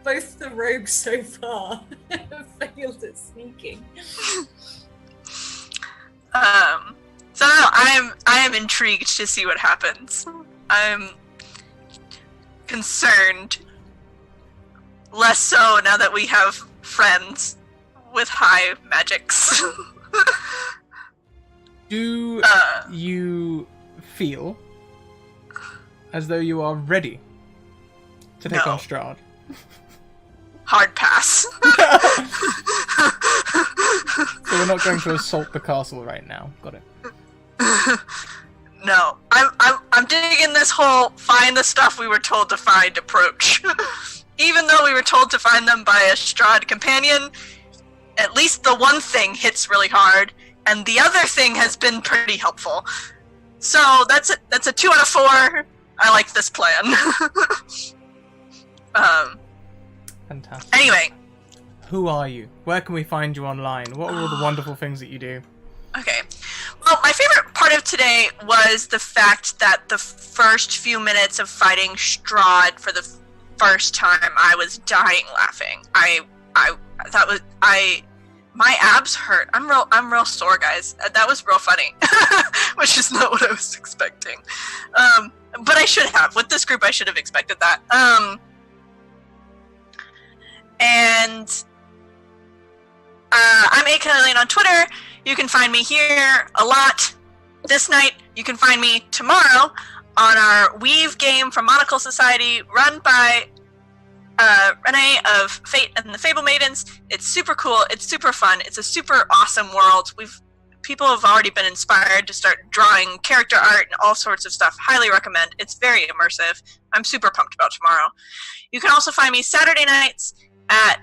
Both the rogues so far have failed at sneaking. So no, I am intrigued to see what happens. I'm concerned. Less so now that we have friends with high magics. Do you feel as though you are ready to take No. on Strahd? Hard pass. So we're not going to assault the castle right now. Got it. No, I'm digging this whole find the stuff we were told to find approach. Even though we were told to find them by a Strahd companion, at least the one thing hits really hard, and the other thing has been pretty helpful. So that's a 2 out of 4. I like this plan. Fantastic. Anyway, Who are you? Where can we find you online? What are all the wonderful things that you do? Okay. Well, my favorite part of today was the fact that the first few minutes of fighting Strahd for the first time, I was dying laughing. My abs hurt. I'm real sore, guys. That was real funny, which is not what I was expecting. But I should have. With this group, I should have expected that. And I'm A. on Twitter. You can find me here a lot this night. You can find me tomorrow on our Weave game from Monocle Society, run by Renee of Fate and the Fable Maidens. It's super cool. It's super fun. It's a super awesome world. People have already been inspired to start drawing character art and all sorts of stuff. Highly recommend. It's very immersive. I'm super pumped about tomorrow. You can also find me Saturday nights at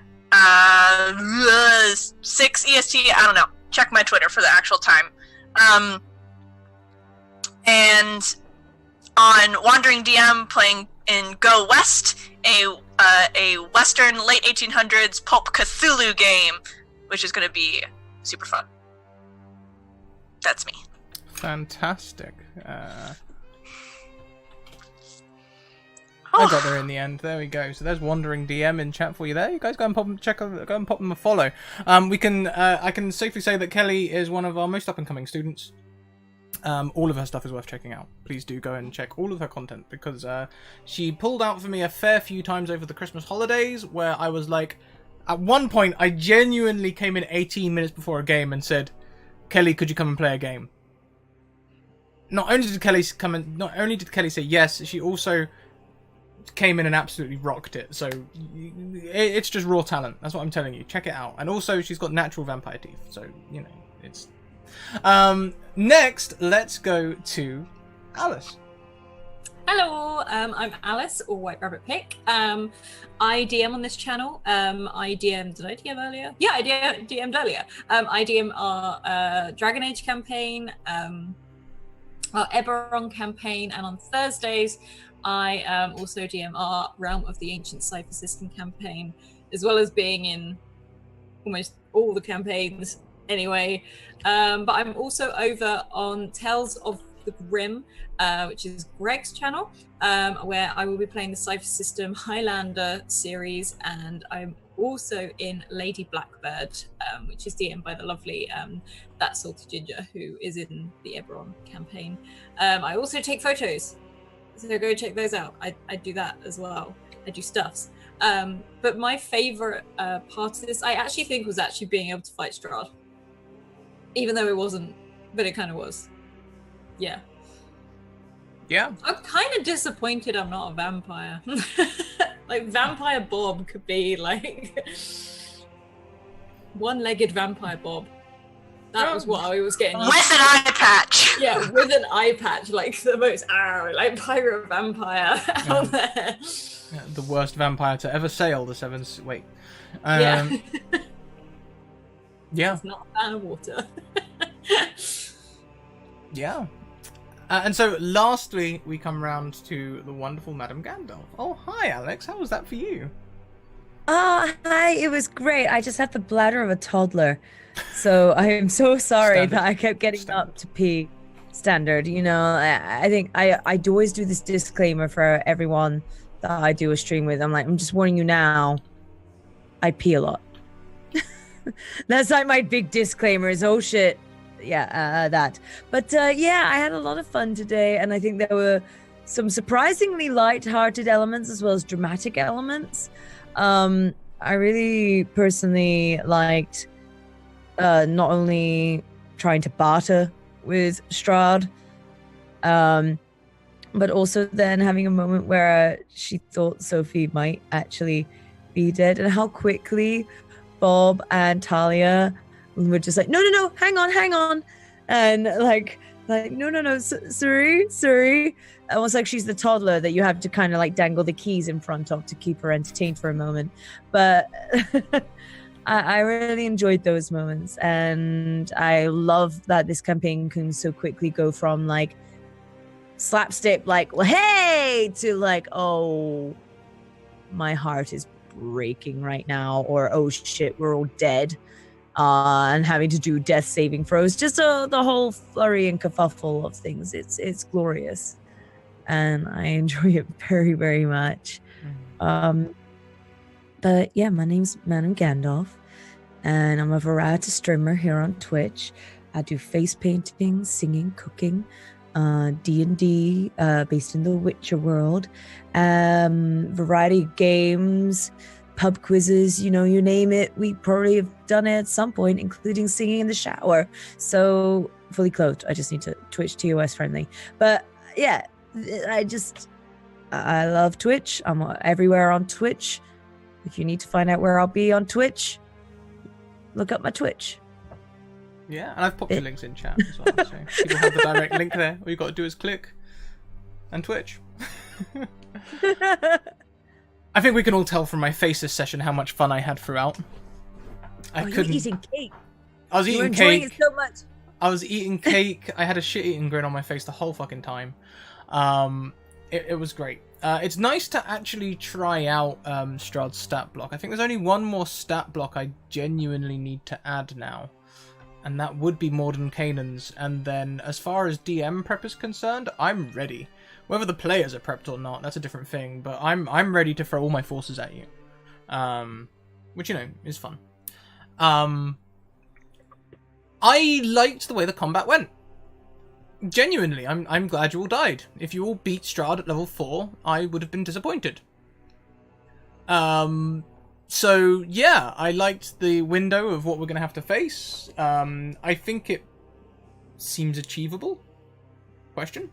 6 EST. I don't know. Check my Twitter for the actual time. And on Wandering DM, playing in Go West, a Western late 1800s pulp Cthulhu game, which is going to be super fun. That's me. Fantastic. I got there in the end. There we go. So there's Wandering DM in chat for you there. You guys go and pop them a follow. I can safely say that Kelly is one of our most up and coming students. All of her stuff is worth checking out. Please do go and check all of her content, because she pulled out for me a fair few times over the Christmas holidays where I was like, at one point I genuinely came in 18 minutes before a game and said, Kelly, could you come and play a game? Not only did Kelly say yes, she also came in and absolutely rocked it. So it's just raw talent. That's what I'm telling you. Check it out. And also she's got natural vampire teeth, so you know, it's next let's go to Alice. Hello, I'm Alice, or White Rabbit Pick. I DM on this channel. I DM'd, did I DM earlier? Yeah, I DM'd earlier. I DM our Dragon Age campaign, our Eberron campaign, and on Thursdays I also DM our Realm of the Ancient Cypher System campaign, as well as being in almost all the campaigns anyway. But I'm also over on Tales of the Grim, which is Greg's channel, where I will be playing the Cypher System Highlander series, and I'm also in Lady Blackbird, which is DM'd by the lovely That Salty Ginger, who is in the Eberron campaign. I also take photos, so go check those out. I do that as well. I do stuffs. But my favorite part of this, I actually think, was actually being able to fight Strahd. Even though it wasn't, but it kind of was. Yeah. Yeah. I'm kind of disappointed I'm not a vampire. Like, Vampire Bob could be like one-legged Vampire Bob. That was what I was getting. With an eye patch. Yeah, with an eye patch, like the most like pirate vampire out there. Yeah, the worst vampire to ever sail the seven. Wait. Yeah. Yeah. It's not a fan of water. Yeah. And so lastly, we come round to the wonderful Madame Gandalf. Oh, hi, Alex. How was that for you? Oh, hi. It was great. I just had the bladder of a toddler. So I am so sorry that I kept getting up to pee. Standard. You know, I think I always do this disclaimer for everyone that I do a stream with. I'm like, I'm just warning you now, I pee a lot. That's like my big disclaimer is, oh shit. Yeah, that. But yeah, I had a lot of fun today, and I think there were some surprisingly light-hearted elements as well as dramatic elements. I really personally liked not only trying to barter with Strahd, but also then having a moment where she thought Sophie might actually be dead, and how quickly Bob and Talia were just like, no, hang on, and like no, sorry, almost like she's the toddler that you have to kind of like dangle the keys in front of to keep her entertained for a moment. But I really enjoyed those moments, and I love that this campaign can so quickly go from like slapstick, like, well, hey, to like, oh, my heart is breaking right now, or oh shit, we're all dead. and having to do death saving throws. Just the whole flurry and kerfuffle of things. It's glorious, and I enjoy it very, very much. But yeah, my name's Madam Gandalf, and I'm a variety streamer here on Twitch. I do face painting, singing, cooking, D&D, based in the Witcher world, variety games, pub quizzes, you name it. We probably have done it at some point, including singing in the shower. So fully clothed. I just need to Twitch TOS friendly. But yeah, I love Twitch. I'm everywhere on Twitch. If you need to find out where I'll be on Twitch, look up my Twitch. Yeah, and I've popped your links in chat as well, so people have the direct link there. All you got to do is click and Twitch. I think we can all tell from my face this session how much fun I had throughout. You were eating cake. I was eating enjoying cake. it so much. I was eating cake. I had a shit-eating grin on my face the whole fucking time. It was great. It's nice to actually try out Strahd's stat block. I think there's only one more stat block I genuinely need to add now, and that would be Morden Canaan's. And then as far as DM prep is concerned, I'm ready. Whether the players are prepped or not, that's a different thing, but I'm ready to throw all my forces at you. Which, is fun. I liked the way the combat went. Genuinely, I'm glad you all died. If you all beat Strahd at level 4, I would have been disappointed. So yeah, I liked the window of what we're going to have to face. I think it seems achievable. Question?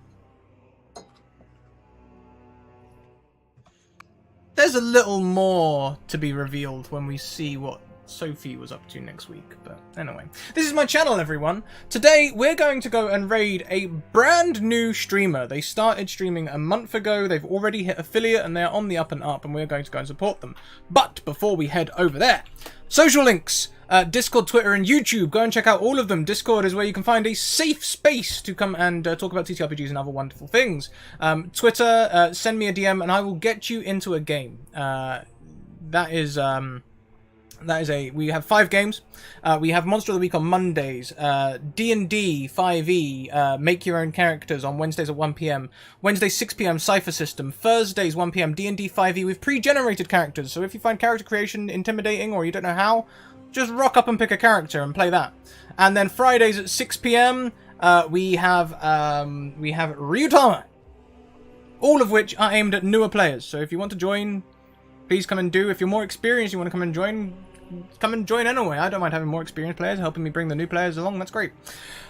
There's a little more to be revealed when we see what Sophie was up to next week, but anyway. This is my channel, everyone. Today, we're going to go and raid a brand new streamer. They started streaming a month ago, they've already hit affiliate, and they're on the up and up, and we're going to go and support them. But before we head over there, social links, Discord, Twitter, and YouTube. Go and check out all of them. Discord is where you can find a safe space to come and talk about TTRPGs and other wonderful things. Twitter, send me a DM, and I will get you into a game. We have 5 games. We have Monster of the Week on Mondays, D&D 5e, make your own characters on Wednesdays at 1 PM, Wednesday 6 PM Cypher System, Thursdays 1 PM D&D 5e with pre-generated characters. So if you find character creation intimidating or you don't know how, just rock up and pick a character and play that. And then Fridays at 6 PM, we have Ryutama, all of which are aimed at newer players. So if you want to join, please come and do. If you're more experienced, you want to come and join anyway. I don't mind having more experienced players helping me bring the new players along. That's great.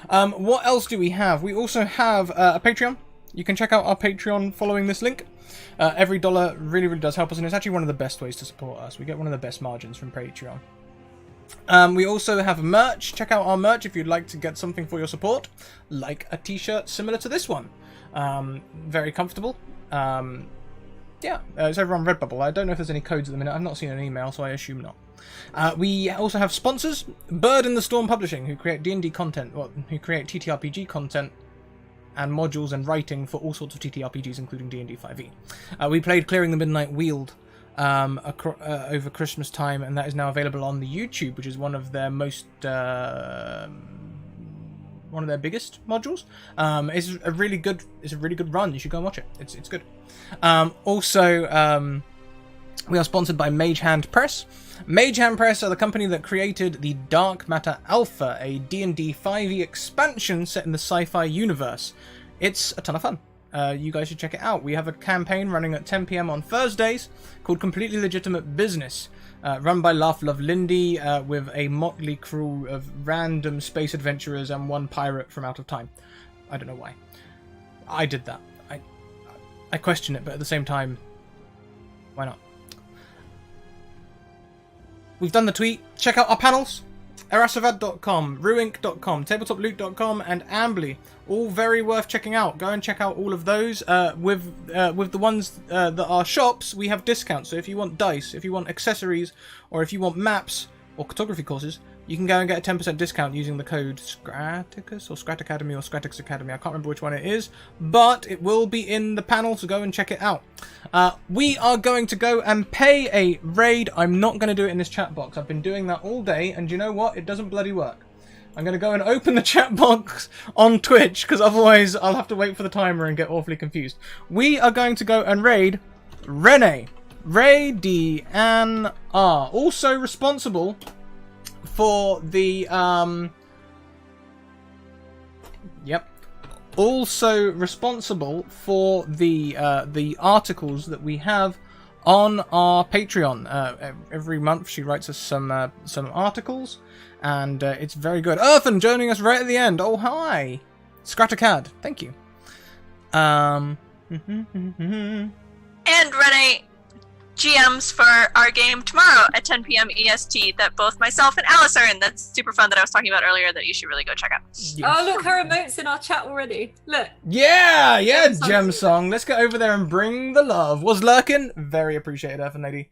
What else do we have? We also have a Patreon. You can check out our Patreon following this link. Every dollar really, really does help us, and it's actually one of the best ways to support us. We get one of the best margins from Patreon. We also have merch. Check out our merch if you'd like to get something for your support, like a t-shirt similar to this one. Very comfortable. Yeah, it's over on Redbubble. I don't know if there's any codes at the minute. I've not seen an email, so I assume not. We also have sponsors. Bird in the Storm Publishing, who create D&D content, who create TTRPG content and modules and writing for all sorts of TTRPGs, including D&D 5e. We played Clearing the Midnight Weald over Christmas time, and that is now available on the YouTube, which is one of their most... one of their biggest modules. It's a really good run. You should go and watch it. It's good. Also, we are sponsored by Mage Hand Press. Mage Hand Press are the company that created the Dark Matter Alpha, a D&D 5e expansion set in the sci-fi universe. It's a ton of fun. You guys should check it out. We have a campaign running at 10 PM on Thursdays called Completely Legitimate Business. Run by Laugh Love Lindy, with a motley crew of random space adventurers and one pirate from Out of Time. I don't know why. I did that. I question it, but at the same time, why not? We've done the tweet. Check out our panels. Erasavad.com, ruinc.com, tabletoploot.com, and Ambly. All very worth checking out. Go and check out all of those. With the ones that are shops, we have discounts. So if you want dice, if you want accessories, or if you want maps or cartography courses, you can go and get a 10% discount using the code Scraticus or Scrat Academy or Scratix Academy. I can't remember which one it is, but it will be in the panel, so go and check it out. We are going to go and pay a raid. I'm not going to do it in this chat box. I've been doing that all day, and you know what? It doesn't bloody work. I'm going to go and open the chat box on Twitch, because otherwise I'll have to wait for the timer and get awfully confused. We are going to go and raid Rene. Ray D and R. Also responsible for the also responsible for the articles that we have on our Patreon. Every month she writes us some articles, and it's very good. Earthen joining us right at the end. Oh hi, Scratacad, thank you. And Renee GMs for our game tomorrow at 10 p.m. EST that both myself and Alice are in. That's super fun that I was talking about earlier that you should really go check out. Yes. Oh, look, her emotes in our chat already. Look. Yeah, Gem Song. Let's get over there and bring the love. Was lurking. Very appreciated, Earthen Lady.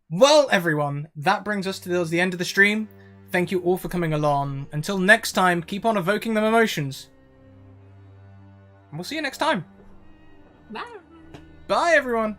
Well, everyone, that brings us towards the end of the stream. Thank you all for coming along. Until next time, keep on evoking them emotions. And we'll see you next time. Bye. Bye, everyone.